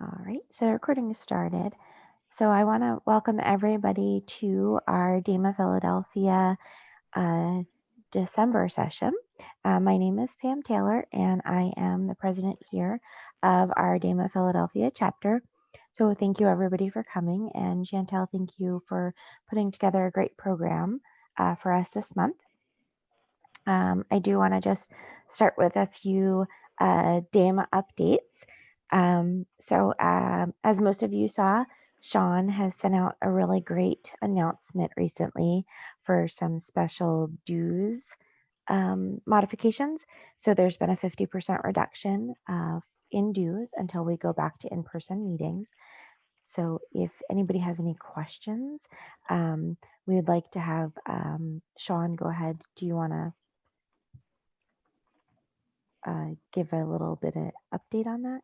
All right, so recording is started. So I want to welcome everybody to our DAMA Philadelphia December session. My name is Pam Taylor, and I am the president here of our DAMA Philadelphia chapter. So thank you everybody for coming, and Chantel, thank you for putting together a great program for us this month. I do want to just start with a few DAMA updates. As most of you saw, Sean has sent out a really great announcement recently for some special dues modifications. So there's been a 50% reduction in dues until we go back to in-person meetings. So if anybody has any questions, we would like to have Sean go ahead. Do you want to give a little bit of update on that?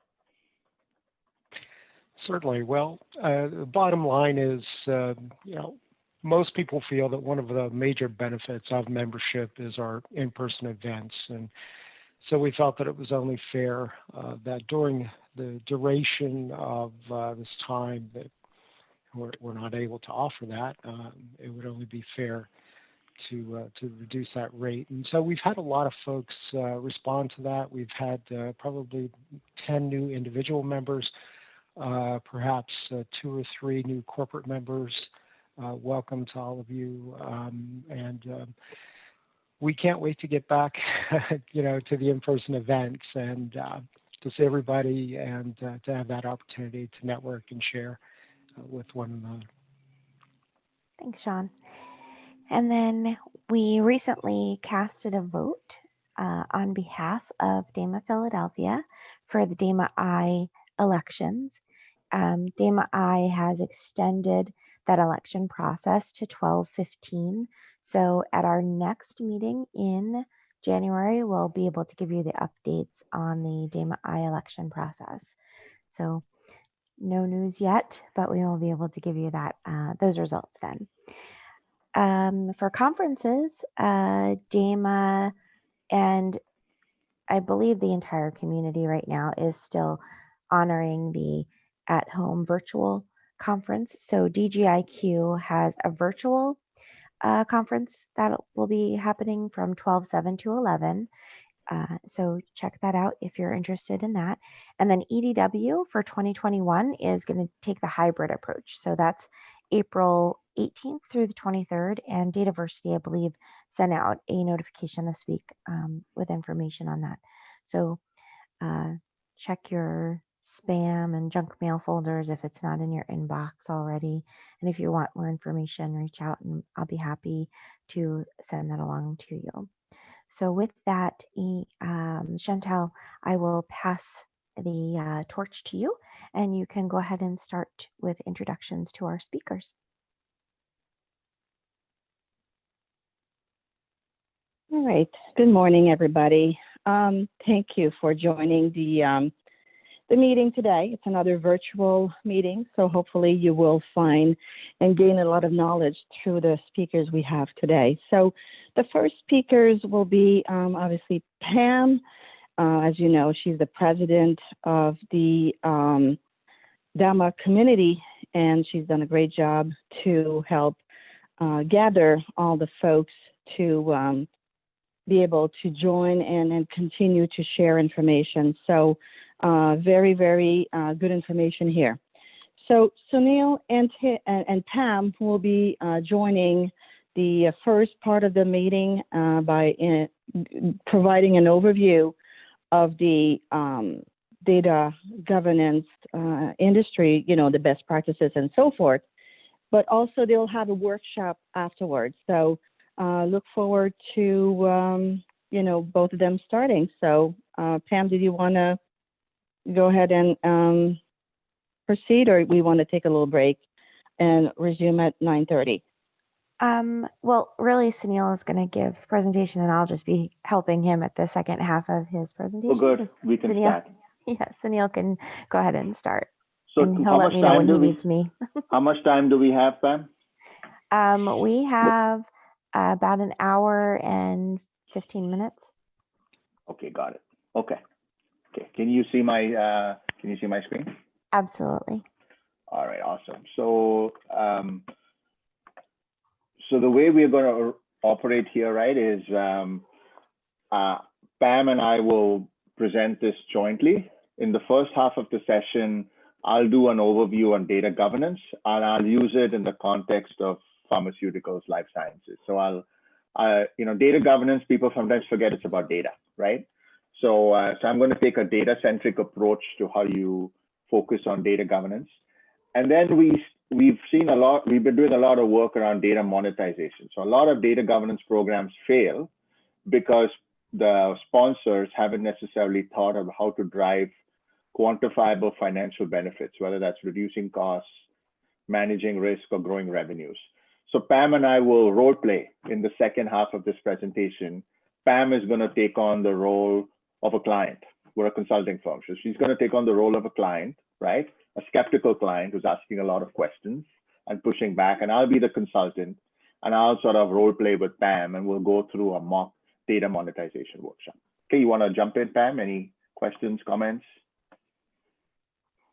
Certainly. Well, the bottom line is, most people feel that one of the major benefits of membership is our in-person events. And so we felt that it was only fair that during the duration of this time that we're not able to offer that, it would only be fair to reduce that rate. And so we've had a lot of folks respond to that. We've had probably 10 new individual members, perhaps 2 or 3 new corporate members. Welcome to all of you. We can't wait to get back, to the in-person events and to see everybody and to have that opportunity to network and share with one another. Thanks, Sean. And then we recently casted a vote on behalf of DAMA Philadelphia for the DAMA I elections. DAMA I has extended that election process to 12/15. So at our next meeting in January, we'll be able to give you the updates on the DAMA I election process. So no news yet, but we will be able to give you that those results then. For conferences, DAMA and I believe the entire community right now is still honoring the at-home virtual conference. So DGIQ has a virtual conference that will be happening from 12/7 to 11. So check that out if you're interested in that. And then EDW for 2021 is going to take the hybrid approach. So that's April 18th through the 23rd. And Dataversity, I believe, sent out a notification this week with information on that. So check your spam and junk mail folders if it's not in your inbox already. And if you want more information, reach out and I'll be happy to send that along to you. So with that, Chantel, I will pass the torch to you, and you can go ahead and start with introductions to our speakers. All right. Good morning, everybody. Thank you for joining the meeting today. It's another virtual meeting, so hopefully you will find and gain a lot of knowledge through the speakers we have today. So the first speakers will be obviously Pam. As you know, she's the president of the DAMA community, and she's done a great job to help gather all the folks to be able to join and continue to share information. So very, very good information here. So Sunil and Pam will be joining the first part of the meeting by providing an overview of the data governance industry, the best practices and so forth. But also they'll have a workshop afterwards. So look forward to, both of them starting. So Pam, did you want to go ahead and proceed, or we want to take a little break and resume at 9:30? Well, really, Sunil is going to give presentation, and I'll just be helping him at the second half of his presentation. Oh, good. We can start. Yeah, Sunil can go ahead and start. So and he'll let me know when he needs me. How much time do we have, Pam? We have about an hour and 15 minutes. Okay, got it. Okay. Can you see my screen? Absolutely. All right, awesome. So, so the way we're going to operate here, right, is Pam and I will present this jointly. In the first half of the session, I'll do an overview on data governance, and I'll use it in the context of pharmaceuticals, life sciences. So data governance, people sometimes forget it's about data, right? So I'm going to take a data-centric approach to how you focus on data governance. And then we've been doing a lot of work around data monetization. So a lot of data governance programs fail because the sponsors haven't necessarily thought of how to drive quantifiable financial benefits, whether that's reducing costs, managing risk, or growing revenues. So Pam and I will role play in the second half of this presentation. Pam is going to take on the role of a client. We're a consulting firm. So she's going to take on the role of a client, right? A skeptical client who's asking a lot of questions and pushing back. And I'll be the consultant, and I'll sort of role play with Pam, and we'll go through a mock data monetization workshop. Okay, you want to jump in, Pam? Any questions, comments?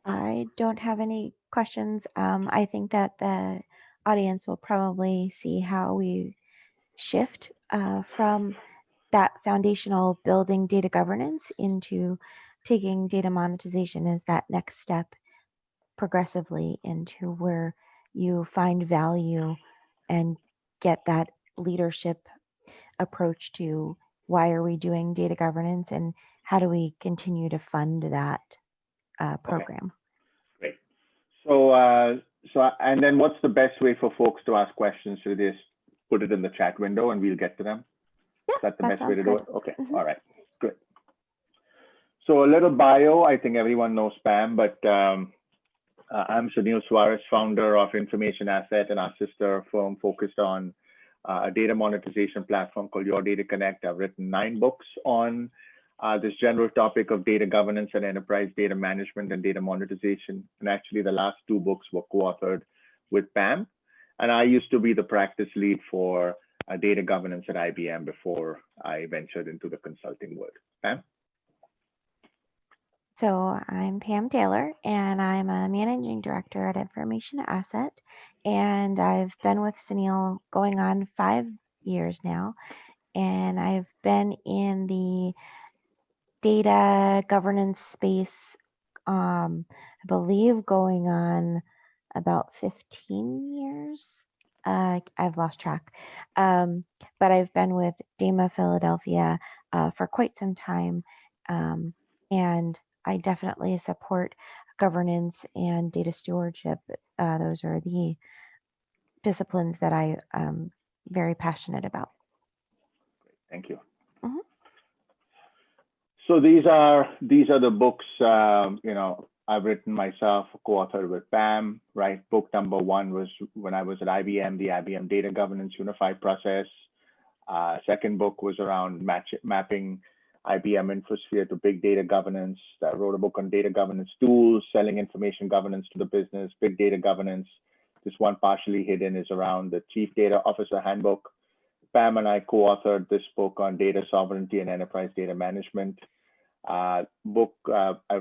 I don't have any questions. I think that the audience will probably see how we shift from that foundational building data governance into taking data monetization as that next step progressively into where you find value and get that leadership approach to why are we doing data governance and how do we continue to fund that program. Okay. Great. So and then what's the best way for folks to ask questions? So just put it in the chat window and we'll get to them. Yeah, Is that the best way to good. do it? Okay. All right. Good. So a little bio. I think everyone knows Pam, but I'm Sunil Soares, founder of Information Asset, and our sister firm focused on a data monetization platform called YourDataConnect. I've written 9 books on this general topic of data governance and enterprise data management and data monetization. And actually, the last 2 books were co-authored with Pam. And I used to be the practice lead for data governance at IBM before I ventured into the consulting world. Pam? So I'm Pam Taylor, and I'm a managing director at Information Asset. And I've been with Sunil going on 5 years now. And I've been in the data governance space, I believe going on about 15 years. I've lost track. But I've been with DAMA Philadelphia for quite some time. And I definitely support governance and data stewardship. Those are the disciplines that I am very passionate about. Thank you. So these are the books I've written myself, co-authored with Pam. Right. Book number 1 was when I was at IBM, the IBM Data Governance Unified Process. Second book was around mapping IBM Infosphere to big data governance. I wrote a book on data governance tools, selling information governance to the business, big data governance. This one partially hidden is around the Chief Data Officer Handbook. Pam and I co-authored this book on data sovereignty and enterprise data management. I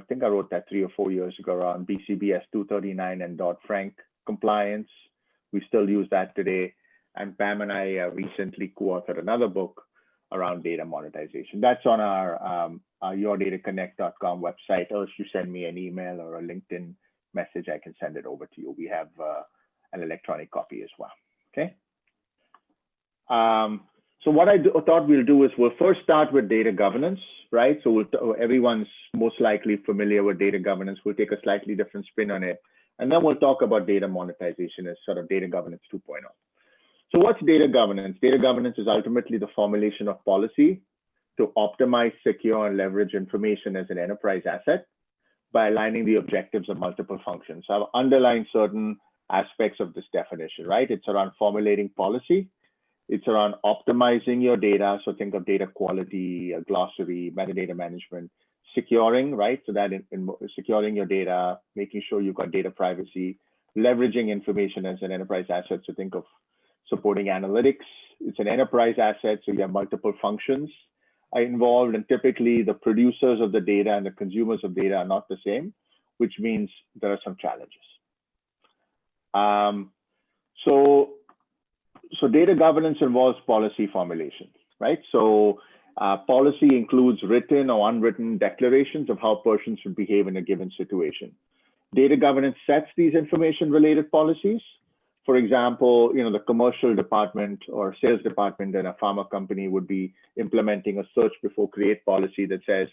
think I wrote that 3 or 4 years ago around BCBS 239 and Dodd-Frank compliance. We still use that today. And Pam and I recently co-authored another book around data monetization. That's on our YourDataConnect.com website. Or if you send me an email or a LinkedIn message, I can send it over to you. We have an electronic copy as well. Okay. So what I thought we'll do is we'll first start with data governance, right? So everyone's most likely familiar with data governance. We'll take a slightly different spin on it. And then we'll talk about data monetization as sort of data governance 2.0. So what's data governance? Data governance is ultimately the formulation of policy to optimize, secure, and leverage information as an enterprise asset by aligning the objectives of multiple functions. So I've underlined certain aspects of this definition, right? It's around formulating policy. It's around optimizing your data. So think of data quality, a glossary, metadata management, securing, right? So that in securing your data, making sure you've got data privacy, leveraging information as an enterprise asset. So think of supporting analytics. It's an enterprise asset. So you have multiple functions involved, and typically the producers of the data and the consumers of data are not the same. which means there are some challenges. So data governance involves policy formulation, right? So policy includes written or unwritten declarations of how persons should behave in a given situation. Data governance sets these information-related policies. For example, the commercial department or sales department in a pharma company would be implementing a search before create policy that says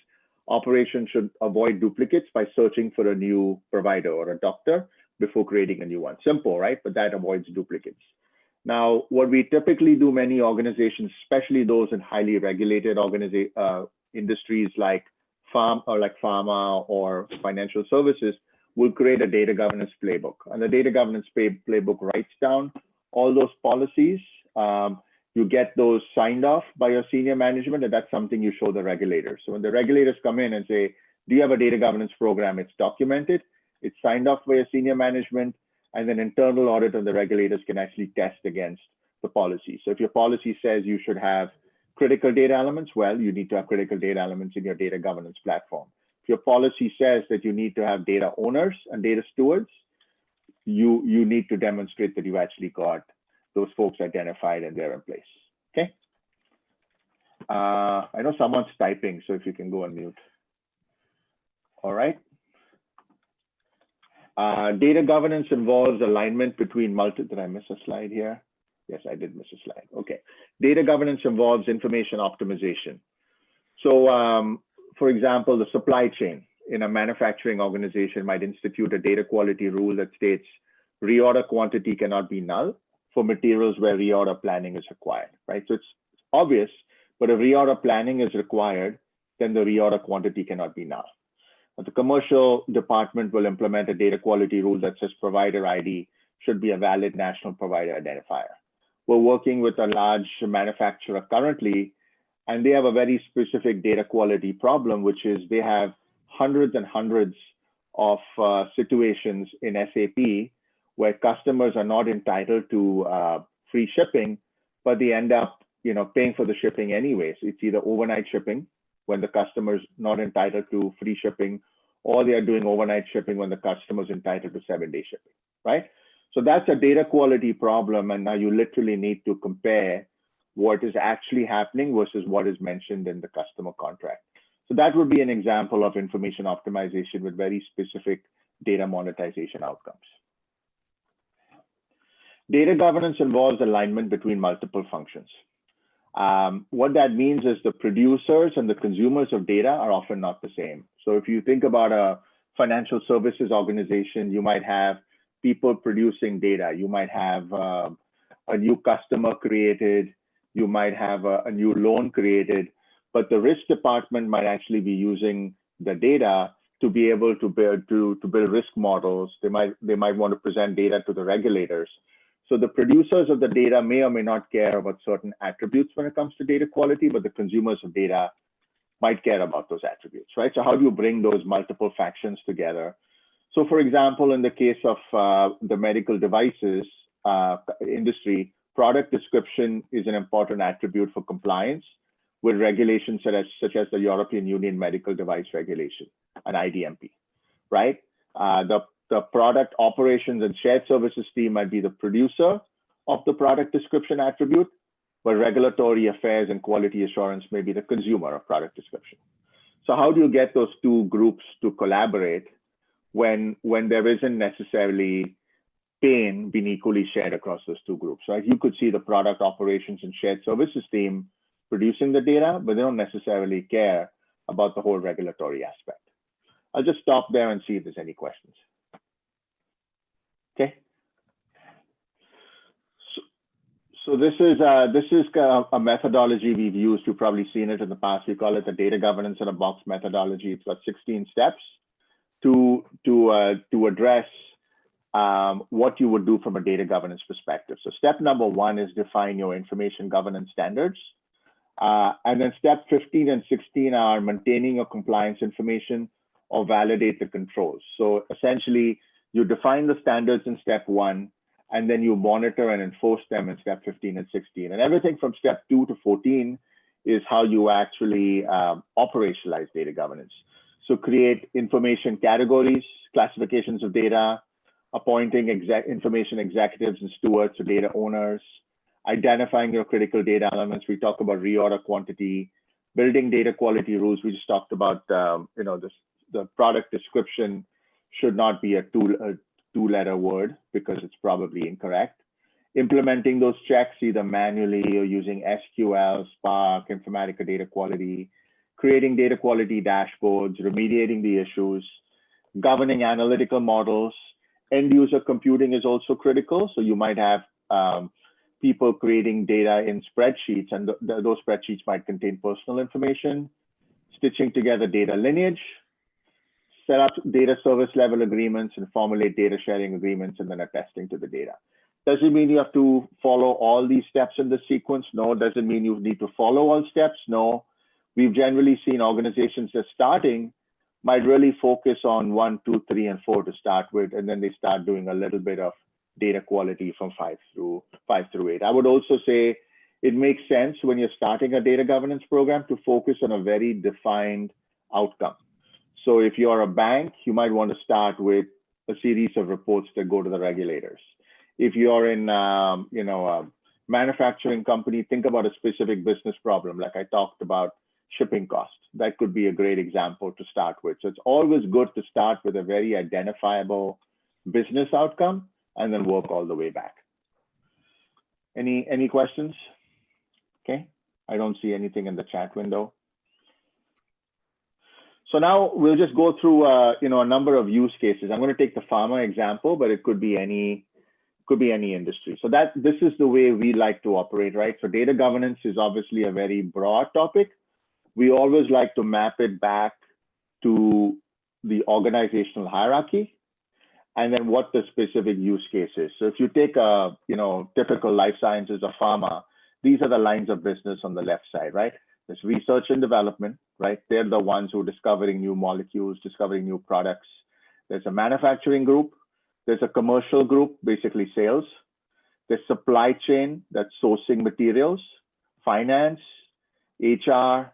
operations should avoid duplicates by searching for a new provider or a doctor before creating a new one. Simple, right? But that avoids duplicates. Now, what we typically do, many organizations, especially those in highly regulated industries like pharma or financial services, will create a data governance playbook. And the data governance playbook writes down all those policies. You get those signed off by your senior management, and that's something you show the regulators. So when the regulators come in and say, do you have a data governance program? It's documented, it's signed off by your senior management, and then internal audit of the regulators can actually test against the policy. So if your policy says you should have critical data elements, well, you need to have critical data elements in your data governance platform. If your policy says that you need to have data owners and data stewards, you need to demonstrate that you actually got those folks identified and they're in place, okay? I know someone's typing, so if you can go on mute. All right. Data governance involves alignment between did I miss a slide here? Yes, I did miss a slide. Okay. Data governance involves information optimization. So, for example, the supply chain in a manufacturing organization might institute a data quality rule that states reorder quantity cannot be null for materials where reorder planning is required, right? So it's obvious, but if reorder planning is required, then the reorder quantity cannot be null. The commercial department will implement a data quality rule that says provider ID should be a valid national provider identifier. We're working with a large manufacturer currently, and they have a very specific data quality problem, which is they have hundreds and hundreds of situations in SAP where customers are not entitled to free shipping, but they end up paying for the shipping anyways. It's either overnight shipping when the customer's not entitled to free shipping, or they are doing overnight shipping when the customer's entitled to 7-day shipping, right? So that's a data quality problem, and now you literally need to compare what is actually happening versus what is mentioned in the customer contract. So that would be an example of information optimization with very specific data monetization outcomes. Data governance involves alignment between multiple functions. What that means is the producers and the consumers of data are often not the same. So if you think about a financial services organization, you might have people producing data. You might have a new customer created. You might have a new loan created, but the risk department might actually be using the data to be able to build risk models. They might want to present data to the regulators. So the producers of the data may or may not care about certain attributes when it comes to data quality, but the consumers of data might care about those attributes, right? So how do you bring those multiple factions together? So for example, in the case of the medical devices industry, product description is an important attribute for compliance with regulations such as the European Union Medical Device Regulation, an IDMP, right? The product operations and shared services team might be the producer of the product description attribute, but regulatory affairs and quality assurance may be the consumer of product description. So how do you get those two groups to collaborate when there isn't necessarily pain being equally shared across those two groups, right? You could see the product operations and shared services team producing the data, but they don't necessarily care about the whole regulatory aspect. I'll just stop there and see if there's any questions. Okay. So this is a methodology we've used. You've probably seen it in the past. We call it the data governance in a box methodology. It's got 16 steps to address what you would do from a data governance perspective. So step number 1 is define your information governance standards. And then step 15 and 16 are maintaining your compliance information or validate the controls. So essentially, you define the standards in step 1, and then you monitor and enforce them in step 15 and 16. And everything from step 2 to 14 is how you actually operationalize data governance. So create information categories, classifications of data, appointing information executives and stewards or data owners, identifying your critical data elements. We talk about reorder quantity, building data quality rules. We just talked about, the product description should not be a two-letter word because it's probably incorrect. Implementing those checks either manually or using SQL, Spark, Informatica data quality, creating data quality dashboards, remediating the issues, governing analytical models. End user computing is also critical. So you might have people creating data in spreadsheets, and those spreadsheets might contain personal information, stitching together data lineage, set up data service level agreements and formulate data sharing agreements, and then attesting to the data. Does it mean you have to follow all these steps in the sequence? No. Does it mean you need to follow all steps? No. We've generally seen organizations that starting might really focus on 1, 2, 3, and 4 to start with, and then they start doing a little bit of data quality from 5 through 8. I would also say it makes sense when you're starting a data governance program to focus on a very defined outcome. So if you're a bank, you might want to start with a series of reports that go to the regulators. If you're in, a manufacturing company, think about a specific business problem, like I talked about shipping costs. That could be a great example to start with. So it's always good to start with a very identifiable business outcome and then work all the way back. Any questions? Okay, I don't see anything in the chat window. So now we'll just go through a number of use cases. I'm going to take the pharma example, but it could be any industry. So this is the way we like to operate, right? So data governance is obviously a very broad topic. We always like to map it back to the organizational hierarchy and then what the specific use case is. So if you take a typical life sciences or pharma, these are the lines of business on the left side, right? There's research and development, right? They're the ones who are discovering new molecules, discovering new products. There's a manufacturing group. There's a commercial group, basically sales. There's supply chain, that's sourcing materials, finance, HR.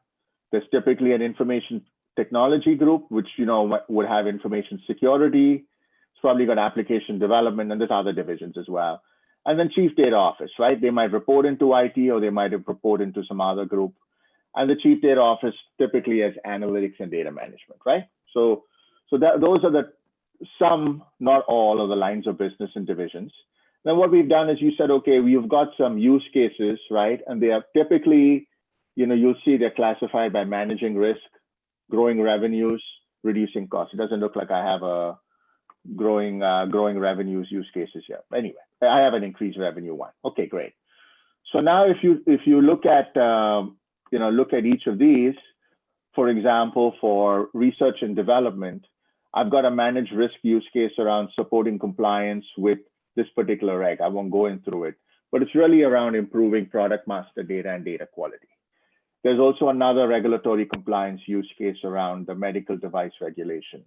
There's typically an information technology group, which would have information security. It's probably got application development, and there's other divisions as well. And then chief data office, right? They might report into IT, or they might report into some other group. And the chief data office typically has analytics and data management, right? So those are some, not all, of the lines of business and divisions. Then what we've done is you said, okay, we've got some use cases, right? And they are typically, you'll see they're classified by managing risk, growing revenues, reducing costs. It doesn't look like I have a growing revenues use cases here. Anyway, I have an increased revenue one. Okay, great. So now if you look at each of these, for example, for research and development, I've got a managed risk use case around supporting compliance with this particular reg. I won't go in through it, but it's really around improving product master data and data quality. There's also another regulatory compliance use case around the medical device regulation,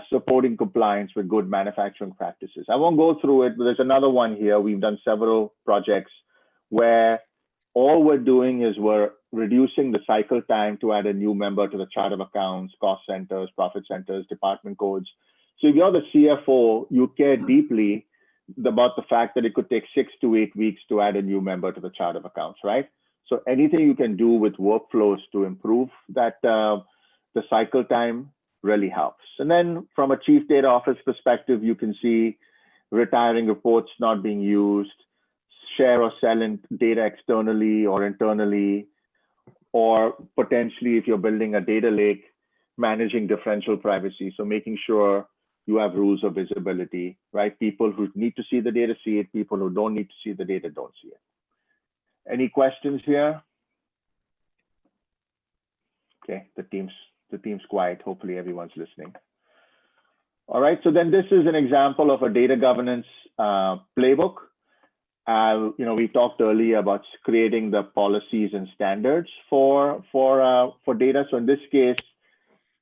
supporting compliance with good manufacturing practices. I won't go through it, but there's another one here. We've done several projects where all we're doing is we're reducing the cycle time to add a new member to the chart of accounts, cost centers, profit centers, department codes. So if you're the CFO, you care deeply about the fact that it could take 6 to 8 weeks to add a new member to the chart of accounts, right? So anything you can do with workflows to improve that, the cycle time really helps. And then from a chief data office perspective, you can see retiring reports not being used, share or sell in data externally or internally, or potentially if you're building a data lake, managing differential privacy. So making sure you have rules of visibility, right? People who need to see the data see it, people who don't need to see the data don't see it. Any questions here? Okay, the team's quiet. Hopefully everyone's listening. All right, so then this is an example of a data governance playbook. We talked earlier about creating the policies and standards for data. So in this case,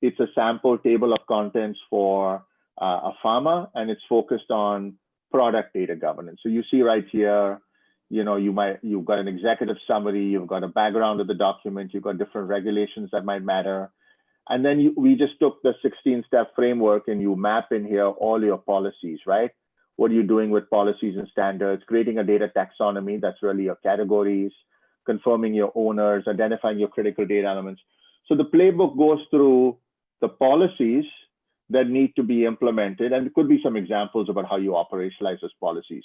it's a sample table of contents for a pharma, and it's focused on product data governance. So you see right here, you've got an executive summary, you've got a background of the document, you've got different regulations that might matter. And then we just took the 16-step framework and you map in here all your policies, right? What are you doing with policies and standards, creating a data taxonomy, that's really your categories, confirming your owners, identifying your critical data elements. So the playbook goes through the policies that need to be implemented, and there could be some examples about how you operationalize those policies.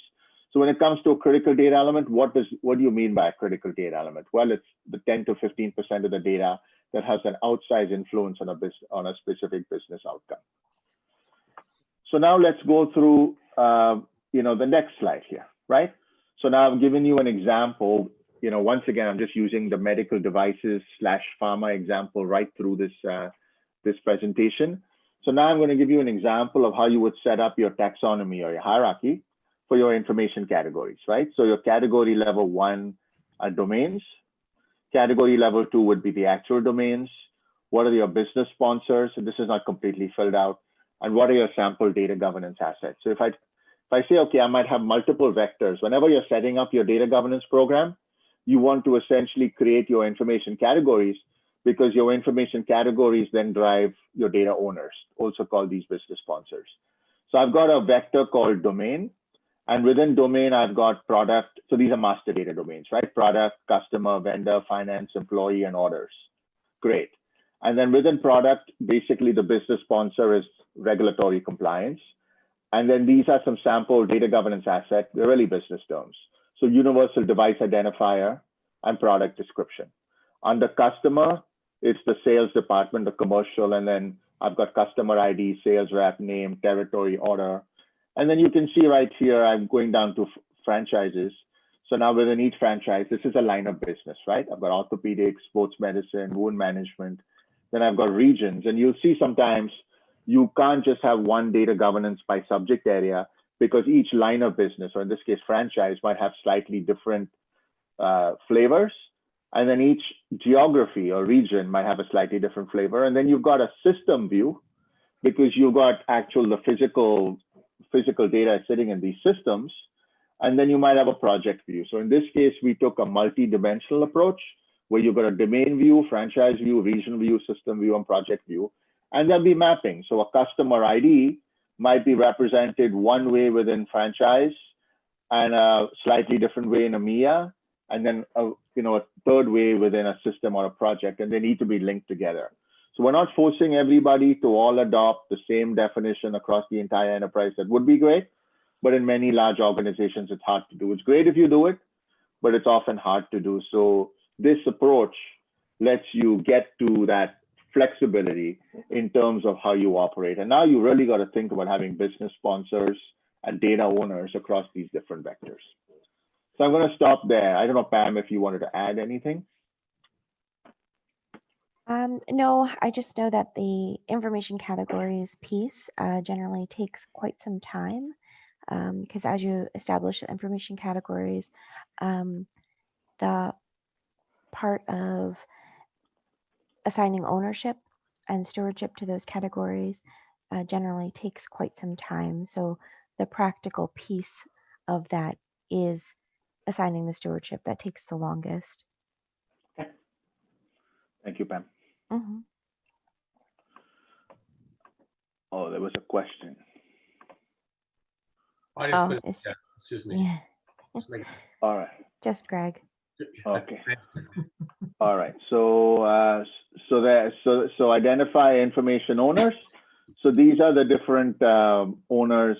So when it comes to a critical data element, what do you mean by a critical data element? Well, it's the 10 to 15% of the data that has an outsized influence on a specific business outcome. So now let's go through the next slide here, right? So now I've given you an example. Once again, I'm just using the medical devices / pharma example right through this presentation. So now I'm going to give you an example of how you would set up your taxonomy or your hierarchy for your information categories, right? So your category level 1 are domains. Category level 2 would be the actual domains. What are your business sponsors? And this is not completely filled out. And what are your sample data governance assets? So if I say, okay, I might have multiple vectors. Whenever you're setting up your data governance program, you want to essentially create your information categories, because your information categories then drive your data owners, also called these business sponsors. So I've got a vector called domain. And within domain, I've got product. So these are master data domains, right? Product, customer, vendor, finance, employee, and orders. Great. And then within product, basically the business sponsor is regulatory compliance. And then these are some sample data governance assets. They're really business terms. So universal device identifier and product description. Under customer, it's the sales department, the commercial, and then I've got customer ID, sales rep, name, territory, order. And then you can see right here, I'm going down to franchises. So now within each franchise, this is a line of business, right? I've got orthopedics, sports medicine, wound management. Then I've got regions. And you'll see sometimes you can't just have one data governance by subject area, because each line of business, or in this case, franchise, might have slightly different flavors. And then each geography or region might have a slightly different flavor. And then you've got a system view, because you've got the physical data sitting in these systems. And then you might have a project view. So in this case, we took a multi-dimensional approach where you've got a domain view, franchise view, regional view, system view, and project view. And there'll be mapping. So a customer ID might be represented one way within franchise and a slightly different way in EMEA, and then a third way within a system or a project, and they need to be linked together. So we're not forcing everybody to all adopt the same definition across the entire enterprise. That would be great, but in many large organizations, it's hard to do. It's great if you do it, but it's often hard to do. So this approach lets you get to that flexibility in terms of how you operate. And now you really got to think about having business sponsors and data owners across these different vectors. So I'm going to stop there. I don't know, Pam, if you wanted to add anything. No, I just know that the information categories piece generally takes quite some time, because as you establish the information categories, the part of assigning ownership and stewardship to those categories generally takes quite some time. So the practical piece of that is assigning the stewardship that takes the longest. Okay. Thank you, Pam. Mm-hmm. Oh, there was a question. I just put it, yeah, excuse me. Yeah. All right. Just Greg. Okay. All right. So identify information owners. So these are the different owners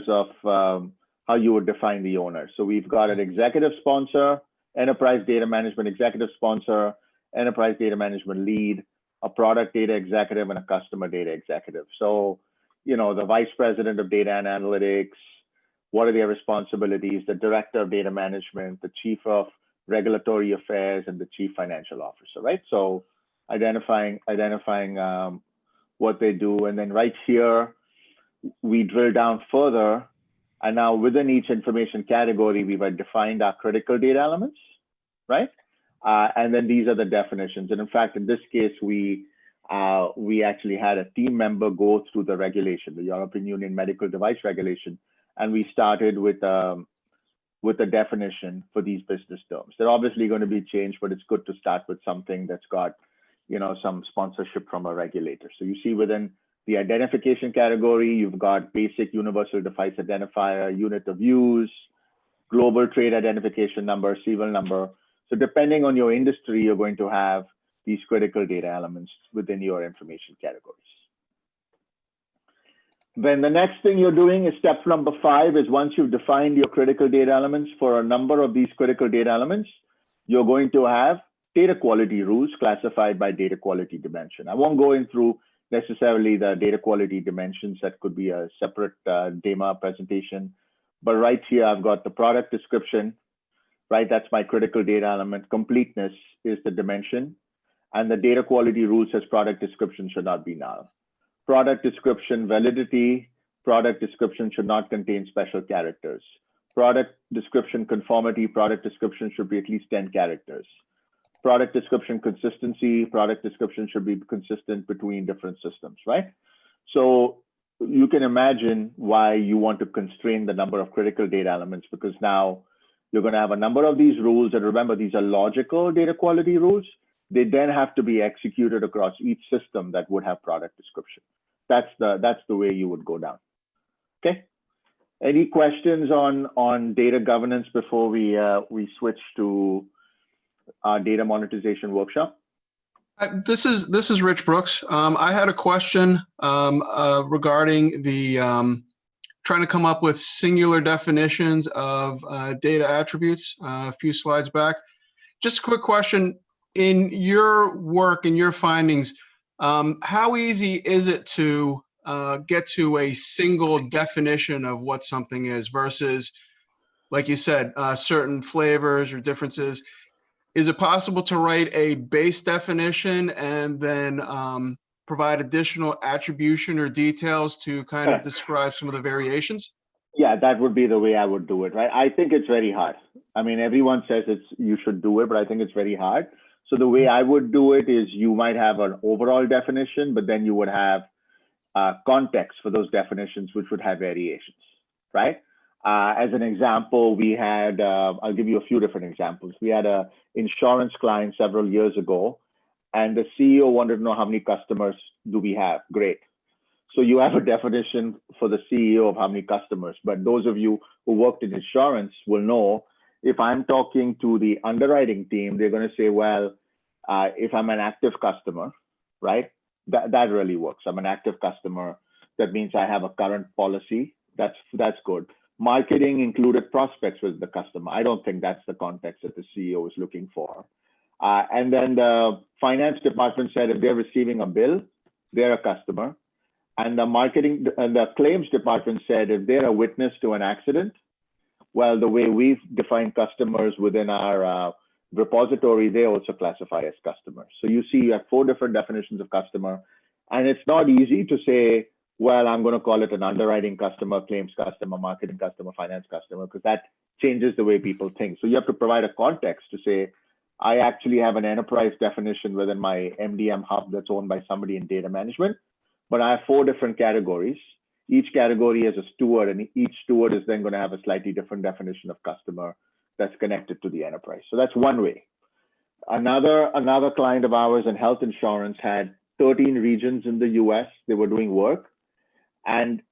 of how you would define the owner. So we've got an executive sponsor, enterprise data management executive sponsor, enterprise data management lead, a product data executive, and a customer data executive. So, the vice president of data and analytics, what are their responsibilities? The director of data management, the chief of regulatory affairs, and the chief financial officer, right? So identifying what they do. And then right here, we drill down further. And now within each information category, we've defined our critical data elements, right? And then these are the definitions. And in fact, in this case, we actually had a team member go through the regulation, the European Union medical device regulation. And we started with the definition for these business terms. They're obviously going to be changed, but it's good to start with something that's got, some sponsorship from a regulator. So you see within the identification category, you've got basic universal device identifier, unit of use, global trade identification number, serial number. So depending on your industry, you're going to have these critical data elements within your information categories. Then the next thing you're doing is step number 5 is once you've defined your critical data elements for a number of these critical data elements, you're going to have data quality rules classified by data quality dimension. I won't go in through necessarily the data quality dimensions. That could be a separate DAMA presentation. But right here, I've got the product description, right? That's my critical data element. Completeness is the dimension. And the data quality rule says product description should not be null. Product description validity, product description should not contain special characters. Product description conformity, product description should be at least 10 characters. Product description consistency, product description should be consistent between different systems, right? So you can imagine why you want to constrain the number of critical data elements, because now you're going to have a number of these rules. And remember, these are logical data quality rules. They then have to be executed across each system that would have product description. That's the way you would go down. Okay. Any questions on data governance before we switch to our data monetization workshop? This is Rich Brooks. I had a question regarding the trying to come up with singular definitions of data attributes a few slides back. Just a quick question. In your work, in your findings, how easy is it to get to a single definition of what something is versus, like you said, certain flavors or differences? Is it possible to write a base definition and then provide additional attribution or details to kind of describe some of the variations? Yeah, that would be the way I would do it, right? I think it's very hard. I mean, everyone says you should do it, but I think it's very hard. So the way I would do it is you might have an overall definition, but then you would have context for those definitions, which would have variations, right? As an example, we had, I'll give you a few different examples. We had an insurance client several years ago, and the CEO wanted to know how many customers do we have. Great. So you have a definition for the CEO of how many customers, but those of you who worked in insurance will know if I'm talking to the underwriting team, they're going to say, well, if I'm an active customer, right? That really works. I'm an active customer. That means I have a current policy. That's good. Marketing included prospects with the customer. I don't think that's the context that the CEO is looking for. And then the finance department said if they're receiving a bill, they're a customer. And the marketing and the claims department said if they're a witness to an accident, well, the way we've defined customers within our repository, they also classify as customers. So you see you have 4 different definitions of customer. And it's not easy to say, well, I'm going to call it an underwriting customer, claims customer, marketing customer, finance customer, because that changes the way people think. So you have to provide a context to say, I actually have an enterprise definition within my MDM hub that's owned by somebody in data management, but I have 4 different categories. Each category has a steward, and each steward is then going to have a slightly different definition of customer that's connected to the enterprise. So that's one way. Another client of ours in health insurance had 13 regions in the US. They were doing work, and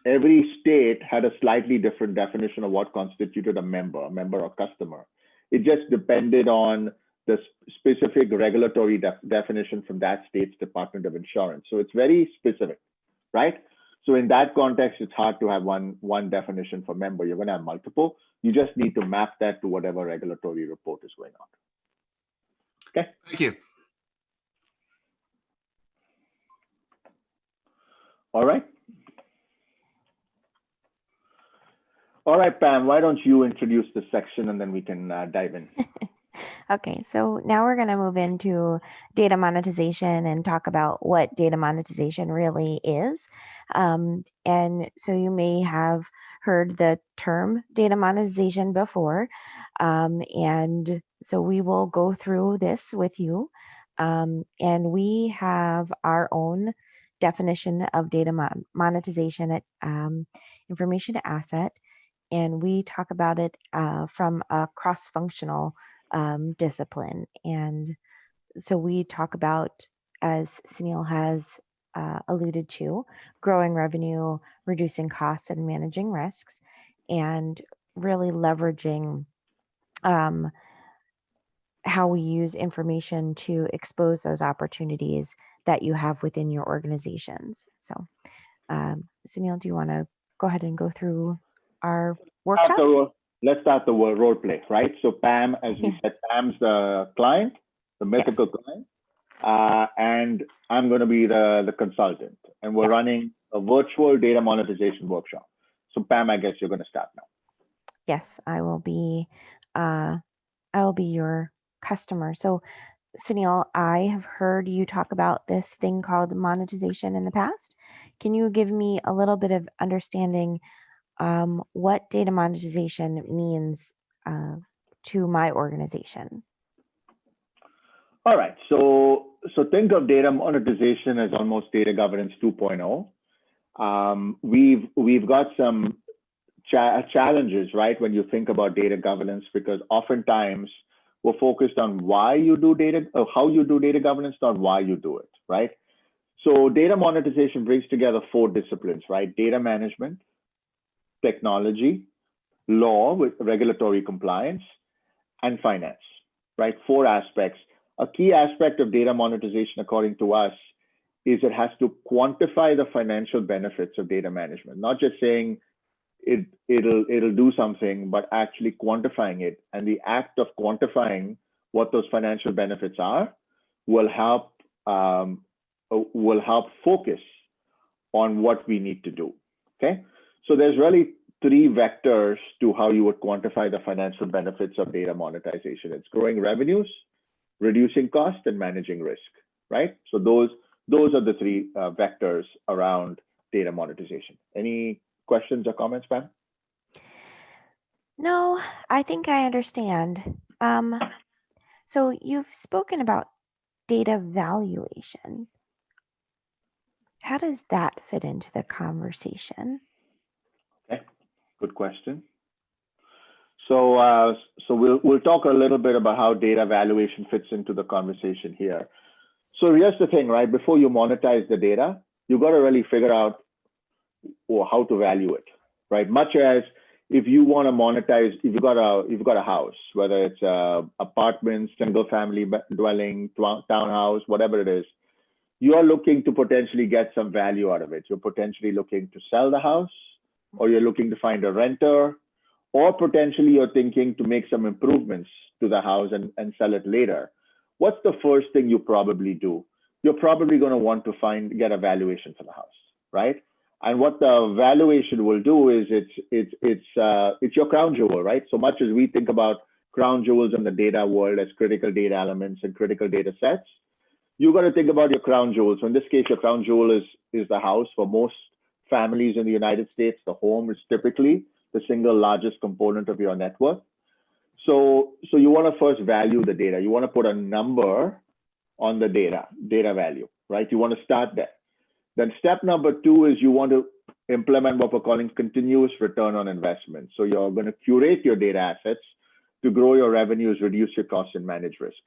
every state had a slightly different definition of what constituted a member or customer. It just depended on the specific regulatory definition from that state's Department of Insurance. So it's very specific, right? So in that context, it's hard to have one definition for member. You're going to have multiple. You just need to map that to whatever regulatory report is going on. Okay. Thank you. All right. All right, Pam, why don't you introduce this section and then we can dive in. Okay, so now we're going to move into data monetization and talk about what data monetization really is. And so you may have heard the term data monetization before. And so we will go through this with you. And we have our own definition of data monetization at information asset. And we talk about it from a cross-functional discipline. And so we talk about, as Sunil has alluded to, growing revenue, reducing costs, and managing risks, and really leveraging how we use information to expose those opportunities that you have within your organizations. So, Sunil, do you want to go ahead and go through our workshop? Let's start the role play, right? So Pam, as we said, Pam's the client, the mythical client, and I'm going to be the consultant, and we're running a virtual data monetization workshop. So Pam, I guess you're going to start now. Yes, I will be your customer. So Sunil, I have heard you talk about this thing called monetization in the past. Can you give me a little bit of understanding what data monetization means to my organization? All right. So think of data monetization as almost data governance 2.0. We've got some challenges, right, when you think about data governance, because oftentimes we're focused on why you do data, or how you do data governance, not why you do it, right? So data monetization brings together 4 disciplines, right? Data management, technology, law with regulatory compliance, and finance, right? 4 aspects. A key aspect of data monetization, according to us, is it has to quantify the financial benefits of data management, not just saying it'll do something, but actually quantifying it. And the act of quantifying what those financial benefits are will help focus on what we need to do. Okay, so there's really 3 vectors to how you would quantify the financial benefits of data monetization. It's growing revenues, reducing cost, and managing risk, right? So those are the 3 vectors around data monetization. Any questions or comments, Pam? No, I think I understand. So you've spoken about data valuation. How does that fit into the conversation? Okay, good question. So we'll talk a little bit about how data valuation fits into the conversation here. So here's the thing, right? Before you monetize the data, you got to really figure out how to value it, right? Much as if you want to monetize, if you've got a house, whether it's a apartment, single family dwelling, townhouse, whatever it is, you are looking to potentially get some value out of it. You're potentially looking to sell the house, or you're looking to find a renter, or potentially you're thinking to make some improvements to the house and sell it later. What's the first thing you probably do? You're probably going to want to get a valuation for the house, right? And what the valuation will do is it's your crown jewel, right? So much as we think about crown jewels in the data world as critical data elements and critical data sets, you got to think about your crown jewel. So in this case, your crown jewel is the house. For most families in the United States, the home is typically the single largest component of your net worth. So you want to first value the data. You want to put a number on the data value, right? You want to start there. Then step number 2 is you want to implement what we're calling continuous return on investment. So you're going to curate your data assets to grow your revenues, reduce your costs, and manage risk.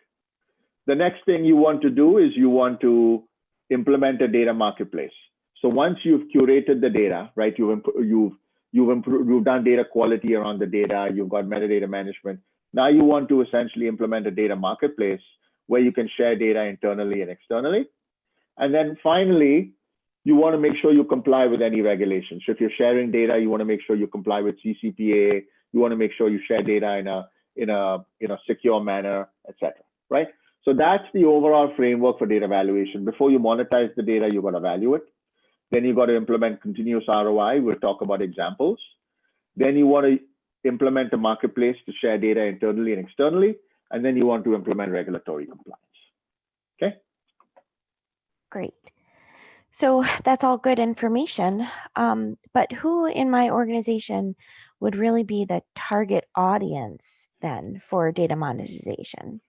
The next thing you want to do is you want to implement a data marketplace. So once you've curated the data, right, you've done data quality around the data, you've got metadata management. Now you want to essentially implement a data marketplace where you can share data internally and externally. And then finally, you want to make sure you comply with any regulations. So if you're sharing data, you want to make sure you comply with CCPA. You want to make sure you share data in a secure manner, etc. Right? So that's the overall framework for data valuation. Before you monetize the data, you got to value it. Then you got to implement continuous ROI. We'll talk about examples. Then you want to implement a marketplace to share data internally and externally. And then you want to implement regulatory compliance. Okay? Great. So that's all good information. But who in my organization would really be the target audience then for data monetization?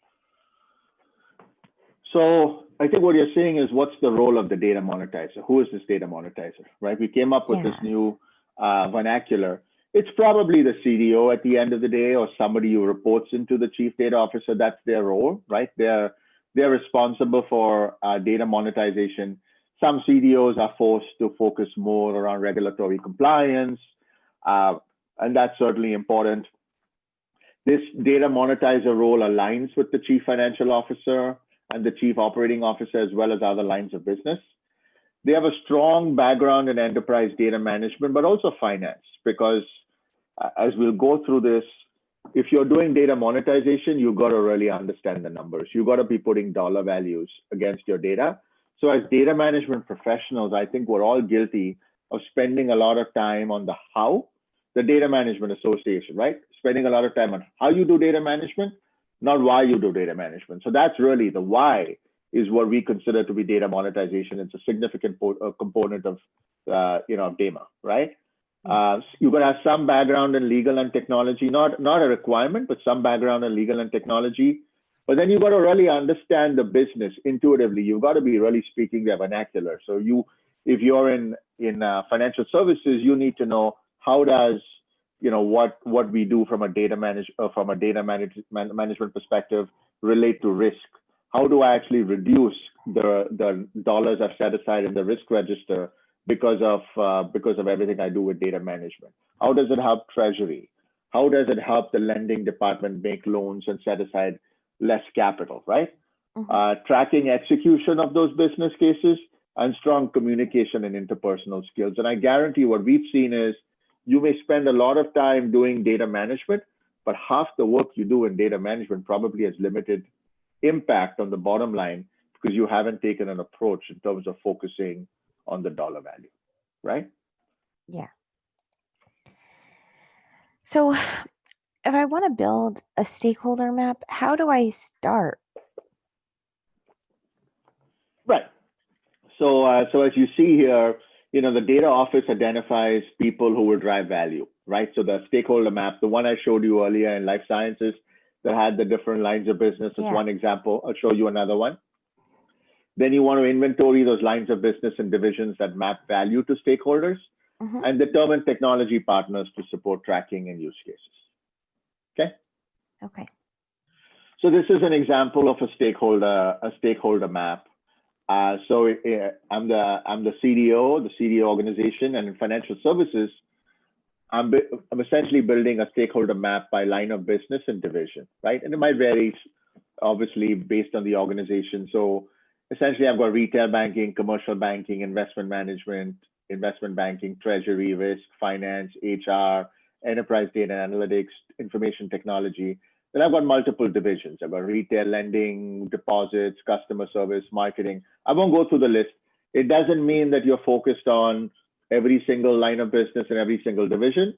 So I think what you're saying is, what's the role of the data monetizer? Who is this data monetizer, right? We came up with this new vernacular. It's probably the CDO at the end of the day, or somebody who reports into the chief data officer. That's their role, right? They're They're responsible for data monetization. Some CDOs are forced to focus more around regulatory compliance, and that's certainly important. This data monetizer role aligns with the chief financial officer and the chief operating officer, as well as other lines of business. They have a strong background in enterprise data management, but also finance, because as we'll go through this, if you're doing data monetization, you've got to really understand the numbers. You've got to be putting dollar values against your data. So as data management professionals, I think we're all guilty of spending a lot of time on the how, the data management association, right? Spending a lot of time on how you do data management, not why you do data management. So that's really the why is what we consider to be data monetization. It's a significant component of, of DAMA, right? You're going to have some background in legal and technology, not a requirement, but some background in legal and technology. But then you've got to really understand the business intuitively. You've got to be really speaking their vernacular. So if you're in financial services, you need to know how does what we do from a data management perspective relate to risk. How do I actually reduce the dollars I've set aside in the risk register because of everything I do with data management? How does it help treasury? How does it help the lending department make loans and set aside less capital, right? Tracking execution of those business cases and strong communication and interpersonal skills. And I guarantee what we've seen is you may spend a lot of time doing data management, but half the work you do in data management probably has limited impact on the bottom line because you haven't taken an approach in terms of focusing on the dollar value, right? Yeah. So if I want to build a stakeholder map, how do I start? Right. So as you see here, the data office identifies people who will drive value, right? So the stakeholder map, the one I showed you earlier in life sciences that had the different lines of business is one example. I'll show you another one. Then you want to inventory those lines of business and divisions that map value to stakeholders and determine technology partners to support tracking and use cases. Okay. Okay. So this is an example of a stakeholder map. So I'm the CDO, the CDO organization, and in financial services, I'm essentially building a stakeholder map by line of business and division, right? And it might vary, obviously, based on the organization. So essentially, I've got retail banking, commercial banking, investment management, investment banking, treasury, risk, finance, HR, enterprise data analytics, information technology. Then I've got multiple divisions. I've got retail lending, deposits, customer service, marketing. I won't go through the list. It doesn't mean that you're focused on every single line of business and every single division,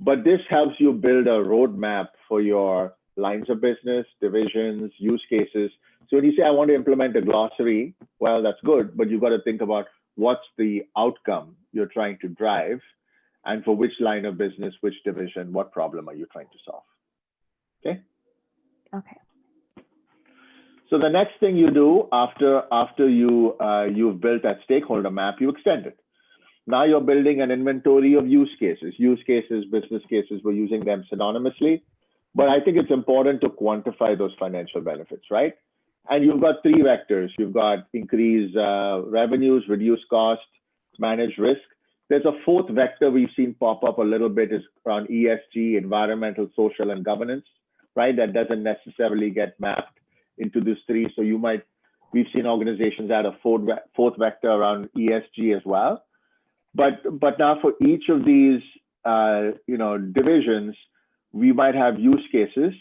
but this helps you build a roadmap for your lines of business, divisions, use cases. So when you say, I want to implement a glossary, well, that's good, but you've got to think about what's the outcome you're trying to drive and for which line of business, which division, what problem are you trying to solve? Okay. Okay. So the next thing you do after you've built that stakeholder map, you extend it. Now you're building an inventory of use cases. Use cases, business cases, we're using them synonymously, but I think it's important to quantify those financial benefits, right? And you've got three vectors. You've got increase revenues, reduce cost, manage risk. There's a fourth vector we've seen pop up a little bit is around ESG, environmental, social, and governance, right? That doesn't necessarily get mapped into these three. So we've seen organizations add a fourth vector around ESG as well. But now for each of these, divisions, we might have use cases.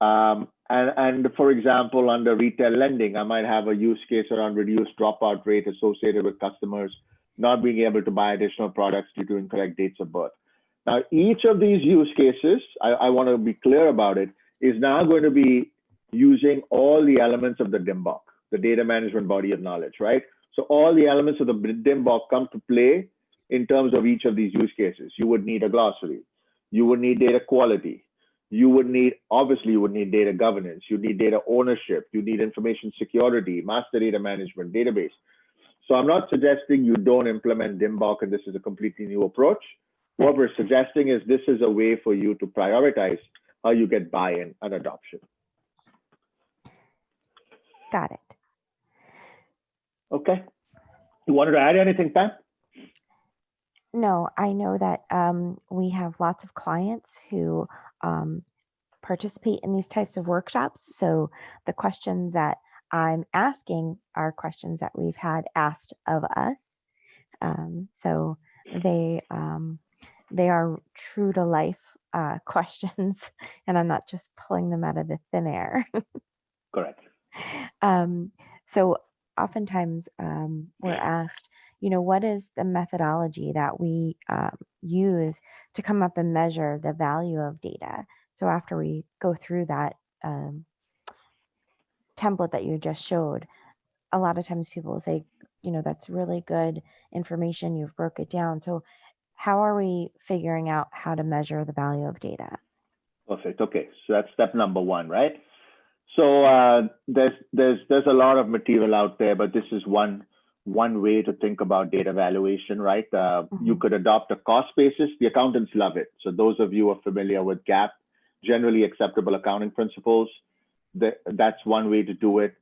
And for example, under retail lending, I might have a use case around reduced dropout rate associated with customers not being able to buy additional products due to incorrect dates of birth. Now, each of these use cases, I want to be clear about it, is now going to be using all the elements of the DIMBOK, the data management body of knowledge, right? So all the elements of the DIMBOK come to play in terms of each of these use cases. You would need a glossary. You would need data quality. You would need data governance. You need data ownership. You need information security, master data management, database. So I'm not suggesting you don't implement DIMBOK and this is a completely new approach. What we're suggesting is this is a way for you to prioritize how you get buy-in and adoption. Got it. Okay. You wanted to add anything, Pam? No, I know that we have lots of clients who participate in these types of workshops. So the questions that I'm asking are questions that we've had asked of us. So they are true to life questions, and I'm not just pulling them out of the thin air. Correct. So oftentimes we're asked, what is the methodology that we use to come up and measure the value of data? So after we go through that template that you just showed, a lot of times people will say, that's really good information, you've broke it down. So how are we figuring out how to measure the value of data? Perfect. Okay, so that's step number one, right? So there's a lot of material out there, but this is one way to think about data valuation, right? You could adopt a cost basis. The accountants love it. So those of you who are familiar with GAAP, generally acceptable accounting principles, that's one way to do it.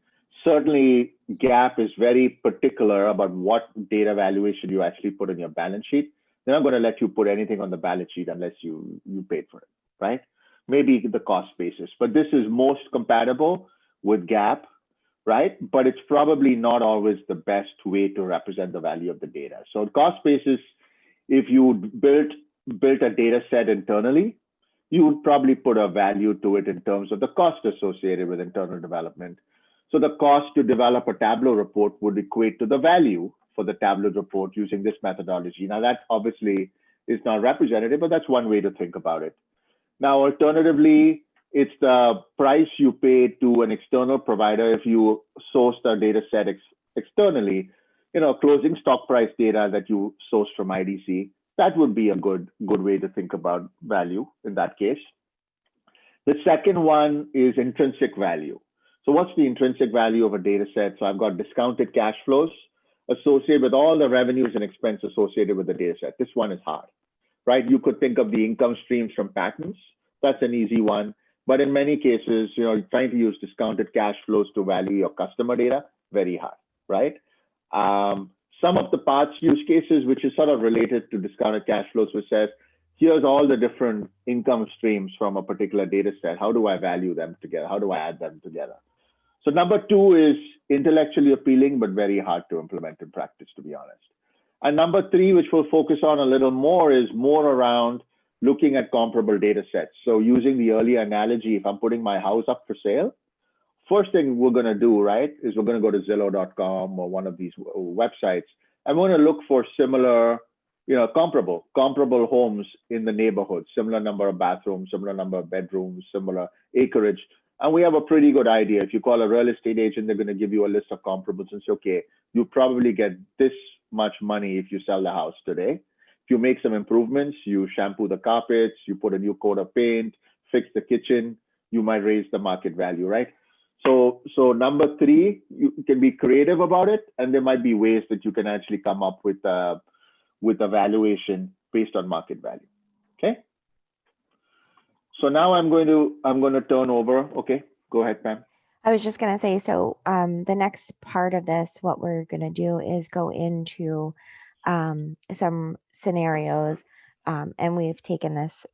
Certainly, GAAP is very particular about what data valuation you actually put in your balance sheet. They're not going to let you put anything on the balance sheet unless you paid for it, right? Maybe the cost basis, but this is most compatible with GAAP, right? But it's probably not always the best way to represent the value of the data. So cost basis, if you built a data set internally, you would probably put a value to it in terms of the cost associated with internal development. So the cost to develop a Tableau report would equate to the value for the Tableau report using this methodology. Now that obviously is not representative, but that's one way to think about it. Now, alternatively, it's the price you pay to an external provider if you source the data set externally, closing stock price data that you source from IDC. That would be a good way to think about value in that case. The second one is intrinsic value. So what's the intrinsic value of a data set? So I've got discounted cash flows associated with all the revenues and expense associated with the data set. This one is hard, right? You could think of the income streams from patents. That's an easy one. But in many cases, trying to use discounted cash flows to value your customer data, very hard, right? Some of the parts use cases, which is sort of related to discounted cash flows, which says, here's all the different income streams from a particular data set. How do I value them together? How do I add them together? So number two is intellectually appealing, but very hard to implement in practice, to be honest. And number three, which we'll focus on a little more, is more around looking at comparable data sets. So using the earlier analogy, if I'm putting my house up for sale, first thing we're going to do, right, is we're going to go to Zillow.com or one of these websites. I'm going to look for similar, comparable homes in the neighborhood, similar number of bathrooms, similar number of bedrooms, similar acreage. And we have a pretty good idea. If you call a real estate agent, they're going to give you a list of comparables and say, okay, you probably get this much money if you sell the house today. If you make some improvements, you shampoo the carpets, you put a new coat of paint, fix the kitchen, you might raise the market value, right? So number three, you can be creative about it, and there might be ways that you can actually come up with a valuation based on market value. Okay. So now I'm going to turn over. Okay, go ahead, Pam. I was just going to say, so the next part of this, what we're going to do is go into some scenarios, and we've taken this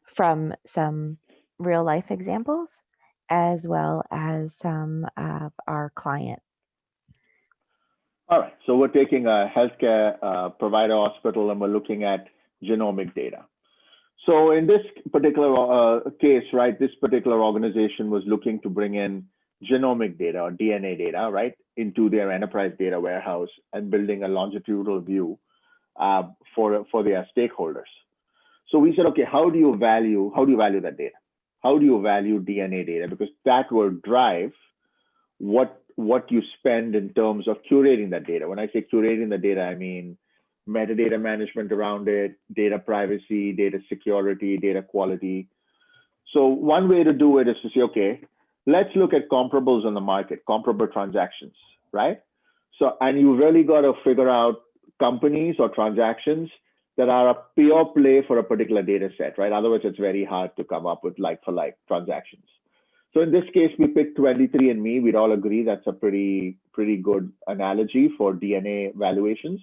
from some real life examples as well as some of our clients. All right, so we're taking a healthcare provider hospital and we're looking at genomic data. So in this particular case, right, this particular organization was looking to bring in genomic data or DNA data, right, into their enterprise data warehouse and building a longitudinal view for their stakeholders. So we said, okay, how do you value that data? How do you value DNA data? Because that will drive what you spend in terms of curating that data. When I say curating the data, I mean metadata management around it, data privacy, data security, data quality. So one way to do it is to say, okay, let's look at comparables on the market, comparable transactions, right? So, and you really got to figure out companies or transactions that are a pure play for a particular data set, right? Otherwise, it's very hard to come up with like-for-like transactions. So in this case, we picked 23andMe. We'd all agree that's a pretty good analogy for DNA valuations.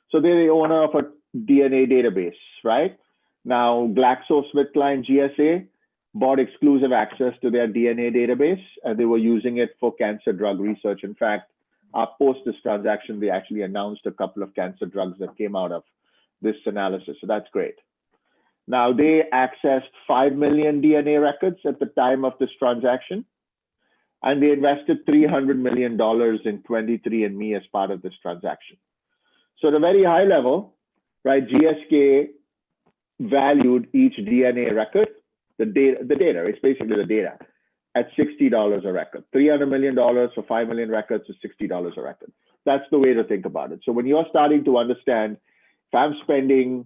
So they're the owner of a DNA database, right? Now, GlaxoSmithKline GSA bought exclusive access to their DNA database, and they were using it for cancer drug research. In fact, post this transaction, they actually announced a couple of cancer drugs that came out of this analysis. So that's great. Now, they accessed 5 million DNA records at the time of this transaction, and they invested $300 million in 23andMe as part of this transaction. So at a very high level, right, GSK valued each DNA record, the data, it's basically the data, at $60 a record. $300 million for 5 million records is $60 a record. That's the way to think about it. So when you're starting to understand, if I'm spending,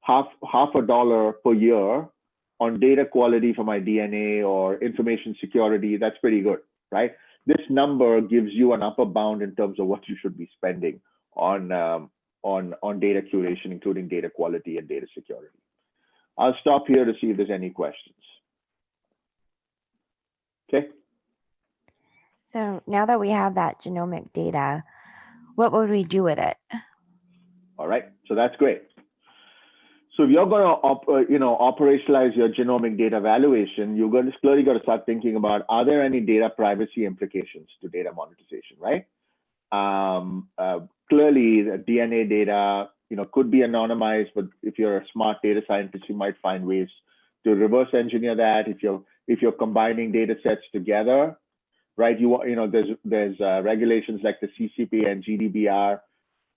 half a dollar per year on data quality for my DNA or information security, that's pretty good, right? This number gives you an upper bound in terms of what you should be spending on data curation, including data quality and data security. I'll stop here to see if there's any questions. Okay. So now that we have that genomic data, what would we do with it? All right, so that's great. So if you're going to operationalize your genomic data valuation, you're clearly got to start thinking about, are there any data privacy implications to data monetization, right? Clearly, the DNA data, could be anonymized, but if you're a smart data scientist, you might find ways to reverse engineer that. If you're combining data sets together, right? There's regulations like the CCP and GDPR.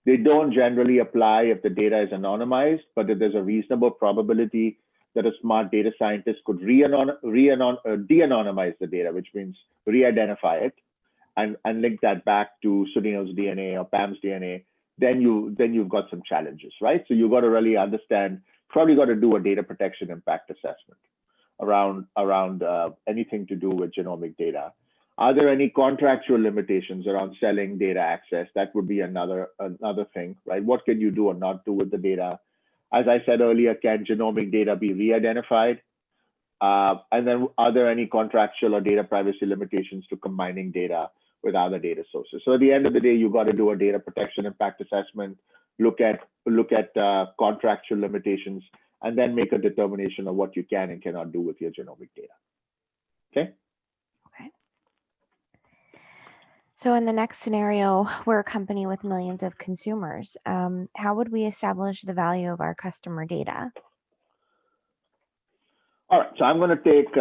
They don't generally apply if the data is anonymized, but if there's a reasonable probability that a smart data scientist could de-anonymize the data, which means re-identify it, and link that back to Sunil's DNA or Pam's DNA, then you've got some challenges, right? So you've got to really understand, probably got to do a data protection impact assessment around anything to do with genomic data. Are there any contractual limitations around selling data access? That would be another thing, right? What can you do or not do with the data? As I said earlier, can genomic data be re-identified? And then are there any contractual or data privacy limitations to combining data with other data sources? So at the end of the day, you've got to do a data protection impact assessment, look at contractual limitations, and then make a determination of what you can and cannot do with your genomic data. Okay? So in the next scenario, we're a company with millions of consumers. How would we establish the value of our customer data? All right, so I'm going to take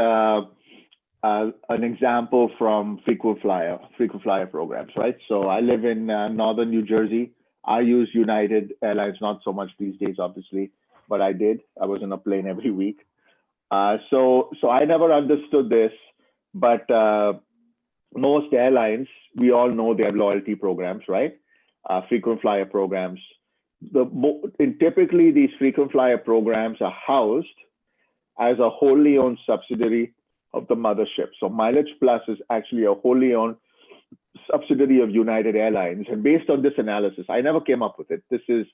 an example from frequent flyer programs, right? So I live in northern New Jersey. I use United Airlines, not so much these days, obviously, but I did. I was on a plane every week. So I never understood this, but most airlines, we all know they have loyalty programs, right? Frequent flyer programs. Typically, these frequent flyer programs are housed as a wholly owned subsidiary of the mothership. So Mileage Plus is actually a wholly owned subsidiary of United Airlines. And based on this analysis, I never came up with it. This is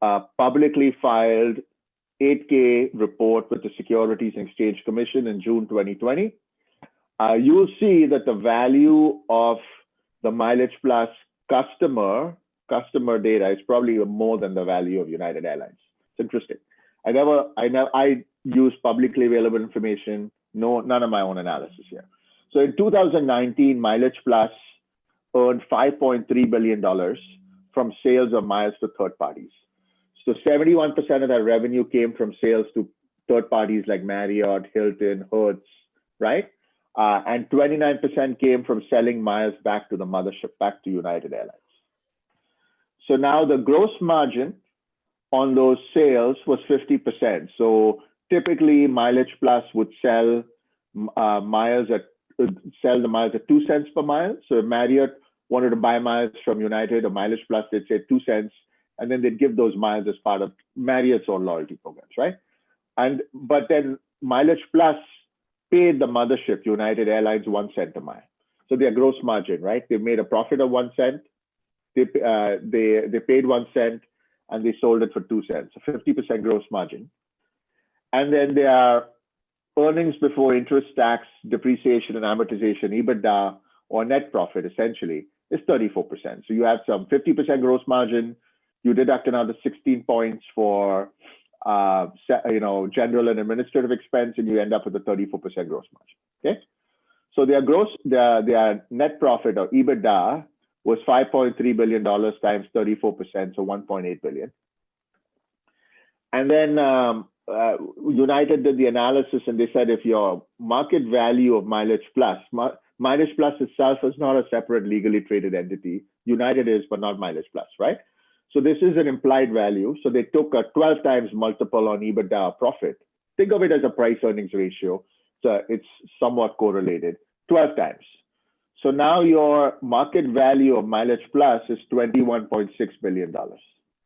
a publicly filed 8K report with the Securities and Exchange Commission in June 2020. You'll see that the value of the Mileage Plus customer data is probably more than the value of United Airlines. It's interesting. I use publicly available information, none of my own analysis here. So in 2019, Mileage Plus earned $5.3 billion from sales of miles to third parties. So 71% of that revenue came from sales to third parties like Marriott, Hilton, Hertz, right? And 29% came from selling miles back to the mothership, back to United Airlines. So now the gross margin on those sales was 50%. So typically Mileage Plus would sell the miles at 2 cents per mile. So if Marriott wanted to buy miles from United or Mileage Plus, they'd say 2 cents, and then they'd give those miles as part of Marriott's own loyalty programs, right? But then Mileage Plus paid the mothership, United Airlines, 1 cent a mile. So their gross margin, right? They made a profit of 1 cent. They paid 1 cent and they sold it for 2 cents, so 50% gross margin. And then their earnings before interest, tax, depreciation, and amortization, EBITDA, or net profit, essentially, is 34%. So you have some 50% gross margin. You deduct another 16 points for general and administrative expense, and you end up with a 34% gross margin. Okay. So their net profit or EBITDA was $5.3 billion times 34%, so $1.8 billion. And then United did the analysis, and they said if your market value of Mileage Plus itself is not a separate legally traded entity. United is, but not Mileage Plus, right? So this is an implied value. So they took a 12 times multiple on EBITDA profit. Think of it as a price earnings ratio. So it's somewhat correlated, 12 times. So now your market value of Mileage Plus is $21.6 billion,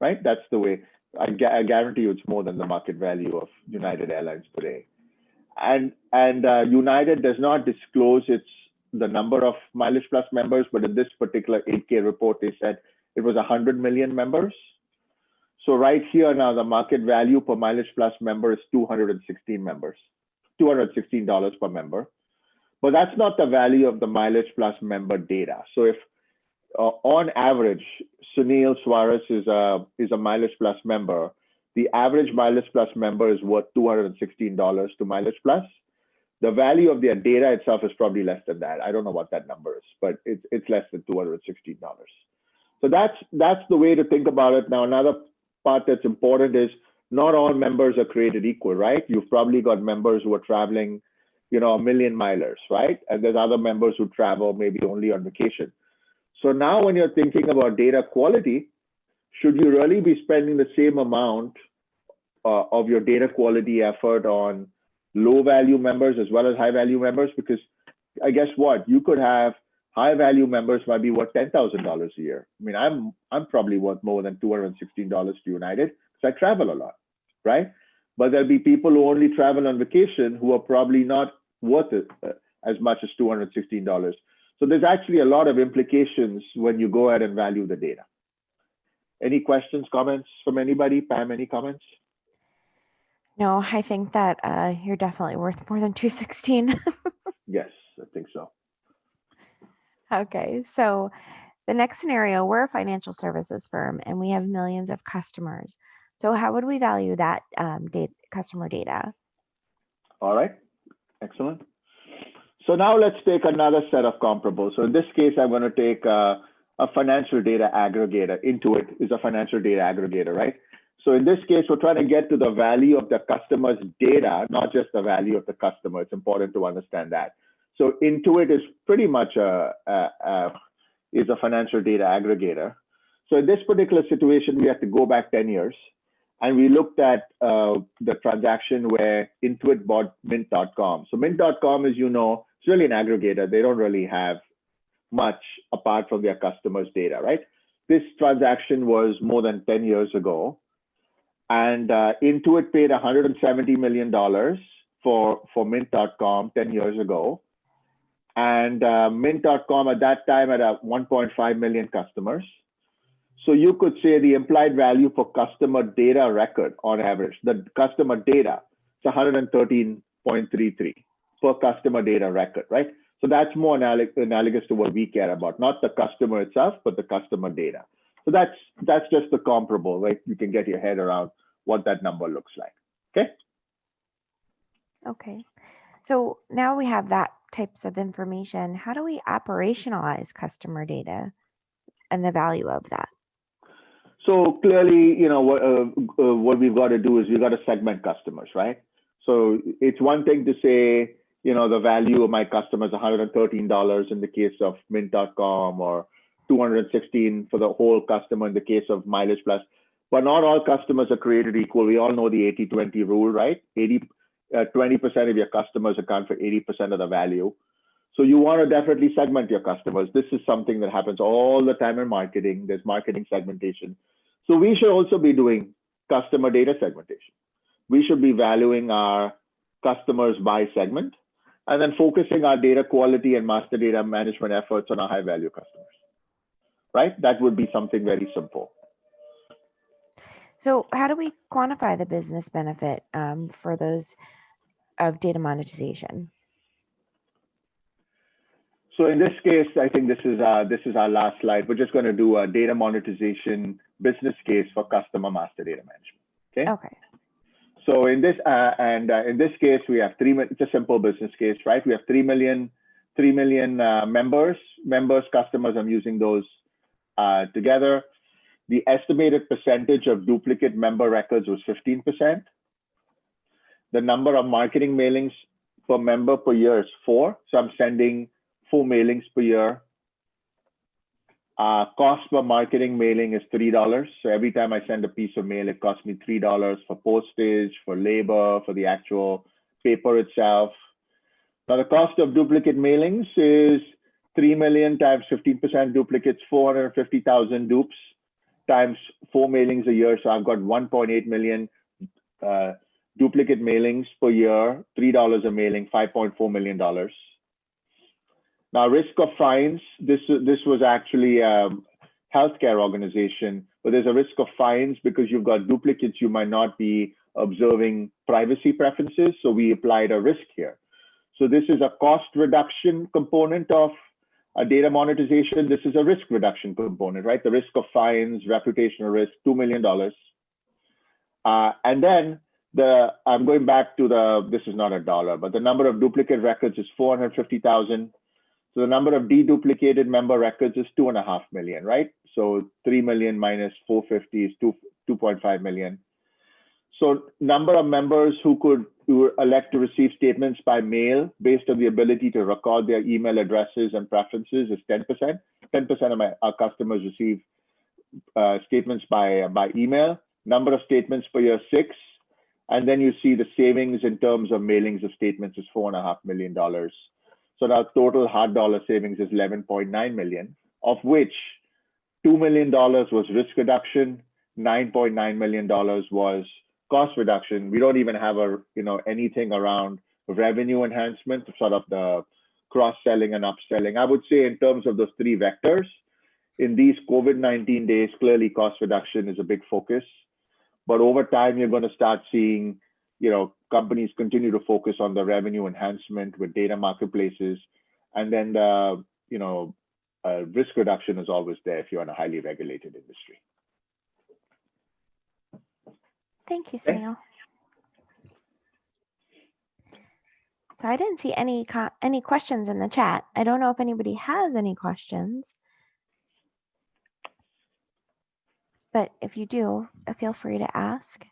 right? That's the way. I guarantee you it's more than the market value of United Airlines today. And United does not disclose the number of Mileage Plus members, but in this particular 8K report, they said it was 100 million members. So right here now, the market value per Mileage Plus member is $216 per member. But that's not the value of the Mileage Plus member data. So if on average, Sunil Soares is a Mileage Plus member, the average Mileage Plus member is worth $216 to Mileage Plus. The value of their data itself is probably less than that. I don't know what that number is, but it's less than $216. So that's the way to think about it. Now, another part that's important is not all members are created equal, right? You've probably got members who are traveling, a million milers, right? And there's other members who travel maybe only on vacation. So now when you're thinking about data quality, should you really be spending the same amount of your data quality effort on low value members as well as high value members? Because I guess what, you could have high value members might be worth $10,000 a year. I mean, I'm probably worth more than $216 to United because I travel a lot, right? But there'll be people who only travel on vacation who are probably not worth it as much as $216. So there's actually a lot of implications when you go ahead and value the data. Any questions, comments from anybody? Pam, any comments? No, I think that you're definitely worth more than 216. Yes, I think so. Okay, so the next scenario, we're a financial services firm and we have millions of customers. So how would we value that customer data? All right, excellent. So now let's take another set of comparables. So in this case, I'm going to take a financial data aggregator. Intuit is a financial data aggregator, right? So in this case, we're trying to get to the value of the customer's data, not just the value of the customer. It's important to understand that. So Intuit is pretty much a financial data aggregator. So in this particular situation, we have to go back 10 years. And we looked at the transaction where Intuit bought Mint.com. So Mint.com, as you know, it's really an aggregator. They don't really have much apart from their customers' data, right? This transaction was more than 10 years ago. And Intuit paid $170 million for Mint.com 10 years ago. And Mint.com at that time had 1.5 million customers. So you could say the implied value for customer data record on average, the customer data, it's 113.33 per customer data record, right? So that's more analogous to what we care about, not the customer itself, but the customer data. So that's just the comparable, right? You can get your head around what that number looks like, okay? Okay, so now we have that types of information. How do we operationalize customer data and the value of that? So clearly, what we've got to do is we've got to segment customers, right? So it's one thing to say, the value of my customer is $113 in the case of Mint.com or $216 for the whole customer in the case of Mileage Plus. But not all customers are created equal. We all know the 80-20 rule, right? 20% of your customers account for 80% of the value. So you want to definitely segment your customers. This is something that happens all the time in marketing. There's marketing segmentation. So we should also be doing customer data segmentation. We should be valuing our customers by segment and then focusing our data quality and master data management efforts on our high value customers, right? That would be something very simple. So how do we quantify the business benefit for those of data monetization? So in this case, I think this is our last slide. We're just going to do a data monetization business case for customer master data management. Okay. Okay. So in this in this case, we have it's a simple business case, right? We have 3 million members, customers. I'm using those together. The estimated percentage of duplicate member records was 15%. The number of marketing mailings per member per year is 4. So I'm sending 4 mailings per year. Cost per marketing mailing is $3. So every time I send a piece of mail, it costs me $3 for postage, for labor, for the actual paper itself. Now the cost of duplicate mailings is 3 million times 15% duplicates, 450,000 dupes times 4 mailings a year. So I've got 1.8 million duplicate mailings per year, $3 a mailing, $5.4 million. Now, risk of fines, this was actually a healthcare organization, but there's a risk of fines because you've got duplicates, you might not be observing privacy preferences. So we applied a risk here. So this is a cost reduction component of a data monetization. This is a risk reduction component, right? The risk of fines, reputational risk, $2 million. And then I'm going back to this is not a dollar, but the number of duplicate records is 450,000. So the number of deduplicated member records is 2.5 million, right? So 3 million minus 450 is 2.5 million. So number of members who elect to receive statements by mail based on the ability to record their email addresses and preferences is 10%. 10% of our customers receive statements by email. Number of statements per year, 6. And then you see the savings in terms of mailings of statements is $4.5 million. So now total hard dollar savings is 11.9 million, of which $2 million was risk reduction, $9.9 million was cost reduction. We don't even have anything around revenue enhancement, sort of the cross-selling and upselling. I would say in terms of those 3 vectors, in these COVID-19 days, clearly cost reduction is a big focus. But over time, you're going to start seeing companies continue to focus on the revenue enhancement with data marketplaces. And then the, risk reduction is always there if you're in a highly regulated industry. Thank you, Sunil. So I didn't see any questions in the chat. I don't know if anybody has any questions. But if you do, feel free to ask.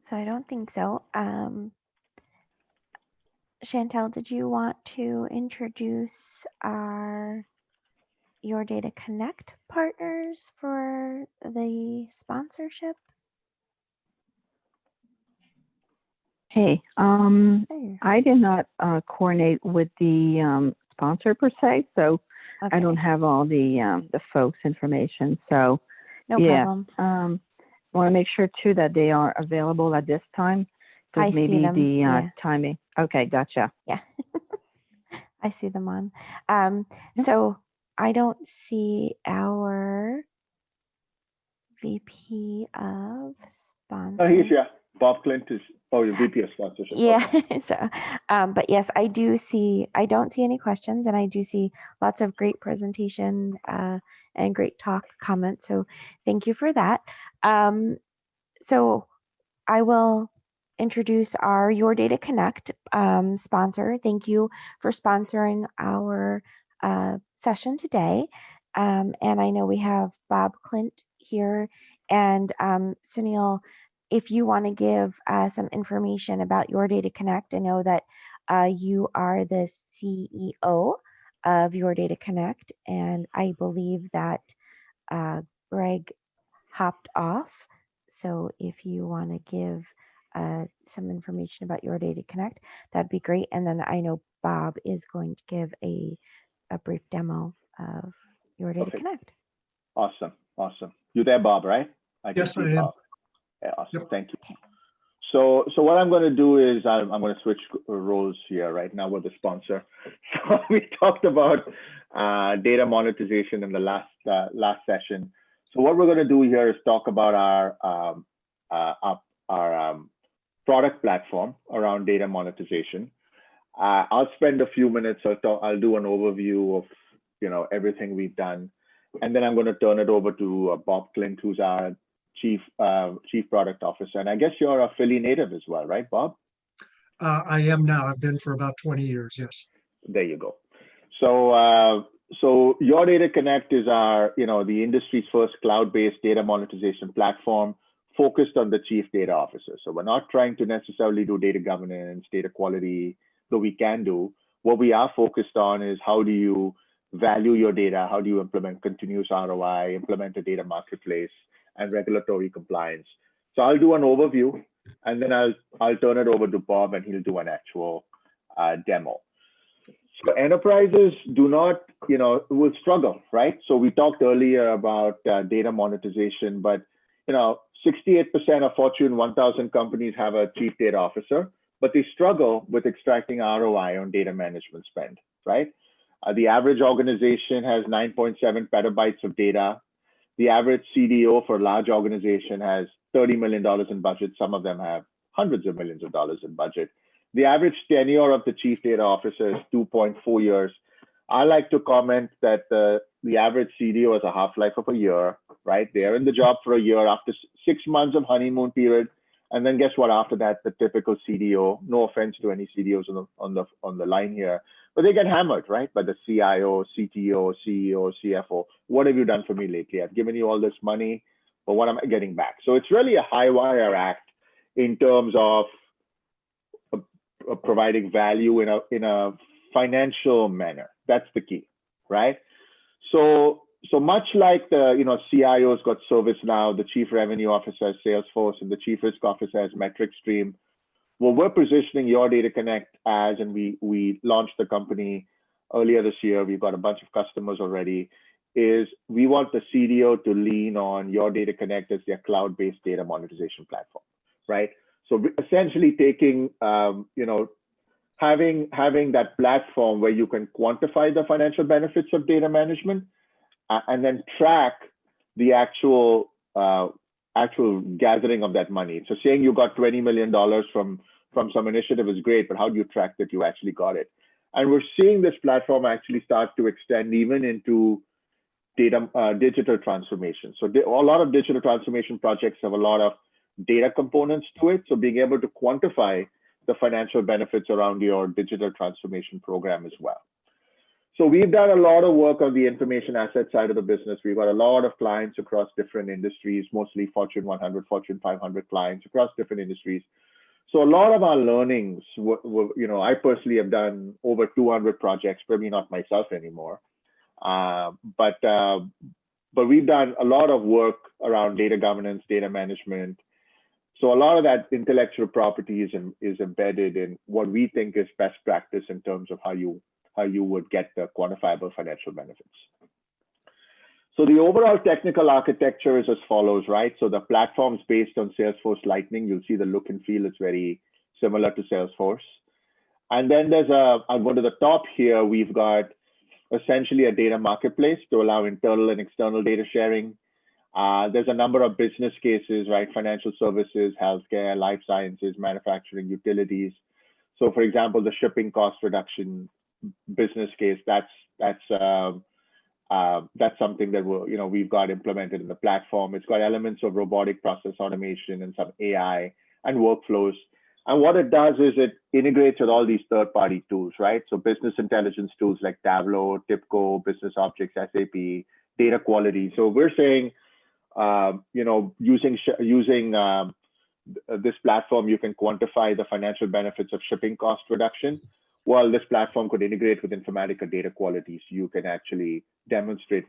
So I don't think so. Chantel, did you want to introduce our YourDataConnect partners for the sponsorship? Hey, I did not coordinate with the sponsor per se, so okay. I don't have all the folks' information. So no problem. Want to make sure too that they are available at this time. I maybe see them. The timing. Okay, gotcha. Yeah, I see them on. So I don't see our VP of sponsor. Oh, he's Bob Clint is your VP of sponsorship. Yeah. So, but yes, I don't see any questions, and I do see lots of great presentation and great talk comments. So thank you for that. So I will introduce our YourDataConnect sponsor. Thank you for sponsoring our session today. And I know we have Bob Clint here, and Sunil, if you want to give some information about YourDataConnect, I know that you are the CEO of YourDataConnect, and I believe that Greg hopped off. So if you want to give some information about YourDataConnect, that'd be great. And then I know Bob is going to give a brief demo of YourDataConnect. Awesome. You there, Bob, right? Yes, I am. Yeah, awesome. Yep. Thank you. Okay. So what I'm going to do is I'm going to switch roles here. Right now we're the sponsor. So we talked about data monetization in the last session. So what we're going to do here is talk about our product platform around data monetization. I'll spend a few minutes. I'll do an overview of everything we've done, and then I'm going to turn it over to Bob Clint, who's our Chief Product Officer. And I guess you're a Philly native as well, right, Bob? I am now. I've been for about 20 years, yes. There you go. So YourDataConnect is our, the industry's first cloud-based data monetization platform focused on the Chief Data Officer. So we're not trying to necessarily do data governance, data quality, though we can do. What we are focused on is how do you value your data? How do you implement continuous ROI, implement a data marketplace, and regulatory compliance? So I'll do an overview, and then I'll turn it over to Bob, and he'll do an actual demo. So enterprises will struggle, right? So we talked earlier about data monetization, but 68% of Fortune 1000 companies have a chief data officer, but they struggle with extracting ROI on data management spend, right? The average organization has 9.7 petabytes of data. The average CDO for a large organization has $30 million in budget. Some of them have hundreds of millions of dollars in budget. The average tenure of the chief data officer is 2.4 years. I like to comment that the average CDO has a half-life of a year, right? They're in the job for a year. After 6 months of honeymoon period, and then guess what? After that, the typical CDO, no offense to any CDOs on the line here, but they get hammered, right? By the CIO, CTO, CEO, CFO. What have you done for me lately? I've given you all this money, but what am I getting back? So it's really a high wire act in terms of providing value in a financial manner. That's the key, right? So much like the CIO's got ServiceNow, the chief revenue officer has Salesforce, and the chief risk officer has MetricStream. What we're positioning YourDataConnect as, and we launched the company earlier this year. We've got a bunch of customers already. Is we want the CDO to lean on YourDataConnect as their cloud-based data monetization platform, right? So essentially taking having that platform where you can quantify the financial benefits of data management, and then track the actual gathering of that money. So saying you got $20 million from some initiative is great, but how do you track that you actually got it? And we're seeing this platform actually start to extend even into digital transformation. So a lot of digital transformation projects have a lot of data components to it. So being able to quantify the financial benefits around your digital transformation program as well. So we've done a lot of work on the information asset side of the business. We've got a lot of clients across different industries, mostly Fortune 100, Fortune 500 clients across different industries. So a lot of our learnings, I personally have done over 200 projects, probably not myself anymore. But we've done a lot of work around data governance, data management. So a lot of that intellectual property is embedded in what we think is best practice in terms of how you would get the quantifiable financial benefits. So the overall technical architecture is as follows, right? So the platform's based on Salesforce Lightning. You'll see the look and feel is very similar to Salesforce. And then I'll go to the top here. We've got essentially a data marketplace to allow internal and external data sharing. There's a number of business cases, right? Financial services, healthcare, life sciences, manufacturing, utilities. So for example, the shipping cost reduction business case, that's something that we've got implemented in the platform. It's got elements of robotic process automation and some AI and workflows. And what it does is it integrates with all these third-party tools, right? So business intelligence tools like Tableau, TIBCO, Business Objects, SAP, data quality. So we're saying, using this platform, you can quantify the financial benefits of shipping cost reduction. Well, this platform could integrate with Informatica data quality, so you can actually demonstrate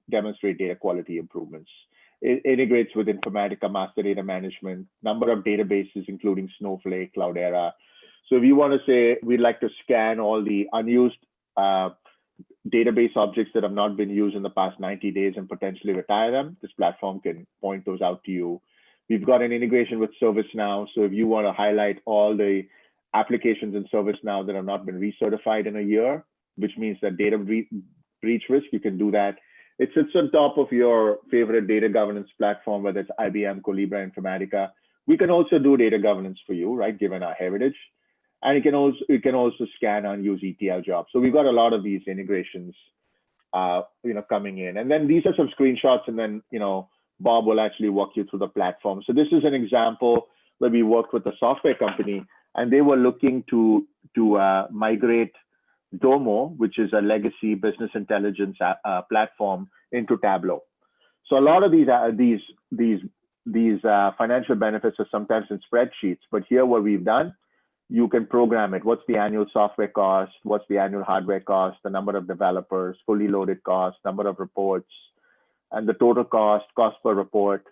demonstrate data quality improvements. It integrates with Informatica master data management, number of databases, including Snowflake, Cloudera. So if you want to say, we'd like to scan all the unused database objects that have not been used in the past 90 days and potentially retire them, this platform can point those out to you. We've got an integration with ServiceNow. So if you want to highlight all the applications in ServiceNow that have not been recertified in a year, which means that data breach risk, you can do that. It sits on top of your favorite data governance platform, whether it's IBM, Colibra, Informatica. We can also do data governance for you, right, given our heritage. And it can also scan and use ETL jobs. So we've got a lot of these integrations coming in. And then these are some screenshots, and then Bob will actually walk you through the platform. So this is an example where we worked with a software company, and they were looking to migrate DOMO, which is a legacy business intelligence platform, into Tableau. So a lot of these financial benefits are sometimes in spreadsheets, but here what we've done, you can program it. What's the annual software cost? What's the annual hardware cost? The number of developers, fully loaded cost, number of reports, and the total cost per report,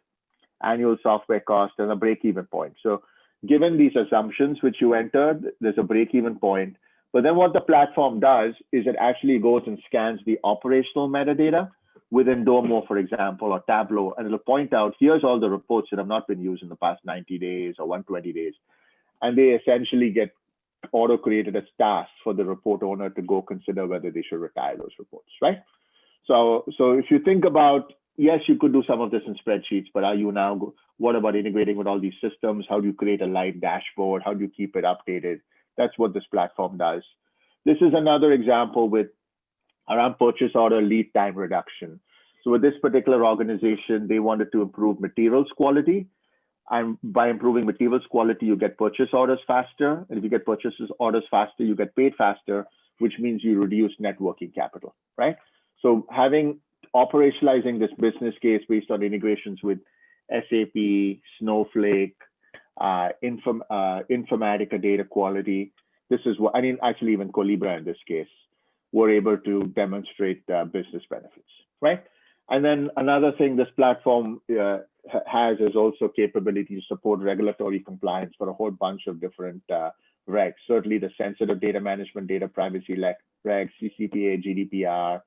annual software cost, and a break-even point. So given these assumptions which you entered, there's a break-even point. But then what the platform does is it actually goes and scans the operational metadata within Domo, for example, or Tableau, and it'll point out, here's all the reports that have not been used in the past 90 days or 120 days. And they essentially get auto-created as tasks for the report owner to go consider whether they should retire those reports, right? So if you think about, yes, you could do some of this in spreadsheets, but what about integrating with all these systems? How do you create a live dashboard? How do you keep it updated? That's what this platform does. This is another example with around purchase order lead time reduction. So with this particular organization, they wanted to improve materials quality. And by improving materials quality, you get purchase orders faster. And if you get purchase orders faster, you get paid faster, which means you reduce net working capital, right? So operationalizing this business case based on integrations with SAP, Snowflake, Informatica data quality. This is what, actually even Colibra in this case, were able to demonstrate business benefits, right? And then another thing this platform has is also capability to support regulatory compliance for a whole bunch of different regs. Certainly the Sensitive Data Management, Data Privacy regs, CCPA, GDPR,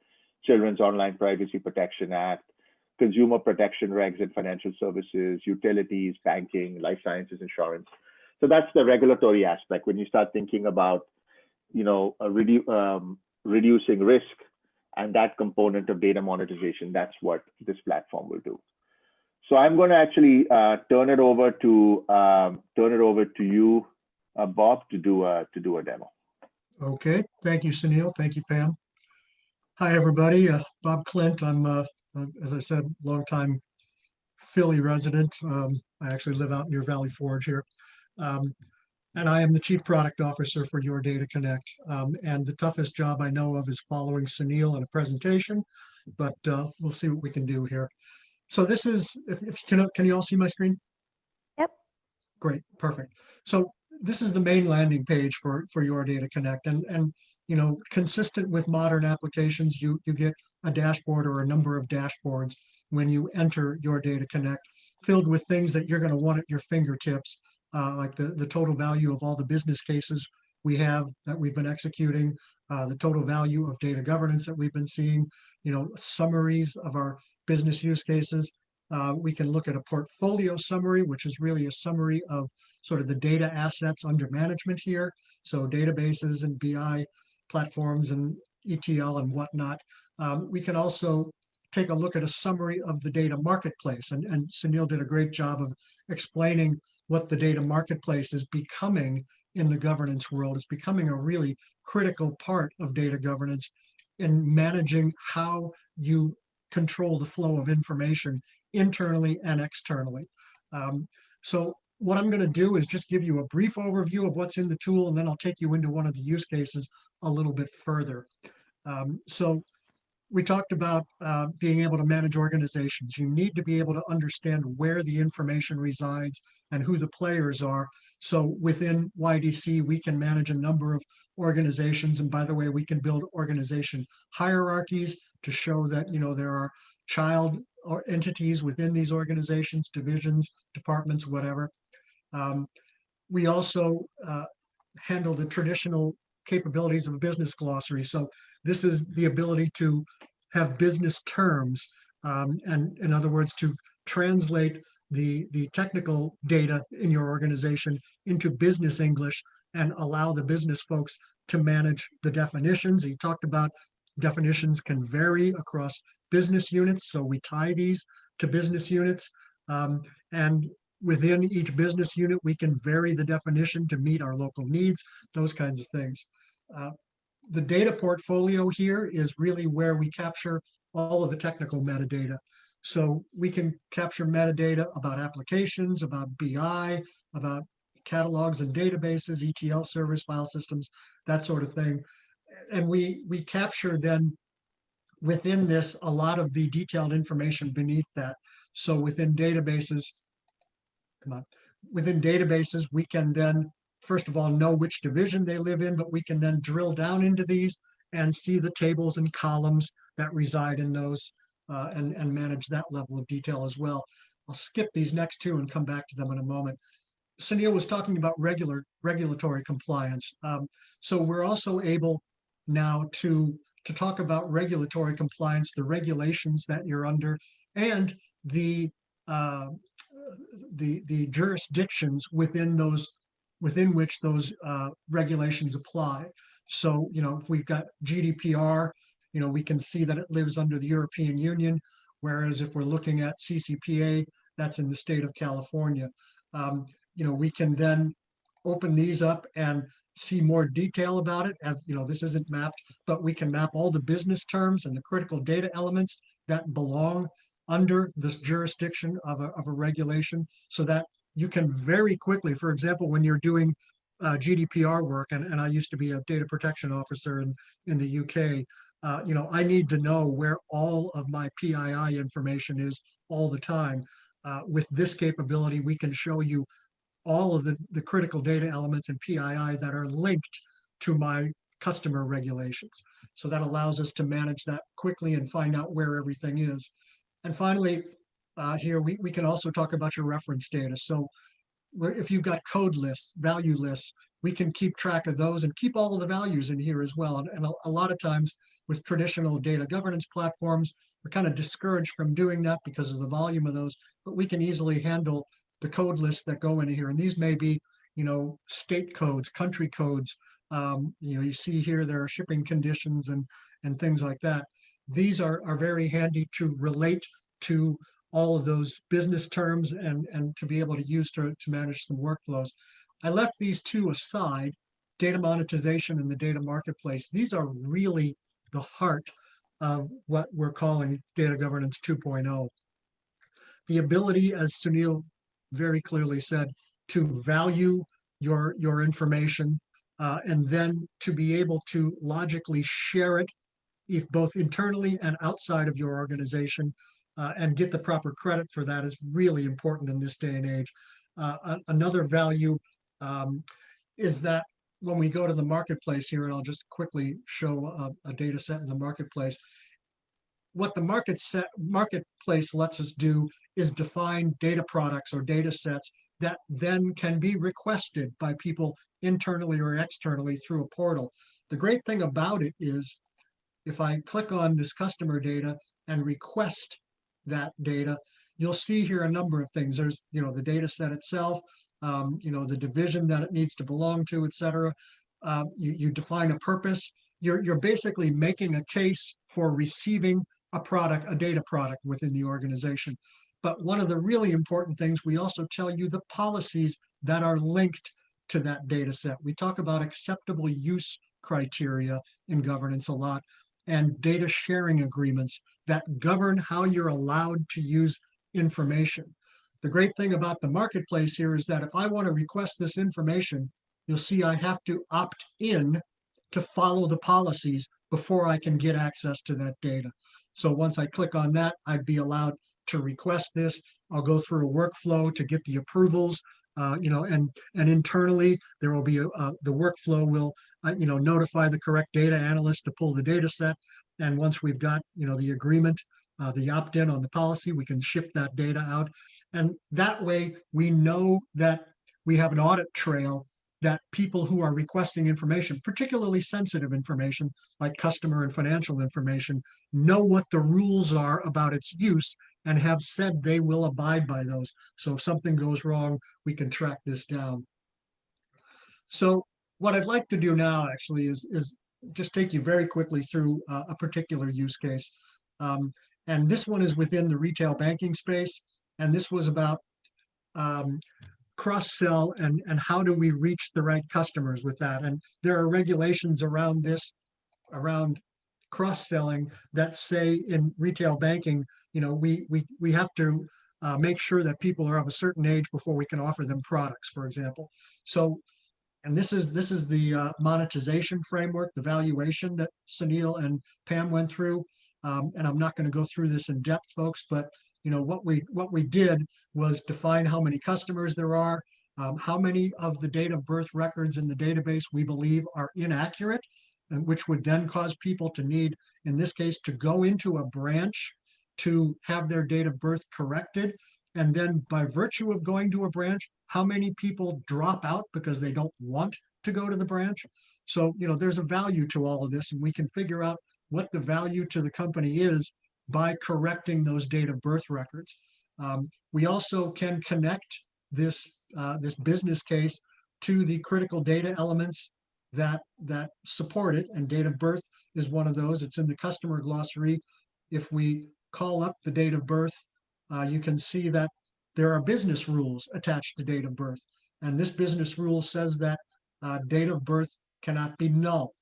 Children's Online Privacy Protection Act, Consumer Protection regs in financial services, utilities, banking, life sciences, insurance. So that's the regulatory aspect. When you start thinking about, reducing risk and that component of data monetization, that's what this platform will do. So I'm going to actually turn it over to you, Bob, to do a demo. Okay, thank you, Sunil. Thank you, Pam. Hi, everybody. Bob Clint. I'm, as I said, longtime Philly resident. I actually live out near Valley Forge here. And I am the Chief Product Officer for YourDataConnect. And the toughest job I know of is following Sunil in a presentation, but we'll see what we can do here. So this is, can you all see my screen? Yep. Great, perfect. So this is the main landing page for YourDataConnect. And consistent with modern applications, you get a dashboard or a number of dashboards when you enter YourDataConnect, filled with things that you're going to want at your fingertips, like the total value of all the business cases that we've been executing, the total value of data governance that we've been seeing, summaries of our business use cases. We can look at a portfolio summary, which is really a summary of sort of the data assets under management here. So databases and BI platforms and ETL and whatnot. We can also take a look at a summary of the data marketplace. And Sunil did a great job of explaining what the data marketplace is becoming in the governance world. It's becoming a really critical part of data governance in managing how you control the flow of information internally and externally. So what I'm going to do is just give you a brief overview of what's in the tool, and then I'll take you into one of the use cases a little bit further. So we talked about being able to manage organizations. You need to be able to understand where the information resides and who the players are. So within YDC, we can manage a number of organizations. And by the way, we can build organization hierarchies to show that there are child or entities within these organizations, divisions, departments, whatever. We also handle the traditional capabilities of a business glossary. So this is the ability to have business terms, and in other words, to translate the technical data in your organization into business English and allow the business folks to manage the definitions. He talked about definitions can vary across business units, so we tie these to business units. And within each business unit, we can vary the definition to meet our local needs, those kinds of things. The data portfolio here is really where we capture all of the technical metadata. So we can capture metadata about applications, about BI, about catalogs and databases, ETL servers, file systems, that sort of thing. And we capture then within this a lot of the detailed information beneath that. So within databases, within databases, we can then, first of all, know which division they live in, but we can then drill down into these and see the tables and columns that reside in those and manage that level of detail as well. I'll skip these next two and come back to them in a moment. Sunil was talking about regulatory compliance. So we're also able now to talk about regulatory compliance, the regulations that you're under, and the jurisdictions within which those regulations apply. So, if we've got GDPR, we can see that it lives under the European Union, whereas if we're looking at CCPA, that's in the state of California. We can then open these up and see more detail about it. And, this isn't mapped, but we can map all the business terms and the critical data elements that belong under this jurisdiction of a regulation, so that you can very quickly, for example, when you're doing GDPR work, and I used to be a data protection officer in the UK, I need to know where all of my PII information is all the time. With this capability, we can show you all of the critical data elements in PII that are linked to my customer regulations. So that allows us to manage that quickly and find out where everything is. And finally, here we can also talk about your reference data. So if you've got code lists, value lists, we can keep track of those and keep all of the values in here as well. And a lot of times with traditional data governance platforms, we're kind of discouraged from doing that because of the volume of those, but we can easily handle the code lists that go into here. And these may be, state codes, country codes. You see here, there are shipping conditions and things like that. These are very handy to relate to all of those business terms and to be able to use to manage some workflows. I left these two aside, data monetization and the data marketplace. These are really the heart of what we're calling data governance 2.0. The ability, as Sunil very clearly said, to value your information and then to be able to logically share it both internally and outside of your organization and get the proper credit for that is really important in this day and age. Another value is that when we go to the marketplace here, and I'll just quickly show a data set in the marketplace, what the marketplace lets us do is define data products or data sets that then can be requested by people internally or externally through a portal. The great thing about it is if I click on this customer data and request that data, you'll see here a number of things. There's, the data set itself, the division that it needs to belong to, et cetera. You define a purpose. You're basically making a case for receiving a data product within the organization. But one of the really important things, we also tell you the policies that are linked to that data set. We talk about acceptable use criteria in governance a lot, and data sharing agreements that govern how you're allowed to use information. The great thing about the marketplace here is that if I want to request this information, you'll see I have to opt in to follow the policies before I can get access to that data. So once I click on that, I'd be allowed to request this. I'll go through a workflow to get the approvals, and internally there will be the workflow will, notify the correct data analyst to pull the data set. And once we've got, the agreement, the opt-in on the policy, we can ship that data out. And that way we know that we have an audit trail that people who are requesting information, particularly sensitive information like customer and financial information, know what the rules are about its use and have said they will abide by those. So if something goes wrong, we can track this down. So what I'd like to do now actually is just take you very quickly through a particular use case. And this one is within the retail banking space. And this was about cross-sell and how do we reach the right customers with that. And there are regulations around this, around cross-selling, that say in retail banking, we have to make sure that people are of a certain age before we can offer them products, for example. So, and this is the monetization framework, the valuation that Sunil and Pam went through. And I'm not going to go through this in depth, folks, but what we did was define how many customers there are, how many of the date of birth records in the database we believe are inaccurate, and which would then cause people to need, in this case, to go into a branch to have their date of birth corrected. And then by virtue of going to a branch, how many people drop out because they don't want to go to the branch. So, there's a value to all of this, and we can figure out what the value to the company is by correcting those date of birth records. We also can connect this business case to the critical data elements that support it, and date of birth is one of those. It's in the customer glossary. If we call up the date of birth, you can see that there are business rules attached to date of birth. And this business rule says that date of birth cannot be null.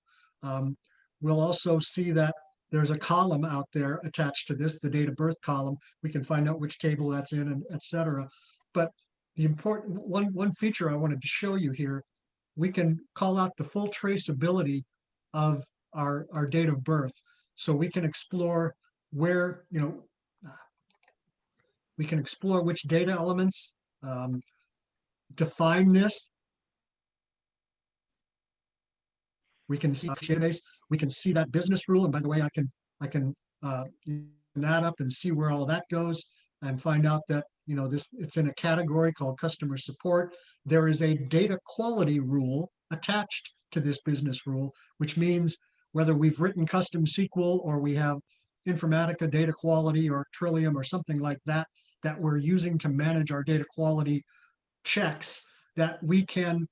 We'll also see that there's a column out there attached to this, the date of birth column. We can find out which table that's in, and et cetera. But the important one feature I wanted to show you here, we can call out the full traceability of our date of birth. So we can explore where, we can explore which data elements define this. We can see database, we can see that business rule. And by the way, I can that up and see where all that goes, and find out that, it's in a category called customer support. There is a data quality rule attached to this business rule, which means whether we've written custom SQL or we have Informatica data quality or Trillium or something like that, that we're using to manage our data quality checks, that we can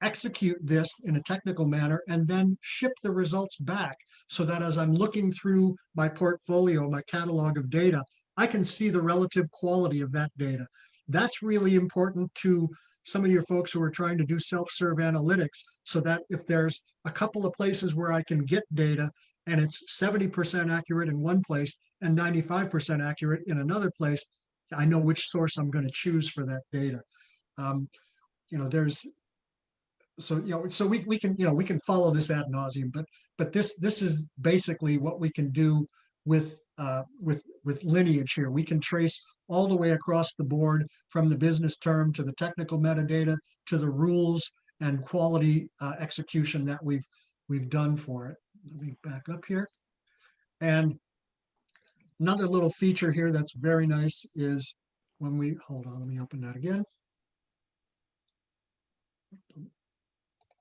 execute this in a technical manner and then ship the results back, so that as I'm looking through my portfolio, my catalog of data, I can see the relative quality of that data. That's really important to some of your folks who are trying to do self-serve analytics, so that if there's a couple of places where I can get data and it's 70% accurate in one place and 95% accurate in another place, I know which source I'm going to choose for that data. So we can follow this ad nauseum, but this is basically what we can do with lineage here. We can trace all the way across the board, from the business term to the technical metadata to the rules and quality execution that we've done for it. Let me back up here. And another little feature here that's very nice is when we, hold on, let me open that again.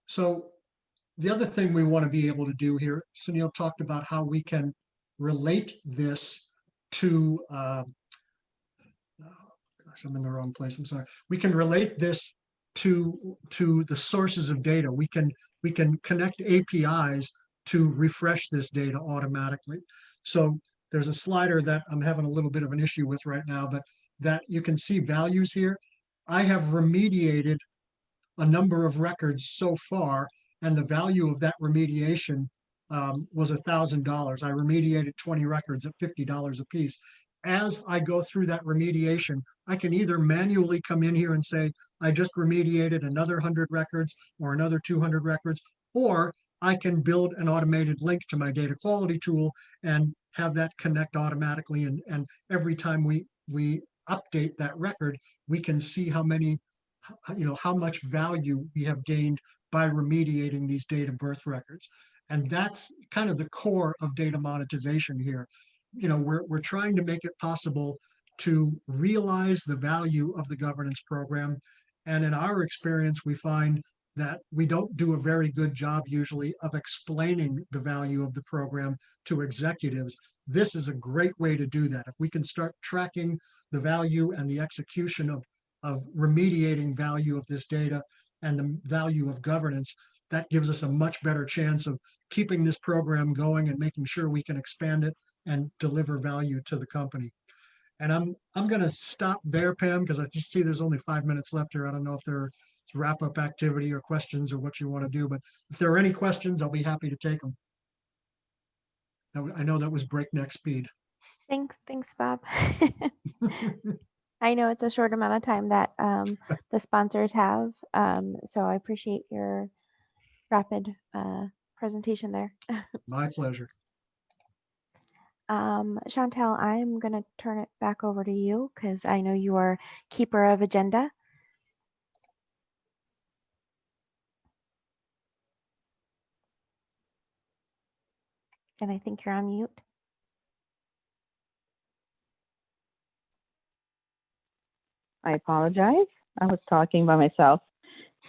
So the other thing we want to be able to do here, Sunil talked about how we can relate this to, gosh, I'm in the wrong place, I'm sorry. We can relate this to the sources of data. We can connect APIs to refresh this data automatically. So there's a slider that I'm having a little bit of an issue with right now, but that you can see values here. I have remediated a number of records so far, and the value of that remediation was $1,000. I remediated 20 records at $50 a piece. As I go through that remediation, I can either manually come in here and say, I just remediated another 100 records or another 200 records, or I can build an automated link to my data quality tool and have that connect automatically. And every time we update that record, we can see how much value we have gained by remediating these date of birth records. And that's kind of the core of data monetization here. We're trying to make it possible to realize the value of the governance program. And in our experience, we find that we don't do a very good job usually of explaining the value of the program to executives. This is a great way to do that. If we can start tracking the value and the execution of remediating value of this data and the value of governance, that gives us a much better chance of keeping this program going and making sure we can expand it and deliver value to the company. And I'm going to stop there, Pam, because I just see there's only 5 minutes left here. I don't know if there's wrap-up activity or questions or what you want to do, but if there are any questions, I'll be happy to take them. I know that was breakneck speed. Thanks, Bob. I know it's a short amount of time that the sponsors have, so I appreciate your rapid presentation there. My pleasure. Chantel, I'm going to turn it back over to you because I know you are keeper of agenda. And I think you're on mute. I apologize. I was talking by myself.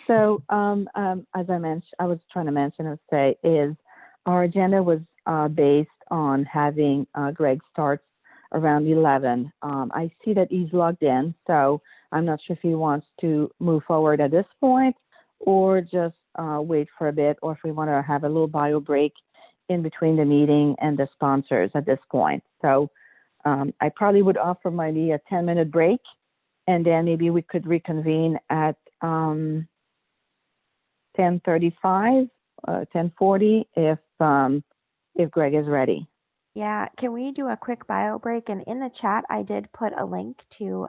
So as I mentioned, I was trying to mention and say is our agenda was based on having Greg starts around 11. I see that he's logged in, so I'm not sure if he wants to move forward at this point or just wait for a bit, or if we want to have a little bio break in between the meeting and the sponsors at this point. So I probably would offer maybe a 10-minute break, and then maybe we could reconvene at 10:35, 10:40 if Greg is ready. Yeah, can we do a quick bio break? And in the chat, I did put a link to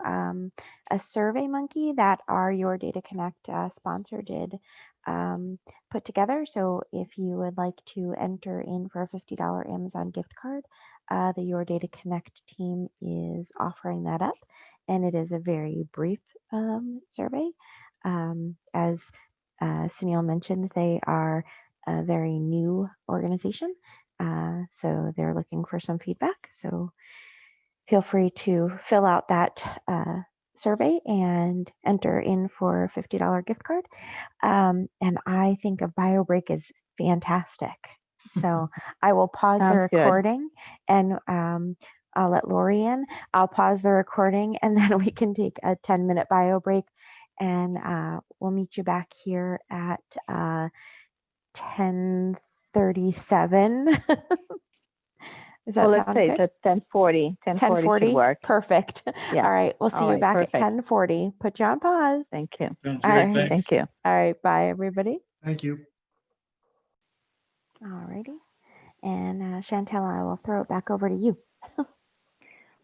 a Survey Monkey that our Your Data Connect sponsor did put together. So if you would like to enter in for a $50 Amazon gift card, the Your Data Connect team is offering that up. And it is a very brief survey. As Sunil mentioned, they are a very new organization. So they're looking for some feedback. So feel free to fill out that survey and enter in for a $50 gift card. And I think a bio break is fantastic. So I will pause the recording and I'll let Lori in. I'll pause the recording and then we can take a 10-minute bio break, and we'll meet you back here at 10:37. Is that let's say good? it's 10:40. 10:40 should work. Perfect. Yeah. All right. We'll see you back perfect. at 10:40. Put you on pause. Thank you. Sounds All great. right. Thanks. Thank you. All right. Bye, everybody. Thank you. All righty. And Chantel, I will throw it back over to you.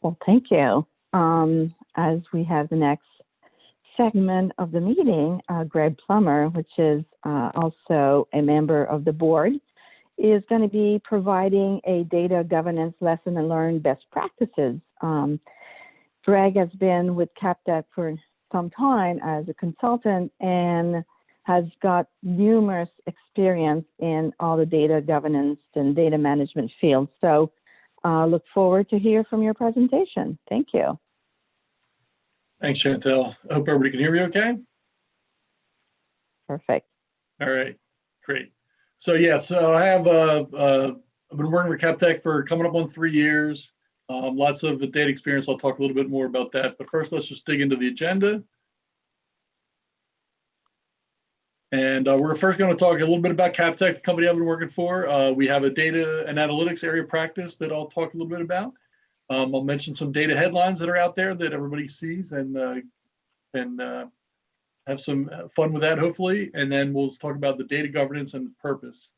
Well, thank you. As we have the next segment of the meeting, Greg Plummer, which is also a member of the board, is going to be providing a data governance lesson and learn best practices. Greg has been with CapTech for some time as a consultant and has got numerous experience in all the data governance and data management fields. So look forward to hear from your presentation. Thank you. Thanks, Chantel. I hope everybody can hear me okay. Perfect. All right, great. So yeah, so I have I've been working with CapTech for coming up on 3 years. Lots of the data experience. I'll talk a little bit more about that. But first, let's just dig into the agenda. And we're first going to talk a little bit about CapTech, the company I've been working for. We have a data and analytics area of practice that I'll talk a little bit about. I'll mention some data headlines that are out there that everybody sees and have some fun with that, hopefully. And then we'll talk about the data governance and the purpose.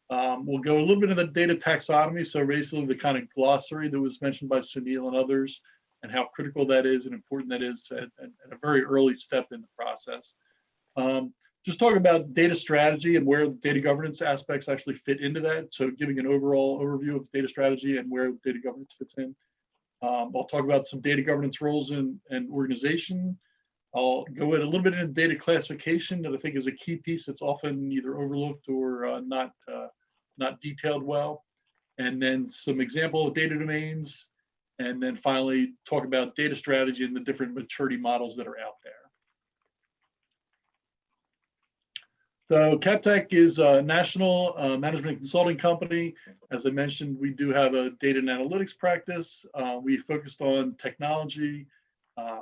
We'll go a little bit into the data taxonomy. So basically the kind of glossary that was mentioned by Sunil and others and how critical that is and important that is at a very early step in the process. Just talking about data strategy and where the data governance aspects actually fit into that. So giving an overall overview of data strategy and where data governance fits in. I'll talk about some data governance roles and organization. I'll go in a little bit into data classification that I think is a key piece that's often either overlooked or not detailed well. And then some example of data domains. And then finally talk about data strategy and the different maturity models that are out there. So CapTech is a national management consulting company. As I mentioned, we do have a data and analytics practice. We focused on technology.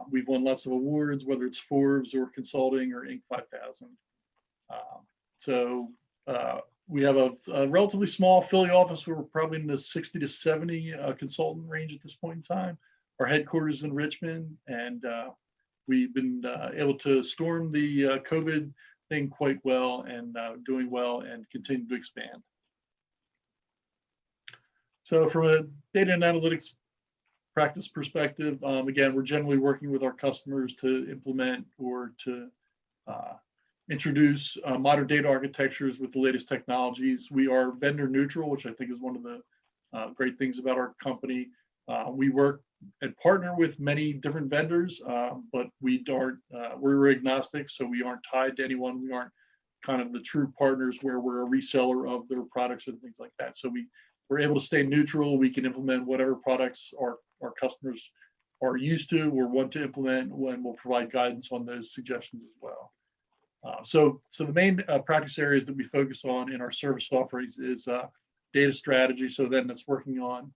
We've won lots of awards, whether it's Forbes or consulting or Inc. 5000. We have a relatively small Philly office. We're probably in the 60 to 70 consultant range at this point in time. Our headquarters is in Richmond, and we've been able to storm the COVID thing quite well and doing well and continue to expand. So from a data and analytics practice perspective, again, we're generally working with our customers to implement or to introduce modern data architectures with the latest technologies. We are vendor neutral, which I think is one of the great things about our company. We work and partner with many different vendors, but we're agnostic, so we aren't tied to anyone. We aren't kind of the true partners where we're a reseller of their products and things like that. So we're able to stay neutral. We can implement whatever products our customers are used to or want to implement, when we'll provide guidance on those suggestions as well. So the main practice areas that we focus on in our service offerings is data strategy. So then that's working on,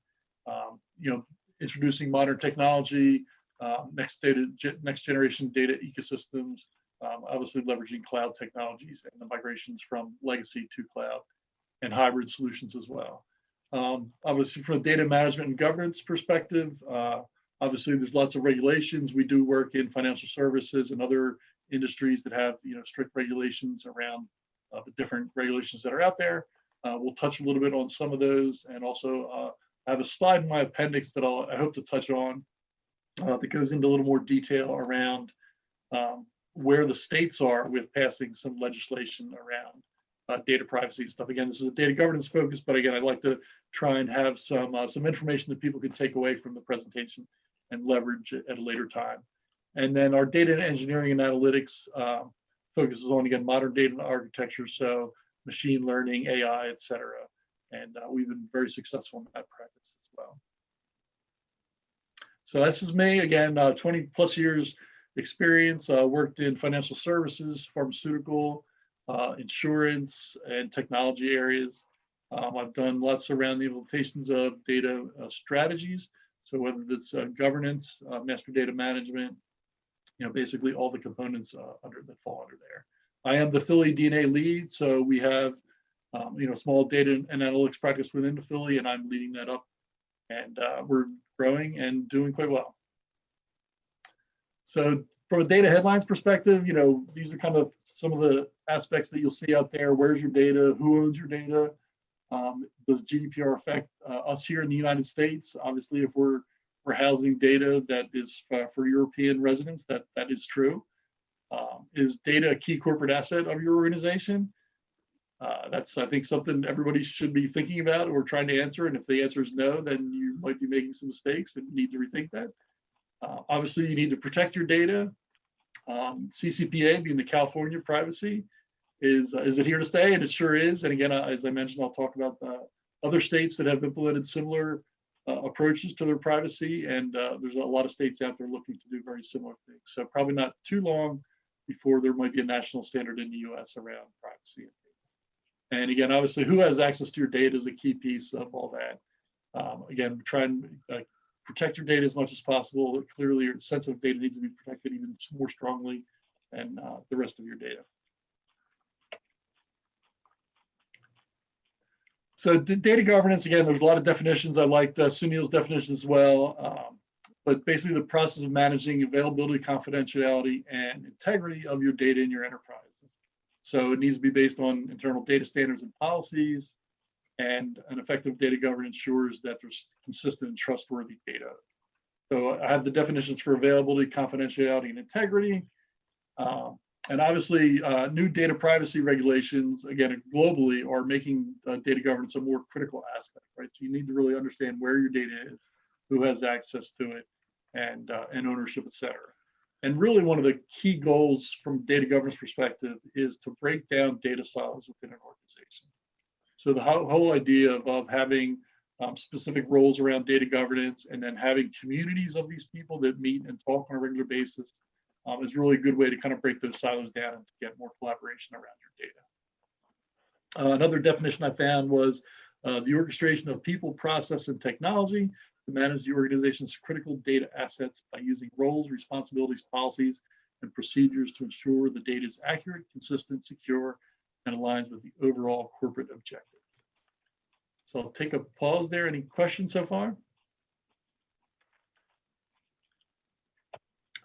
introducing modern technology, next generation data ecosystems, obviously leveraging cloud technologies and the migrations from legacy to cloud, and hybrid solutions as well. Obviously, from a data management and governance perspective, obviously there's lots of regulations. We do work in financial services and other industries that have strict regulations around the different regulations that are out there. We'll touch a little bit on some of those, and also I have a slide in my appendix that I hope to touch on that goes into a little more detail around where the states are with passing some legislation around data privacy and stuff. Again, this is a data governance focus, but again, I'd like to try and have some information that people can take away from the presentation and leverage at a later time. And then our data engineering and analytics focuses on, again, modern data architecture, so machine learning, AI, et cetera. And we've been very successful in that practice as well. So this is me, again, 20 plus years experience, worked in financial services, pharmaceutical, insurance, and technology areas. I've done lots around the implementations of data strategies. So whether it's governance, master data management, basically all the components that fall under there. I am the Philly DNA lead, so we have small data and analytics practice within the Philly, and I'm leading that up, and we're growing and doing quite well. So from a data headlines perspective, these are kind of some of the aspects that you'll see out there. Where's your data? Who owns your data? Does GDPR affect us here in the United States? Obviously, if we're housing data that is for European residents, that is true. Is data a key corporate asset of your organization? That's, I think, something everybody should be thinking about or trying to answer. And if the answer is no, then you might be making some mistakes and need to rethink that. Obviously, you need to protect your data. CCPA, being the California privacy, is it here to stay? And it sure is. And again, as I mentioned, I'll talk about other states that have implemented similar approaches to their privacy. And there's a lot of states out there looking to do very similar things. So probably not too long before there might be a national standard in the US around privacy. And again, obviously, who has access to your data is a key piece of all that. Again, try and protect your data as much as possible. Clearly, your sensitive data needs to be protected even more strongly than the rest of your data. So data governance, again, there's a lot of definitions. I liked Sunil's definition as well. But basically, the process of managing availability, confidentiality, and integrity of your data in your enterprise. So it needs to be based on internal data standards and policies, and an effective data governance ensures that there's consistent and trustworthy data. So I have the definitions for availability, confidentiality, and integrity. And obviously, new data privacy regulations, again, globally, are making data governance a more critical aspect, right? So you need to really understand where your data is, who has access to it, and ownership, et cetera. And really, one of the key goals from a data governance perspective is to break down data silos within an organization. So the whole idea of having specific roles around data governance, and then having communities of these people that meet and talk on a regular basis is really a good way to kind of break those silos down and to get more collaboration around your data. Another definition I found was the orchestration of people, process, and technology to manage the organization's critical data assets by using roles, responsibilities, policies, and procedures to ensure the data is accurate, consistent, secure, and aligns with the overall corporate objectives. So I'll take a pause there. Any questions so far?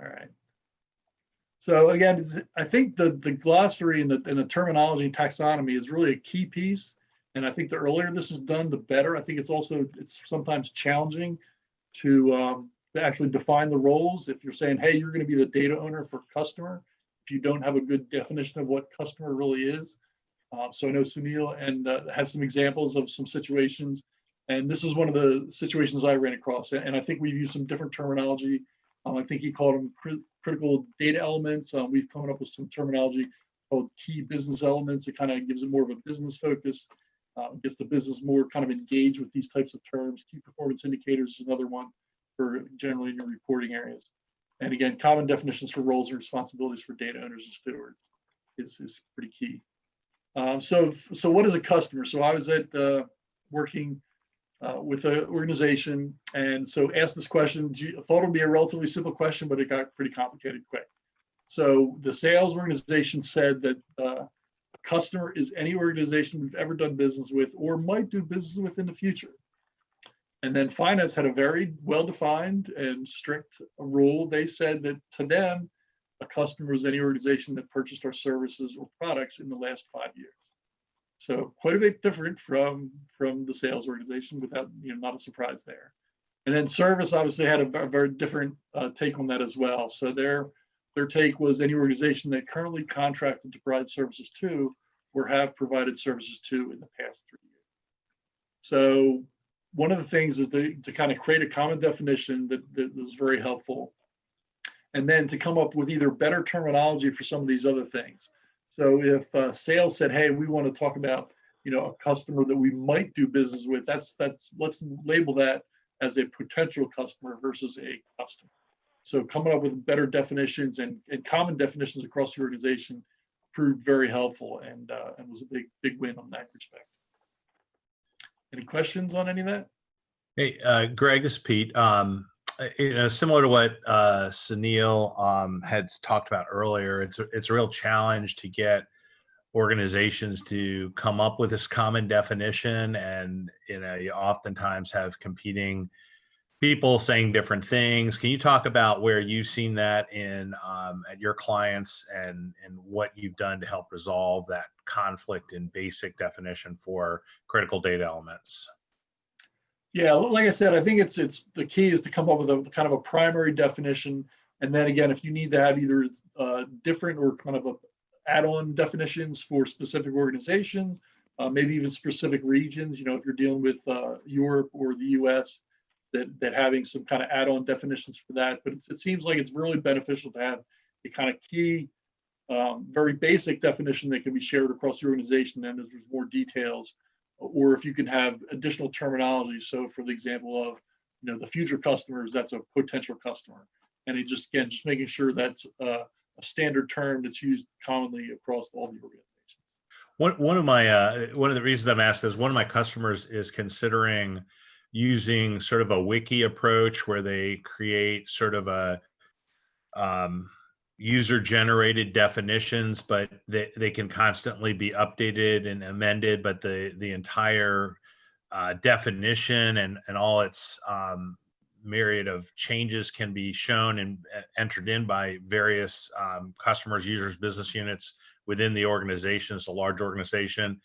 All right. So again, I think the glossary and the terminology and taxonomy is really a key piece. And I think the earlier this is done, the better. I think it's sometimes challenging to actually define the roles. If you're saying, hey, you're going to be the data owner for customer, if you don't have a good definition of what customer really is. So I know Sunil and had some examples of some situations. And this is one of the situations I ran across. And I think we've used some different terminology. I think he called them critical data elements. We've come up with some terminology called key business elements. It kind of gives it more of a business focus, gets the business more kind of engaged with these types of terms. Key performance indicators is another one for generally in your reporting areas. And again, common definitions for roles and responsibilities for data owners and stewards is pretty key. So what is a customer? So I was at working with an organization, and so asked this question. I thought it would be a relatively simple question, but it got pretty complicated quick. So the sales organization said that a customer is any organization we've ever done business with or might do business with in the future. And then finance had a very well-defined and strict rule. They said that to them, a customer is any organization that purchased our services or products in the last 5 years. So quite a bit different from the sales organization, without, not a surprise there. And then service obviously had a very different take on that as well. So their take was any organization that currently contracted to provide services to or have provided services to in the past 3 years. So one of the things is to kind of create a common definition that was very helpful. And then to come up with either better terminology for some of these other things. So if sales said, hey, we want to talk about, a customer that we might do business with, let's label that as a potential customer versus a customer. So coming up with better definitions and common definitions across the organization proved very helpful and was a big win on that respect. Any questions on any of that? Hey, Greg, this is Pete. Similar to what Sunil had talked about earlier, it's a real challenge to get organizations to come up with this common definition, and you oftentimes have competing people saying different things. Can you talk about where you've seen that in at your clients and what you've done to help resolve that conflict in basic definition for critical data elements? Yeah, like I said, I think it's the key is to come up with a kind of a primary definition, and then again, if you need to have either different or kind of add-on definitions for specific organizations, maybe even specific regions. If you're dealing with Europe or the U.S., that having some kind of add-on definitions for that. But it seems like it's really beneficial to have a kind of key, very basic definition that can be shared across the organization, and there's more details. Or if you can have additional terminology. So for the example of, the future customers, that's a potential customer. And it just making sure that's a standard term that's used commonly across all the organizations. One of the reasons I'm asked is one of my customers is considering using sort of a wiki approach where they create sort of a user-generated definitions, but they can constantly be updated and amended, but the entire definition and all its myriad of changes can be shown and entered in by various customers, users, business units within the organization. It's a large organization.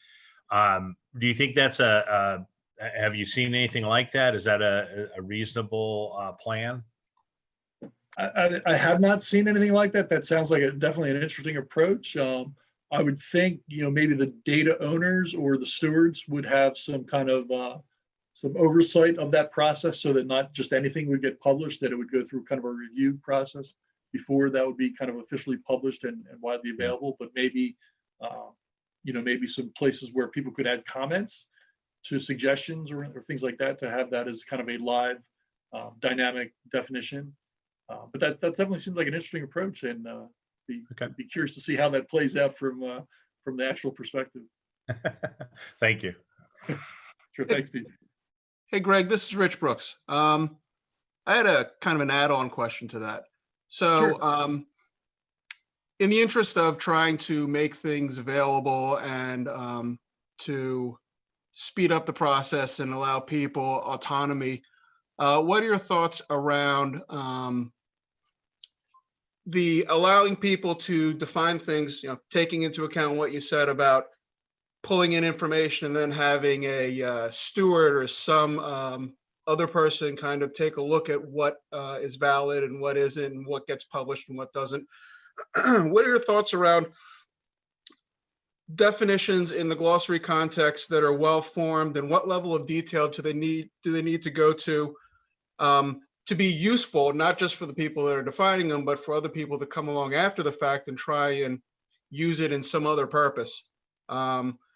Do you think that's have you seen anything like that? Is that a reasonable plan? I have not seen anything like that. That sounds like definitely an interesting approach. I would think, maybe the data owners or the stewards would have some kind of some oversight of that process, so that not just anything would get published, that it would go through kind of a review process before that would be kind of officially published and widely available. But maybe, maybe some places where people could add comments to suggestions or things like that, to have that as kind of a live dynamic definition. But that definitely seems like an interesting approach, and be curious to see how that plays out from the actual perspective. Thank you. Sure, thanks, Pete. Hey, Greg, this is Rich Brooks. I had a kind of an add-on question to that. So, Sure. In the interest of trying to make things available and to speed up the process and allow people autonomy, what are your thoughts around the allowing people to define things, taking into account what you said about pulling in information and then having a steward or some other person kind of take a look at what is valid and what isn't, and what gets published and what doesn't. What are your thoughts around definitions in the glossary context that are well formed, and what level of detail do they need to go to be useful, not just for the people that are defining them, but for other people that come along after the fact and try and use it in some other purpose?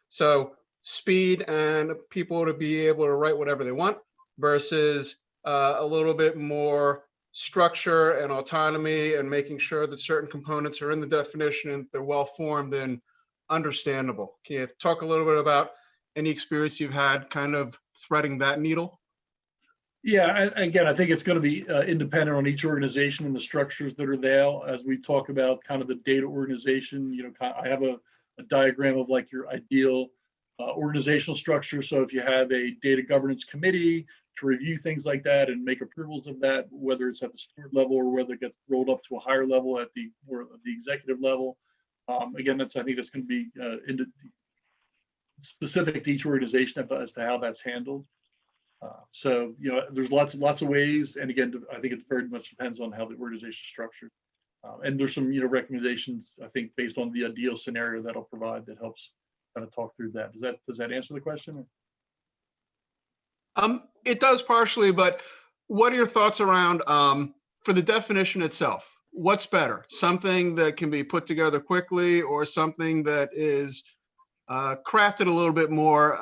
So speed and people to be able to write whatever they want versus a little bit more structure and autonomy and making sure that certain components are in the definition and they're well formed and understandable. Can you talk a little bit about any experience you've had kind of threading that needle? Yeah, again, I think it's going to be independent on each organization and the structures that are there. As we talk about kind of the data organization, I have a diagram of like your ideal organizational structure. So if you have a data governance committee to review things like that and make approvals of that, whether it's at the steward level or whether it gets rolled up to a higher level at the executive level, again, I think that's going to be specific to each organization as to how that's handled. So there's lots of ways, and again, I think it very much depends on how the organization is structured. And there's some recommendations, I think, based on the ideal scenario that'll provide that helps kind of talk through that. Does that answer the question? It does partially, but what are your thoughts around for the definition itself? What's better, something that can be put together quickly, or something that is crafted a little bit more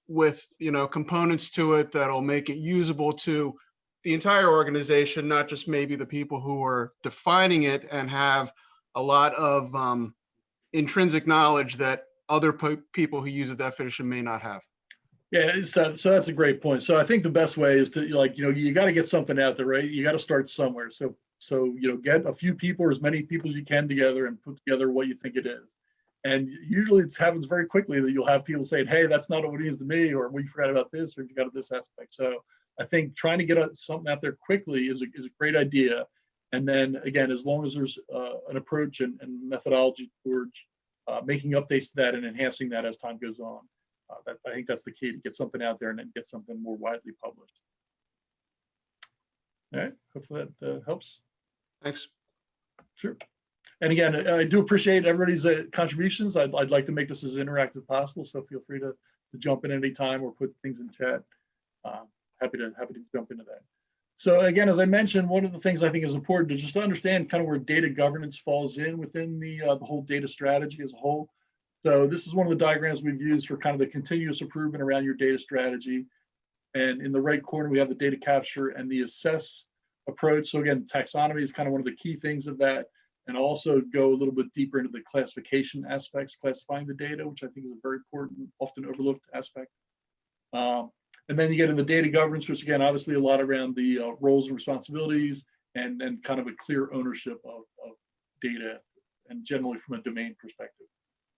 with components to it that'll make it usable to the entire organization, not just maybe the people who are defining it and have a lot of intrinsic knowledge that other people who use the definition may not have? Yeah, so that's a great point. So I think the best way is to you got to get something out there, right? You got to start somewhere. So get a few people or as many people as you can together and put together what you think it is. And usually it happens very quickly that you'll have people saying, hey, that's not what it is to me, or we forgot about this, or you got this aspect. So I think trying to get something out there quickly is a great idea. And then again, as long as there's an approach and methodology towards making updates to that and enhancing that as time goes on, I think that's the key, to get something out there and then get something more widely published. All right, hopefully that helps. Thanks. Sure. And again, I do appreciate everybody's contributions. I'd like to make this as interactive as possible, so feel free to jump in any time or put things in chat. Happy to jump into that. So again, as I mentioned, one of the things I think is important is just to understand kind of where data governance falls in within the whole data strategy as a whole. So this is one of the diagrams we've used for kind of the continuous improvement around your data strategy. And in the right corner, we have the data capture and the assess approach. So again, taxonomy is kind of one of the key things of that. And also go a little bit deeper into the classification aspects, classifying the data, which I think is a very important, often overlooked aspect. And then you get into data governance, which again, obviously a lot around the roles and responsibilities and kind of a clear ownership of data, and generally from a domain perspective.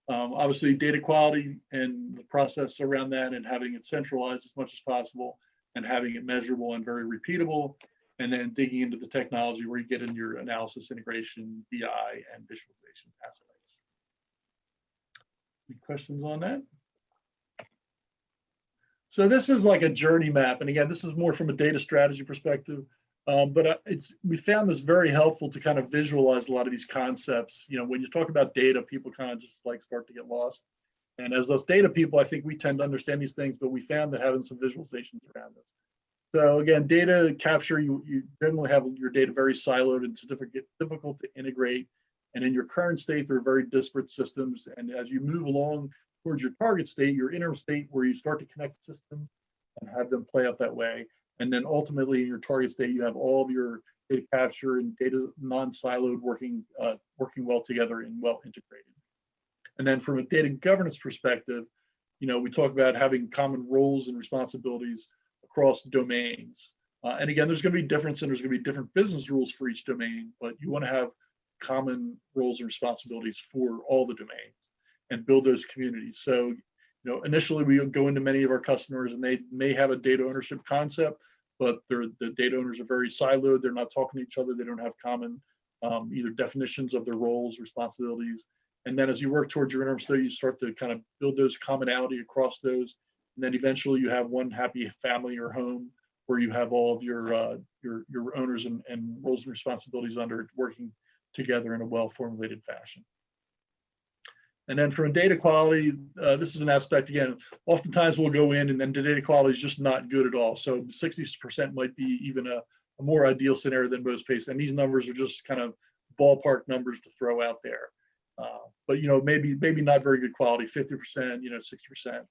Obviously data quality and the process around that, and having it centralized as much as possible and having it measurable and very repeatable. And then digging into the technology where you get in your analysis, integration, BI, and visualization aspects. Any questions on that? So this is like a journey map. And again, this is more from a data strategy perspective. But we found this very helpful to kind of visualize a lot of these concepts. When you talk about data, people kind of just start to get lost. And as us data people, I think we tend to understand these things, but we found that having some visualizations around this. So again, data capture, you generally have your data very siloed, and it's difficult to integrate. And in your current state, they're very disparate systems. And as you move along towards your target state, your interim state, where you start to connect systems and have them play out that way. And then ultimately in your target state, you have all of your data capture and data non-siloed working well together and well integrated. And then from a data governance perspective, we talk about having common roles and responsibilities across domains. And again, there's going to be difference, and there's going to be different business rules for each domain, but you want to have common roles and responsibilities for all the domains and build those communities. So, initially we go into many of our customers and they may have a data ownership concept, but the data owners are very siloed. They're not talking to each other. They don't have common either definitions of their roles, responsibilities. And then as you work towards your interim state, you start to kind of build those commonality across those. And then eventually you have one happy family or home where you have all of your owners and roles and responsibilities under working together in a well-formulated fashion. And then from data quality, this is an aspect, again, oftentimes we'll go in and then the data quality is just not good at all. So 60% might be even a more ideal scenario than most cases. And these numbers are just kind of ballpark numbers to throw out there. But maybe not very good quality, 50%, 60%.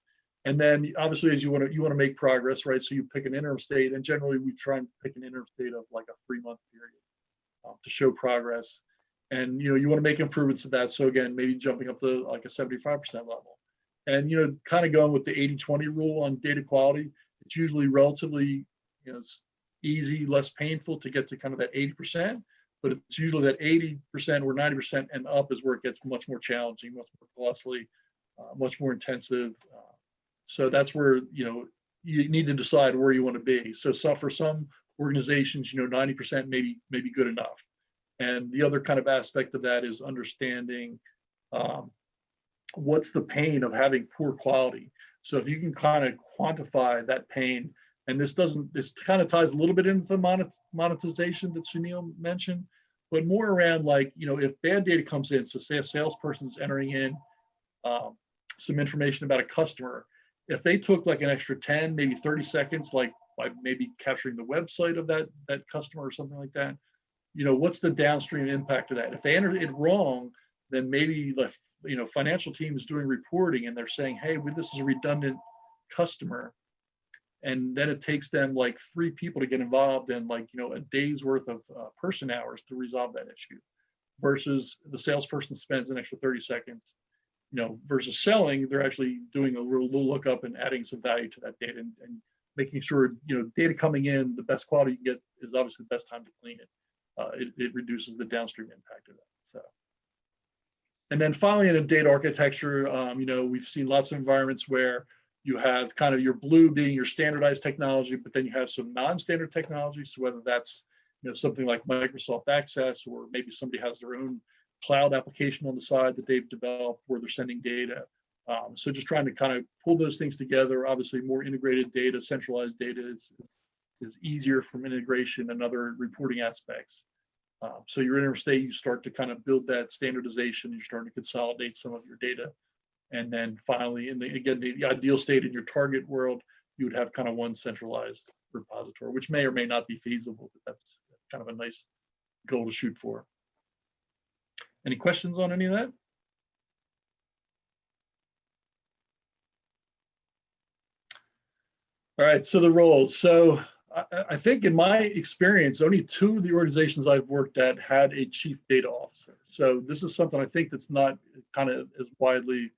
And then obviously as you want to make progress, right? So you pick an interim state, and generally we try and pick an interim state of like a 3-month period to show progress. And you want to make improvements to that. So again, maybe jumping up to like a 75% level. And kind of going with the 80-20 rule on data quality, it's usually relatively it's easy, less painful to get to kind of that 80%, but it's usually that 80% or 90% and up is where it gets much more challenging, much more costly, much more intensive. So that's where you need to decide where you want to be. So for some organizations, 90% may be good enough. And the other kind of aspect of that is understanding what's the pain of having poor quality. So if you can kind of quantify that pain, and this kind of ties a little bit into the monetization that Sunil mentioned, but more around like, if bad data comes in, so say a salesperson's entering in some information about a customer, if they took like an extra 10, maybe 30 seconds, like by maybe capturing the website of that customer or something like that, what's the downstream impact of that? If they entered it wrong, then maybe the financial team is doing reporting and they're saying, hey, this is a redundant customer. And then it takes them like 3 people to get involved in like, a day's worth of person hours to resolve that issue, versus the salesperson spends an extra 30 seconds, versus selling, they're actually doing a little lookup and adding some value to that data and making sure, data coming in, the best quality you can get is obviously the best time to clean it. It reduces the downstream impact of that. So, and then finally in a data architecture, we've seen lots of environments where you have kind of your blue being your standardized technology, but then you have some non-standard technology. So whether that's something like Microsoft Access, or maybe somebody has their own cloud application on the side that they've developed where they're sending data. So just trying to kind of pull those things together. Obviously, more integrated data, centralized data is easier from integration and other reporting aspects. So your interim state, you start to kind of build that standardization. You're starting to consolidate some of your data. And then finally, the ideal state in your target world, you would have kind of one centralized repository, which may or may not be feasible, but that's kind of a nice goal to shoot for. Any questions on any of that? All right, so the roles. So I think in my experience, only 2 of the organizations I've worked at had a chief data officer. So this is something I think that's not kind of as widely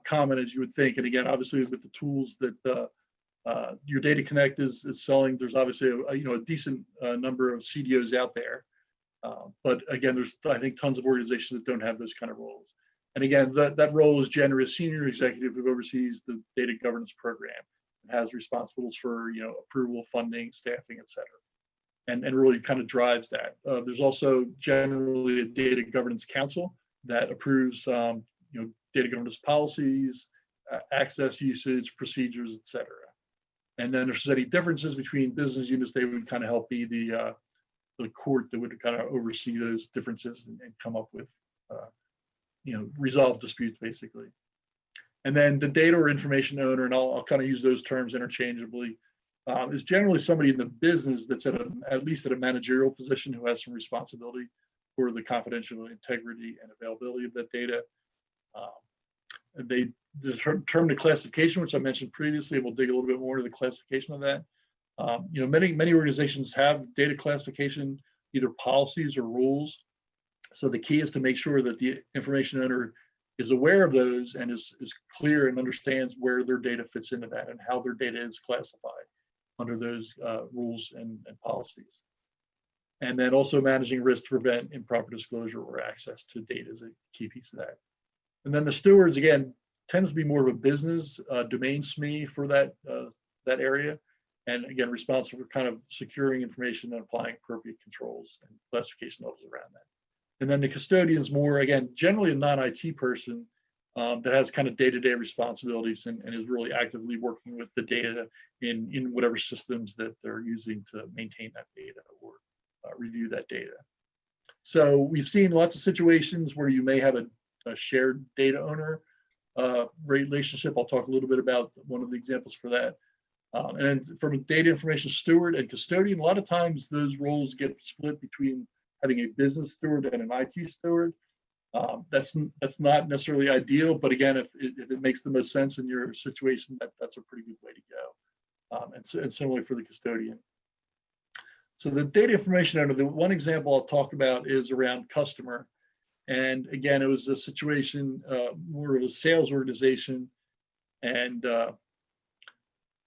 common as you would think. And again, obviously with the tools that your DataConnect is selling, there's obviously a decent number of CDOs out there. But again, there's I think tons of organizations that don't have those kind of roles. And again, that role is generally a senior executive who oversees the data governance program and has responsibilities for approval, funding, staffing, et cetera, and really kind of drives that. There's also generally a data governance council that approves data governance policies, access usage, procedures, et cetera. And then if there's any differences between business units, they would kind of help be the court that would kind of oversee those differences and come up with, resolve disputes basically. And then the data or information owner, and I'll kind of use those terms interchangeably, is generally somebody in the business that's at least at a managerial position who has some responsibility for the confidentiality, integrity, and availability of that data. They determine the classification, which I mentioned previously. We'll dig a little bit more into the classification of that. Many organizations have data classification, either policies or rules. So the key is to make sure that the information owner is aware of those and is clear and understands where their data fits into that and how their data is classified under those rules and policies. And then also managing risk to prevent improper disclosure or access to data is a key piece of that. And then the stewards, again, tends to be more of a business domain SME for that area. And again, responsible for kind of securing information and applying appropriate controls and classification levels around that. And then the custodian's more, again, generally a non-IT person that has kind of day-to-day responsibilities and is really actively working with the data in whatever systems that they're using to maintain that data or review that data. So we've seen lots of situations where you may have a shared data owner relationship. I'll talk a little bit about one of the examples for that. And then from a data information steward and custodian, a lot of times those roles get split between having a business steward and an IT steward. That's not necessarily ideal, but again, if it makes the most sense in your situation, that's a pretty good way to go. And similarly for the custodian. So the data information owner, the one example I'll talk about is around customer. And again, it was a situation more of a sales organization, and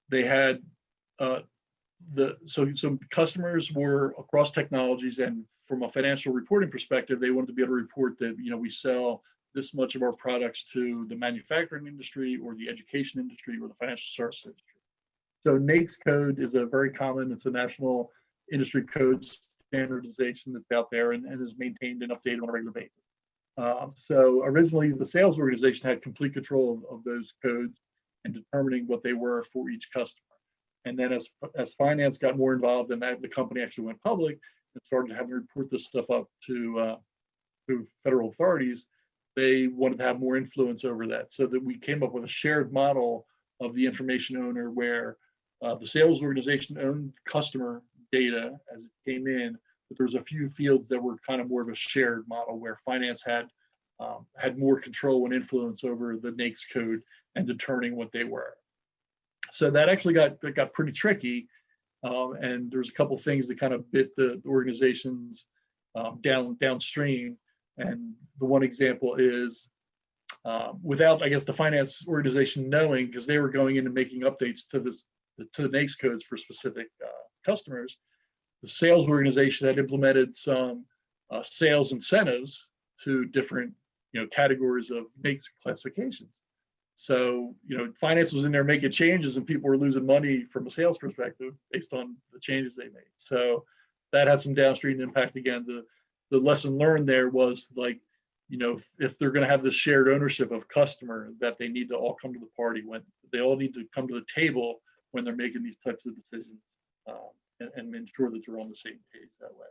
they had some customers were across technologies, and from a financial reporting perspective, they wanted to be able to report that we sell this much of our products to the manufacturing industry or the education industry or the financial services industry. So NAICS code is a very common, it's a national industry code standardization that's out there and is maintained and updated on a regular basis. So originally the sales organization had complete control of those codes and determining what they were for each customer. And then as finance got more involved in that, the company actually went public and started having to report this stuff up to federal authorities. They wanted to have more influence over that, so that we came up with a shared model of the information owner where the sales organization owned customer data as it came in, but there's a few fields that were kind of more of a shared model where finance had more control and influence over the NAICS code and determining what they were. So that actually got pretty tricky, and there's a couple of things that kind of bit the organizations downstream. And the one example is without, I guess, the finance organization knowing, because they were going in and making updates to the NAICS codes for specific customers, the sales organization had implemented some sales incentives to different categories of NAICS classifications. So, finance was in there making changes and people were losing money from a sales perspective based on the changes they made. So that had some downstream impact. Again, the lesson learned there was like, if they're going to have this shared ownership of customer, that they need to all come to the party, when they all need to come to the table when they're making these types of decisions, and ensure that they're on the same page that way.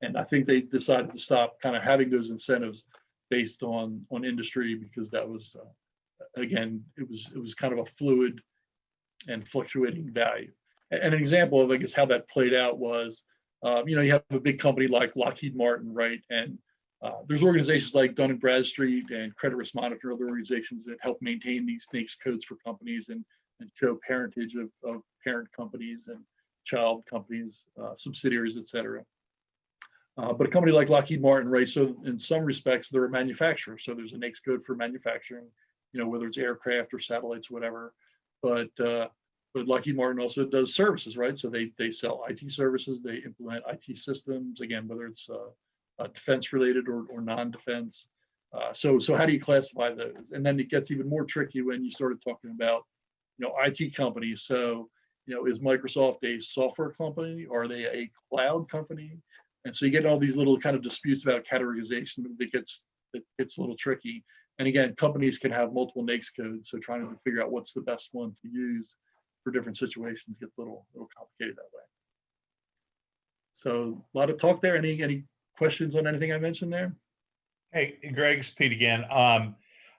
And I think they decided to stop kind of having those incentives based on industry, because that was, again, it was kind of a fluid and fluctuating value. And an example of, I guess, how that played out was, you have a big company like Lockheed Martin, right? And there's organizations like Dun & Bradstreet and Credit Risk Monitor, other organizations that help maintain these NAICS codes for companies and show parentage of parent companies and child companies, subsidiaries, et cetera. But a company like Lockheed Martin, right? So in some respects, they're a manufacturer. So there's a NAICS code for manufacturing, whether it's aircraft or satellites, whatever. But Lockheed Martin also does services, right? So they sell IT services, they implement IT systems, again, whether it's defense related or non-defense. So how do you classify those? And then it gets even more tricky when you started talking about, IT companies. So, is Microsoft a software company? Or are they a cloud company? And so you get all these little kind of disputes about categorization that gets a little tricky. And again, companies can have multiple NAICS codes, so trying to figure out what's the best one to use for different situations gets a little complicated that way. So a lot of talk there. Any questions on anything I mentioned there? Hey, Greg, it's Pete again.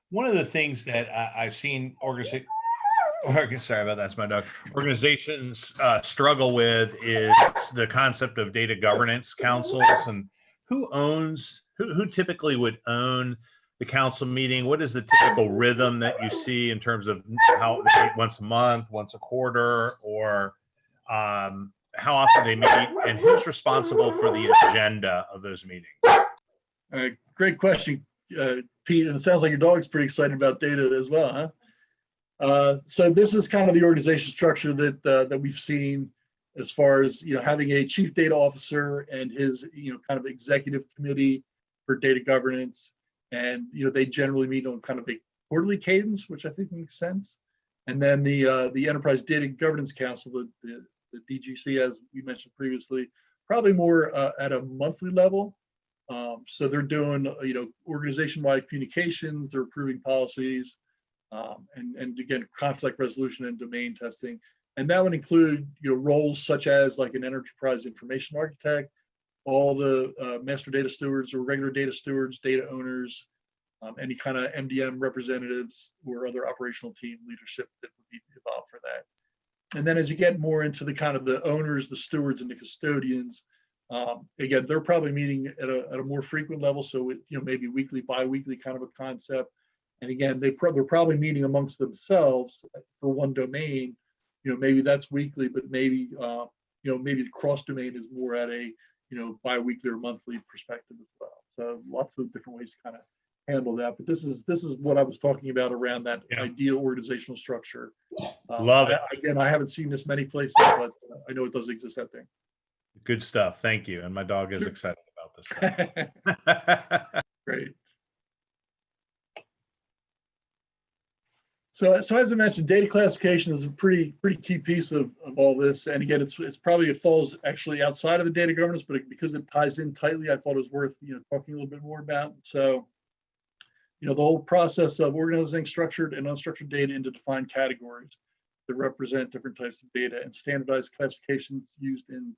One of the things that I've seen sorry about that, that's my dog. Organizations struggle with is the concept of data governance councils, and who typically would own the council meeting. What is the typical rhythm that you see in terms of how they meet once a month, once a quarter, or how often they meet, and who's responsible for the agenda of those meetings? Great question. Pete, and it sounds like your dog's pretty excited about data as well, huh? So this is kind of the organization structure that we've seen as far as, having a chief data officer and his, kind of executive committee for data governance. And, they generally meet on kind of a quarterly cadence, which I think makes sense. And then the Enterprise Data Governance Council, the DGC, as we mentioned previously, probably more at a monthly level. So they're doing, organization-wide communications, they're approving policies, and again, conflict resolution and domain testing. And that would include, roles such as like an enterprise information architect, all the master data stewards or regular data stewards, data owners, any kind of MDM representatives or other operational team leadership that would be involved for that. And then as you get more into the kind of the owners, the stewards, and the custodians, again, they're probably meeting at a more frequent level. So, maybe weekly, bi-weekly kind of a concept. And again, they're probably meeting amongst themselves for one domain. Maybe that's weekly, but maybe, maybe the cross domain is more at a, bi-weekly or monthly perspective as well. So lots of different ways to kind of handle that. But this is what I was talking about around that ideal organizational structure. Love it. Again, I haven't seen this many places, but I know it does exist out there. Good stuff. Thank you. And my dog is excited about this stuff. Great. So as I mentioned, data classification is a pretty key piece of all this. And again, it falls actually outside of the data governance, but because it ties in tightly, I thought it was worth talking a little bit more about. So, the whole process of organizing structured and unstructured data into defined categories that represent different types of data, and standardized classifications used in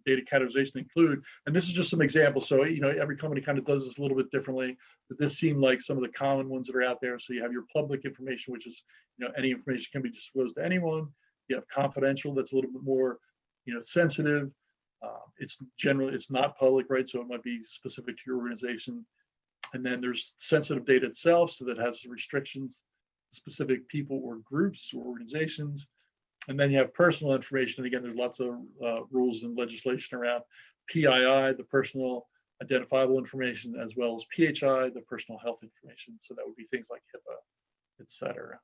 data categorization include, and this is just some examples. So, every company kind of does this a little bit differently, but this seemed like some of the common ones that are out there. So you have your public information, which is, any information can be disclosed to anyone. You have confidential, that's a little bit more, sensitive. It's not public, right? So it might be specific to your organization. And then there's sensitive data itself, so that has restrictions, specific people or groups or organizations. And then you have personal information. And again, there's lots of rules and legislation around PII, the personal identifiable information, as well as PHI, the personal health information. So that would be things like HIPAA, et cetera.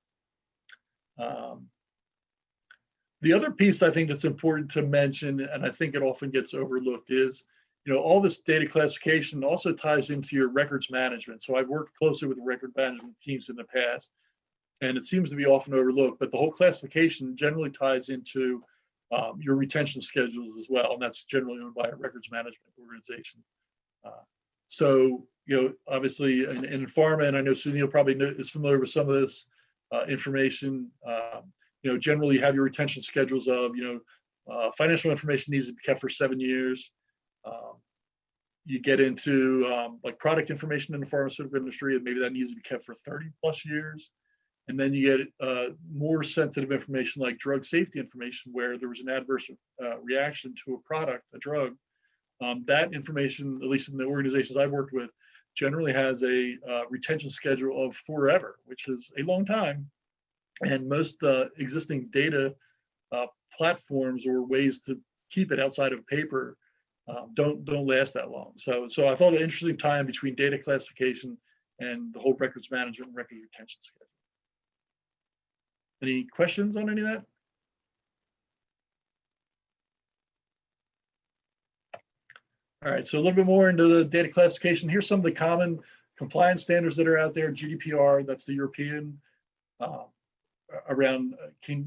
The other piece I think that's important to mention, and I think it often gets overlooked, is, all this data classification also ties into your records management. So I've worked closely with record management teams in the past, and it seems to be often overlooked, but the whole classification generally ties into your retention schedules as well, and that's generally owned by a records management organization. So, obviously in pharma, and I know Sunil probably is familiar with some of this information, generally you have your retention schedules of, financial information needs to be kept for 7 years. You get into like product information in the pharmaceutical industry, and maybe that needs to be kept for 30+ years. And then you get more sensitive information like drug safety information, where there was an adverse reaction to a product, a drug. That information, at least in the organizations I've worked with, generally has a retention schedule of forever, which is a long time. And most existing data platforms or ways to keep it outside of paper don't last that long. So I thought an interesting time between data classification and the whole records management and records retention schedule. Any questions on any of that? All right, so a little bit more into the data classification. Here's some of the common compliance standards that are out there. GDPR, that's the European, around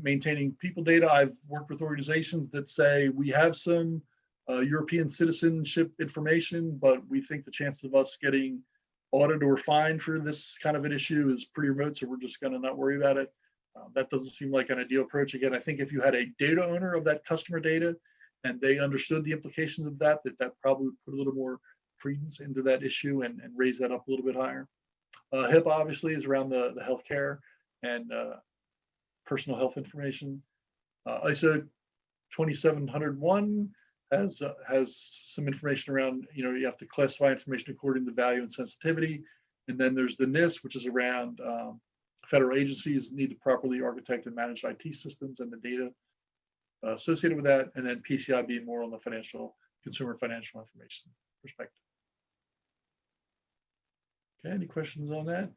maintaining people data. I've worked with organizations that say we have some European citizenship information, but we think the chances of us getting audited or fined for this kind of an issue is pretty remote, so we're just going to not worry about it. That doesn't seem like an ideal approach. Again, I think if you had a data owner of that customer data and they understood the implications of that probably would put a little more credence into that issue and raise that up a little bit higher. HIPAA obviously is around the healthcare and personal health information. ISO 27001 has some information around, you have to classify information according to value and sensitivity. And then there's the NIST, which is around federal agencies need to properly architect and manage IT systems and the data associated with that. And then PCI being more on the consumer financial information perspective. Okay, any questions on that?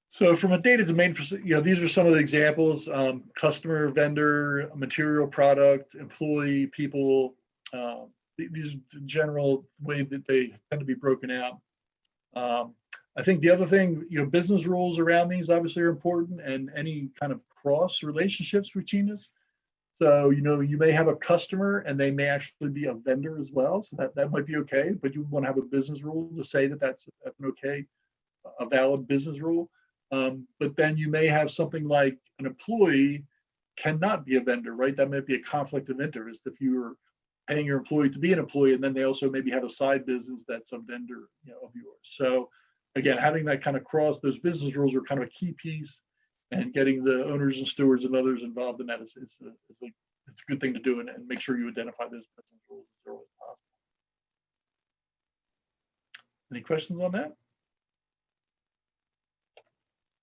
So from a data domain, these are some of the examples: customer, vendor, material, product, employee, people. These are the general way that they tend to be broken out. I think the other thing, business rules around these obviously are important, and any kind of cross relationships between us. So, you may have a customer and they may actually be a vendor as well. So that might be okay, but you want to have a business rule to say that that's an okay, a valid business rule. But then you may have something like an employee cannot be a vendor, right? That might be a conflict of interest if you're paying your employee to be an employee, and then they also maybe have a side business that's a vendor, of yours. So again, having that kind of those business rules are kind of a key piece, and getting the owners and stewards and others involved in that is a good thing to do, and make sure you identify those business rules as early as possible. Any questions on that?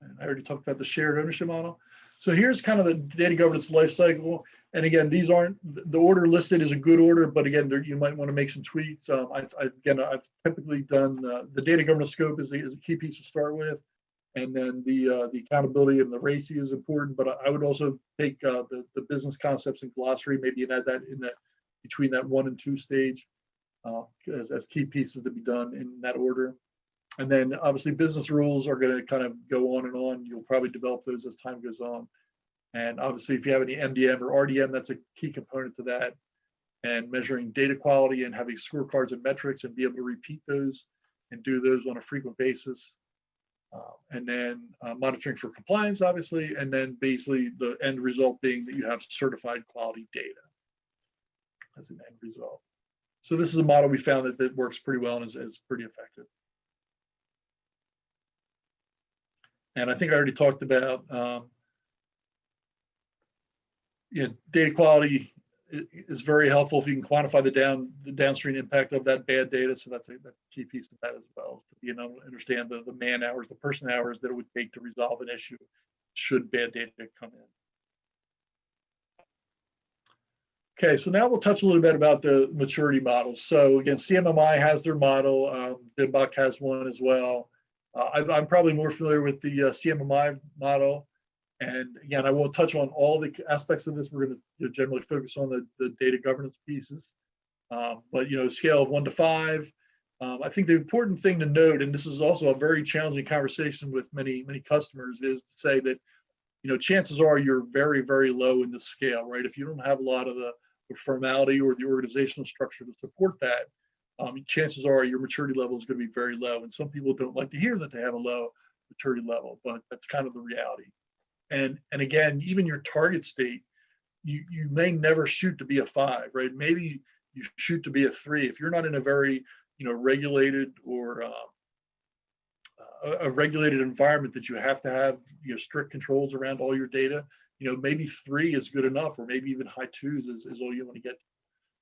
And I already talked about the shared ownership model. So here's kind of the data governance life cycle. And again, these aren't, the order listed is a good order, but again, you might want to make some tweaks. I've typically done the data governance scope is a key piece to start with. And then the accountability and the RACI is important, but I would also take the business concepts and glossary, maybe add that between that 1 and 2 stage as key pieces to be done in that order. And then obviously business rules are going to kind of go on and on. You'll probably develop those as time goes on. And obviously if you have any MDM or RDM, that's a key component to that. And measuring data quality and having scorecards and metrics and be able to repeat those and do those on a frequent basis. And then monitoring for compliance, obviously, and then basically the end result being that you have certified quality data as an end result. So this is a model we found that works pretty well and is pretty effective. And I think I already talked about data quality is very helpful if you can quantify the downstream impact of that bad data. So that's a key piece of that as well, to be able to understand the man hours, the person hours that it would take to resolve an issue should bad data come in. Okay, so now we'll touch a little bit about the maturity models. So again, CMMI has their model, DIMBOK has one as well. I'm probably more familiar with the CMMI model. And again, I won't touch on all the aspects of this. We're going to generally focus on the data governance pieces. But scale of 1 to 5. I think the important thing to note, and this is also a very challenging conversation with many customers, is to say that chances are you're very, very low in the scale, right? If you don't have a lot of the formality or the organizational structure to support that, chances are your maturity level is going to be very low. And some people don't like to hear that they have a low maturity level, but that's kind of the reality. And again, even your target state, you may never shoot to be a 5, right? Maybe you shoot to be a 3. If you're not in a very regulated or a regulated environment that you have to have strict controls around all your data, maybe 3 is good enough, or maybe even high 2s is all you want to get.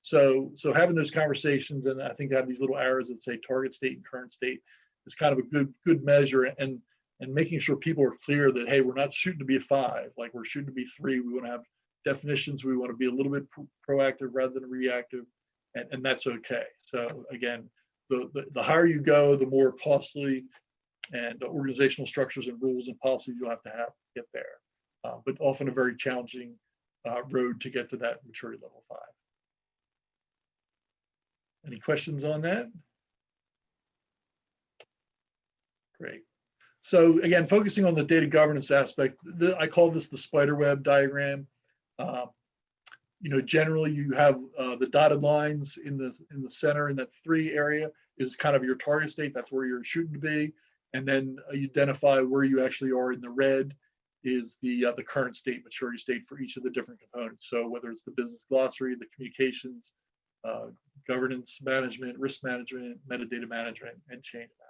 So having those conversations, and I think I have these little arrows that say target state and current state, is kind of a good measure, and making sure people are clear that, hey, we're not shooting to be a 5, like we're shooting to be 3. We want to have definitions. We want to be a little bit proactive rather than reactive, and that's okay. So again, the higher you go, the more costly and organizational structures and rules and policies you'll have to get there. But often a very challenging road to get to that maturity level 5. Any questions on that? Great. So again, focusing on the data governance aspect, I call this the spider web diagram. Generally you have the dotted lines in the center, in that 3 area is kind of your target state. That's where you're shooting to be. And then you identify where you actually are in the red is the current state, maturity state for each of the different components. So whether it's the business glossary, the communications, governance management, risk management, metadata management, and change management.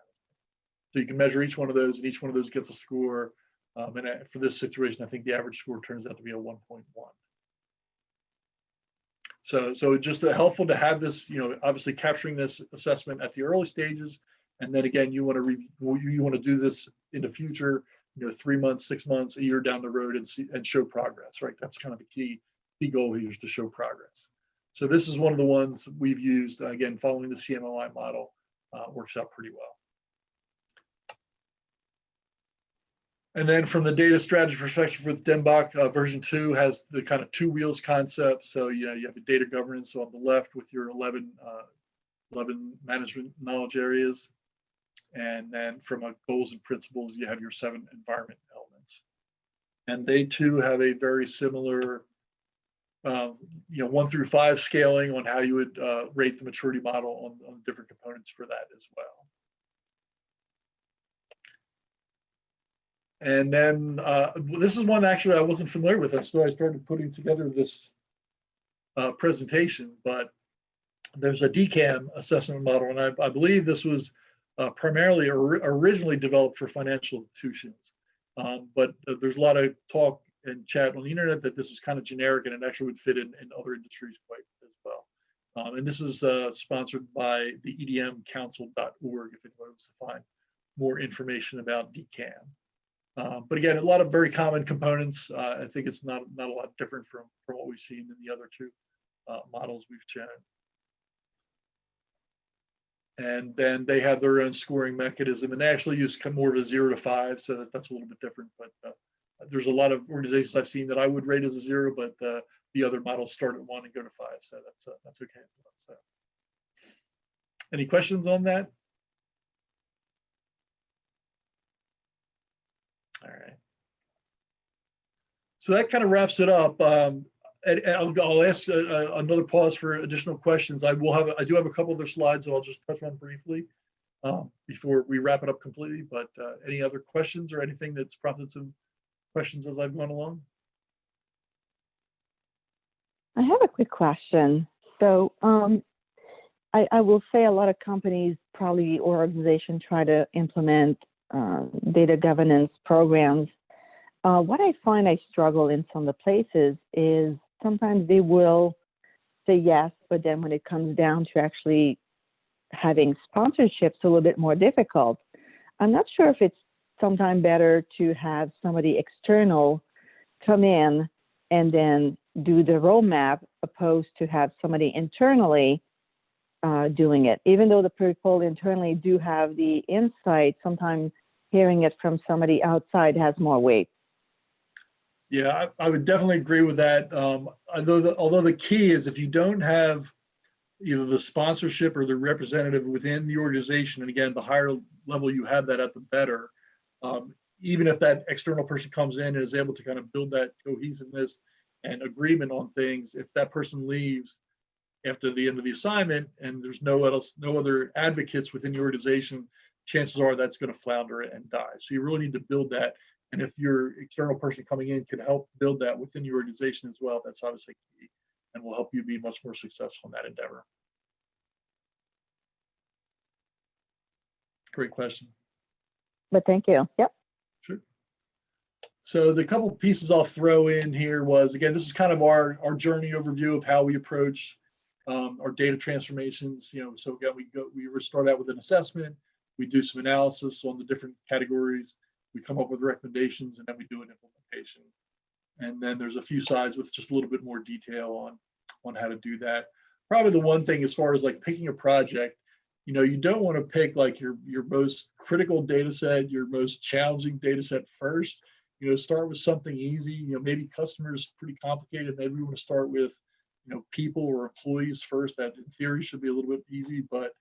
So you can measure each one of those, and each one of those gets a score. And for this situation, I think the average score turns out to be a 1.1. So just helpful to have this, obviously capturing this assessment at the early stages, and then again, you want to do this in the future, 3 months, 6 months, a year down the road, and show progress, right? That's kind of the key goal here, is to show progress. So this is one of the ones we've used, again, following the CMMI model, works out pretty well. And then from the data strategy perspective with DMBOK, version 2 has the kind of two wheels concept. So you have the data governance on the left with your 11 management knowledge areas. And then from a goals and principles, you have your 7 environment elements. And they too have a very similar 1 through 5 scaling on how you would rate the maturity model on different components for that as well. And then this is one actually I wasn't familiar with, so I started putting together this presentation, but there's a DCAM assessment model, and I believe this was primarily originally developed for financial institutions. But there's a lot of talk and chat on the internet that this is kind of generic and it actually would fit in other industries quite as well. And this is sponsored by the edmcouncil.org if anyone wants to find more information about DCAM. But again, a lot of very common components. I think it's not a lot different from what we've seen in the other 2 models we've shown. And then they have their own scoring mechanism, and they actually use more of a 0 to 5, so that's a little bit different. But there's a lot of organizations I've seen that I would rate as a 0, but the other models start at 1 and go to 5, so that's okay as well. So, any questions on that? All right. So that kind of wraps it up. And I'll ask another pause for additional questions. I do have a couple other slides that I'll just touch on briefly before we wrap it up completely. But any other questions or anything that's prompted some questions as I've gone along? I have a quick question. So I will say a lot of companies probably or organizations try to implement data governance programs. What I find I struggle in some of the places is sometimes they will say yes, but then when it comes down to actually having sponsorships, a little bit more difficult. I'm not sure if it's sometimes better to have somebody external come in and then do the roadmap opposed to have somebody internally doing it. Even though the people internally do have the insight, sometimes hearing it from somebody outside has more weight. Yeah, I would definitely agree with that. Although the key is if you don't have either the sponsorship or the representative within the organization, and again, the higher level you have that at, the better. Even if that external person comes in and is able to kind of build that cohesiveness and agreement on things, if that person leaves after the end of the assignment and there's no other advocates within the organization, chances are that's going to flounder and die. So you really need to build that. And if your external person coming in can help build that within your organization as well, that's obviously key and will help you be much more successful in that endeavor. Great question. But thank you. Yep. Sure. So the couple pieces I'll throw in here was, again, this is kind of our journey overview of how we approach our data transformations. So again, we start out with an assessment, we do some analysis on the different categories, we come up with recommendations, and then we do an implementation. And then there's a few slides with just a little bit more detail on how to do that. Probably the one thing as far as like picking a project, you don't want to pick like your most critical data set, your most challenging data set first. Start with something easy. Maybe customers pretty complicated. Maybe we want to start with people or employees first. That in theory should be a little bit easy, but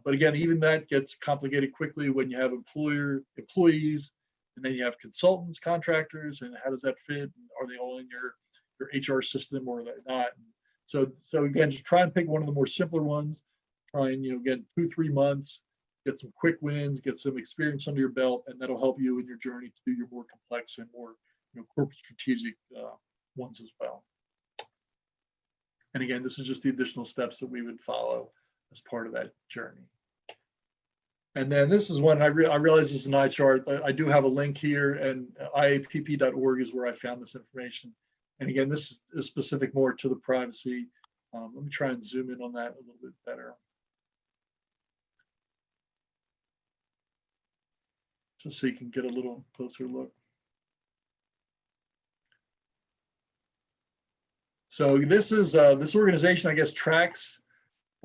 again, even that gets complicated quickly when you have employees, and then you have consultants, contractors, and how does that fit? And are they all in your HR system or are they not? So again, just try and pick one of the more simpler ones. Try and get 2-3 months, get some quick wins, get some experience under your belt, and that'll help you in your journey to do your more complex and more corporate strategic ones as well. And again, this is just the additional steps that we would follow as part of that journey. And then this is one I realize this is an eye chart. I do have a link here, and iapp.org is where I found this information. And again, this is specific more to the privacy. Let me try and zoom in on that a little bit better, just so you can get a little closer look. So this is this organization, I guess, tracks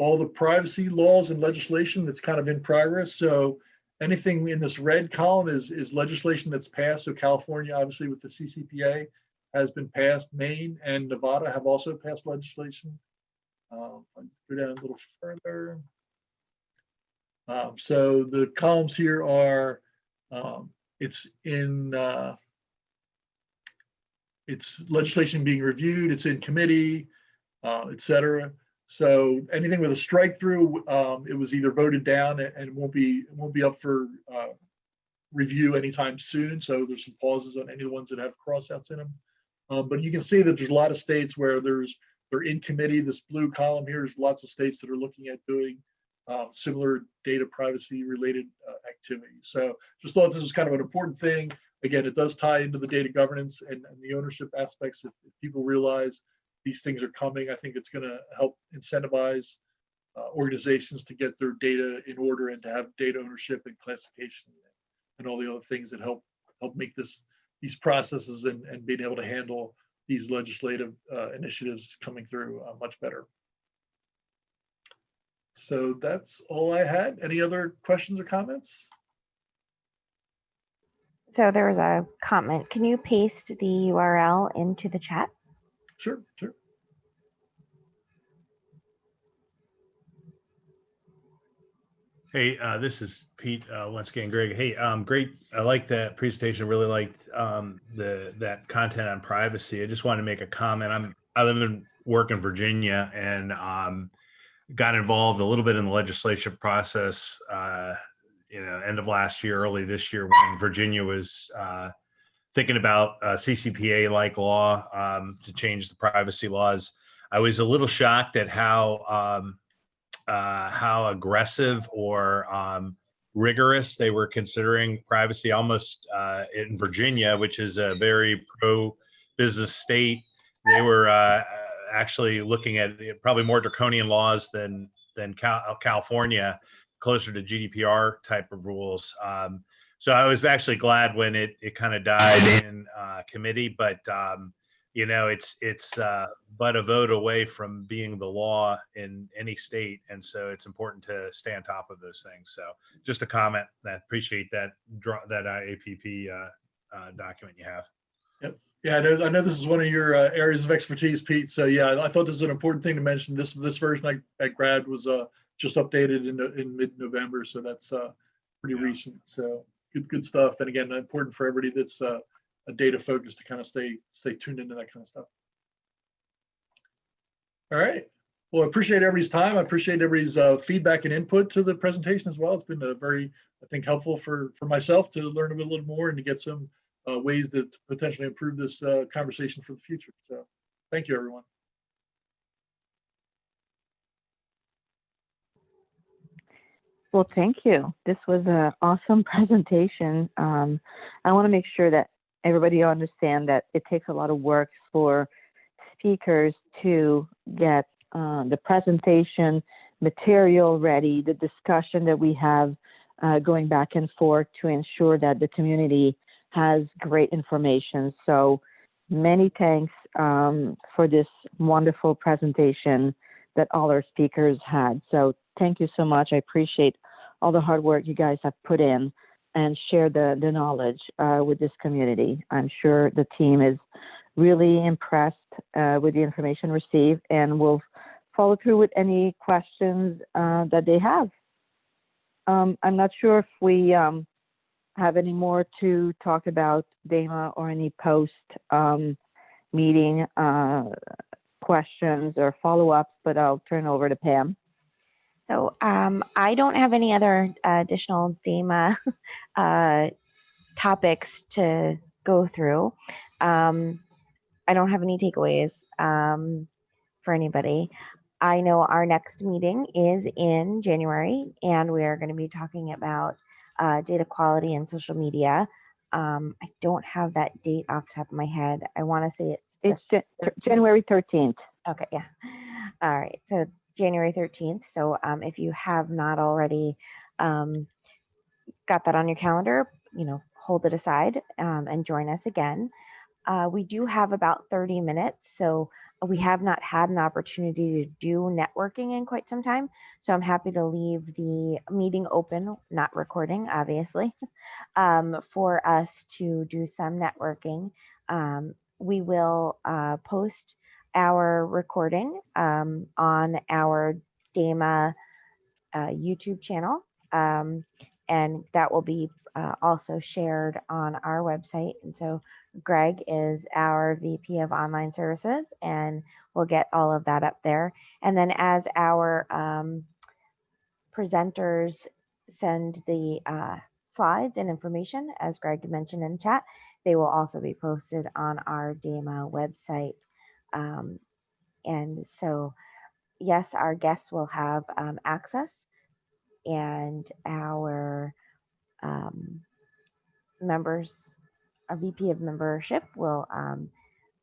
all the privacy laws and legislation that's kind of in progress. So anything in this red column is legislation that's passed. So California, obviously with the CCPA, has been passed. Maine and Nevada have also passed legislation. I'll go down a little further. So the columns here are, it's legislation being reviewed, it's in committee, et cetera. So anything with a strike through, it was either voted down and it won't be up for review anytime soon. So there's some pauses on any of the ones that have crossouts in them. But you can see that there's a lot of states where they're in committee. This blue column here is lots of states that are looking at doing similar data privacy related activities. So just thought this was kind of an important thing. Again, it does tie into the data governance and the ownership aspects. If people realize these things are coming, I think it's going to help incentivize organizations to get their data in order and to have data ownership and classification and all the other things that help make these processes and being able to handle these legislative initiatives coming through much better. So that's all I had. Any other questions or comments? So there was a comment. Can you paste the URL into the chat? Sure, sure. Hey, this is Pete once again, Greg. Hey, great. I like that presentation. Really liked that content on privacy. I just wanted to make a comment. I live and work in Virginia, and got involved a little bit in the legislation process. End of last year, early this year, when Virginia was thinking about CCPA-like law to change the privacy laws. I was a little shocked at how aggressive or rigorous they were considering privacy, almost in Virginia, which is a very pro-business state. They were actually looking at probably more draconian laws than California, closer to GDPR type of rules. So I was actually glad when it kind of died in committee, but it's but a vote away from being the law in any state, and so it's important to stay on top of those things. So just a comment. I appreciate that IAPP document you have. Yep. Yeah, I know this is one of your areas of expertise, Pete. So yeah, I thought this was an important thing to mention. This version I grabbed was just updated in mid-November, so that's pretty recent. So good stuff. And again, important for everybody that's a data focused to kind of stay tuned into that kind of stuff. All right. Well, I appreciate everybody's time. I appreciate everybody's feedback and input to the presentation as well. It's been very, I think, helpful for myself to learn a little more and to get some ways that potentially improve this conversation for the future. So thank you, everyone. Well, thank you. This was an awesome presentation. I want to make sure that everybody understand that it takes a lot of work for speakers to get the presentation material ready, the discussion that we have going back and forth to ensure that the community has great information. So many thanks for this wonderful presentation that all our speakers had. So thank you so much. I appreciate all the hard work you guys have put in and share the knowledge with this community. I'm sure the team is really impressed with the information received and will follow through with any questions that they have. I'm not sure if we have any more to talk about DAMA or any post meeting questions or follow-ups, but I'll turn over to Pam. So I don't have any other additional DAMA topics to go through. I don't have any takeaways for anybody. I know our next meeting is in January, and we are going to be talking about data quality and social media. I don't have that date off the top of my head. I want to say it's January 13th. Okay, yeah. All right, so January 13th. So if you have not already got that on your calendar, hold it aside and join us again. We do have about 30 minutes, so we have not had an opportunity to do networking in quite some time. So I'm happy to leave the meeting open, not recording, obviously, for us to do some networking. We will post our recording on our DAMA YouTube channel, and that will be also shared on our website. And so Greg is our VP of Online Services, and we'll get all of that up there. And then as our presenters send the slides and information, as Greg mentioned in chat, they will also be posted on our DAMA website. And so, yes, our guests will have access, and our members, our VP of membership will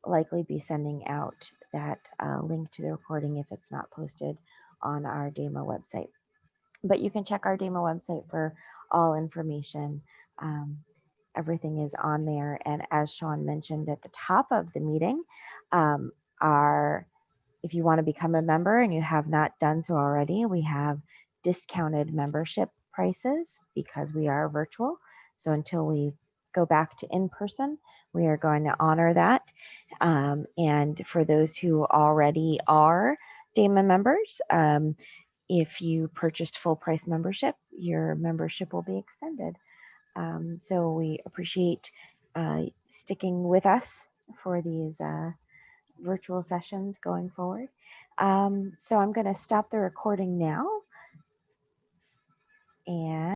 likely be sending out that link to the recording if it's not posted on our DAMA website. But you can check our DAMA website for all information. Everything is on there. And as Sean mentioned at the top of the meeting, if you want to become a member and you have not done so already, we have discounted membership prices because we are virtual. So until we go back to in-person, we are going to honor that. And for those who already are DAMA members, if you purchased full price membership, your membership will be extended. So we appreciate sticking with us for these virtual sessions going forward. So I'm going to stop the recording now. And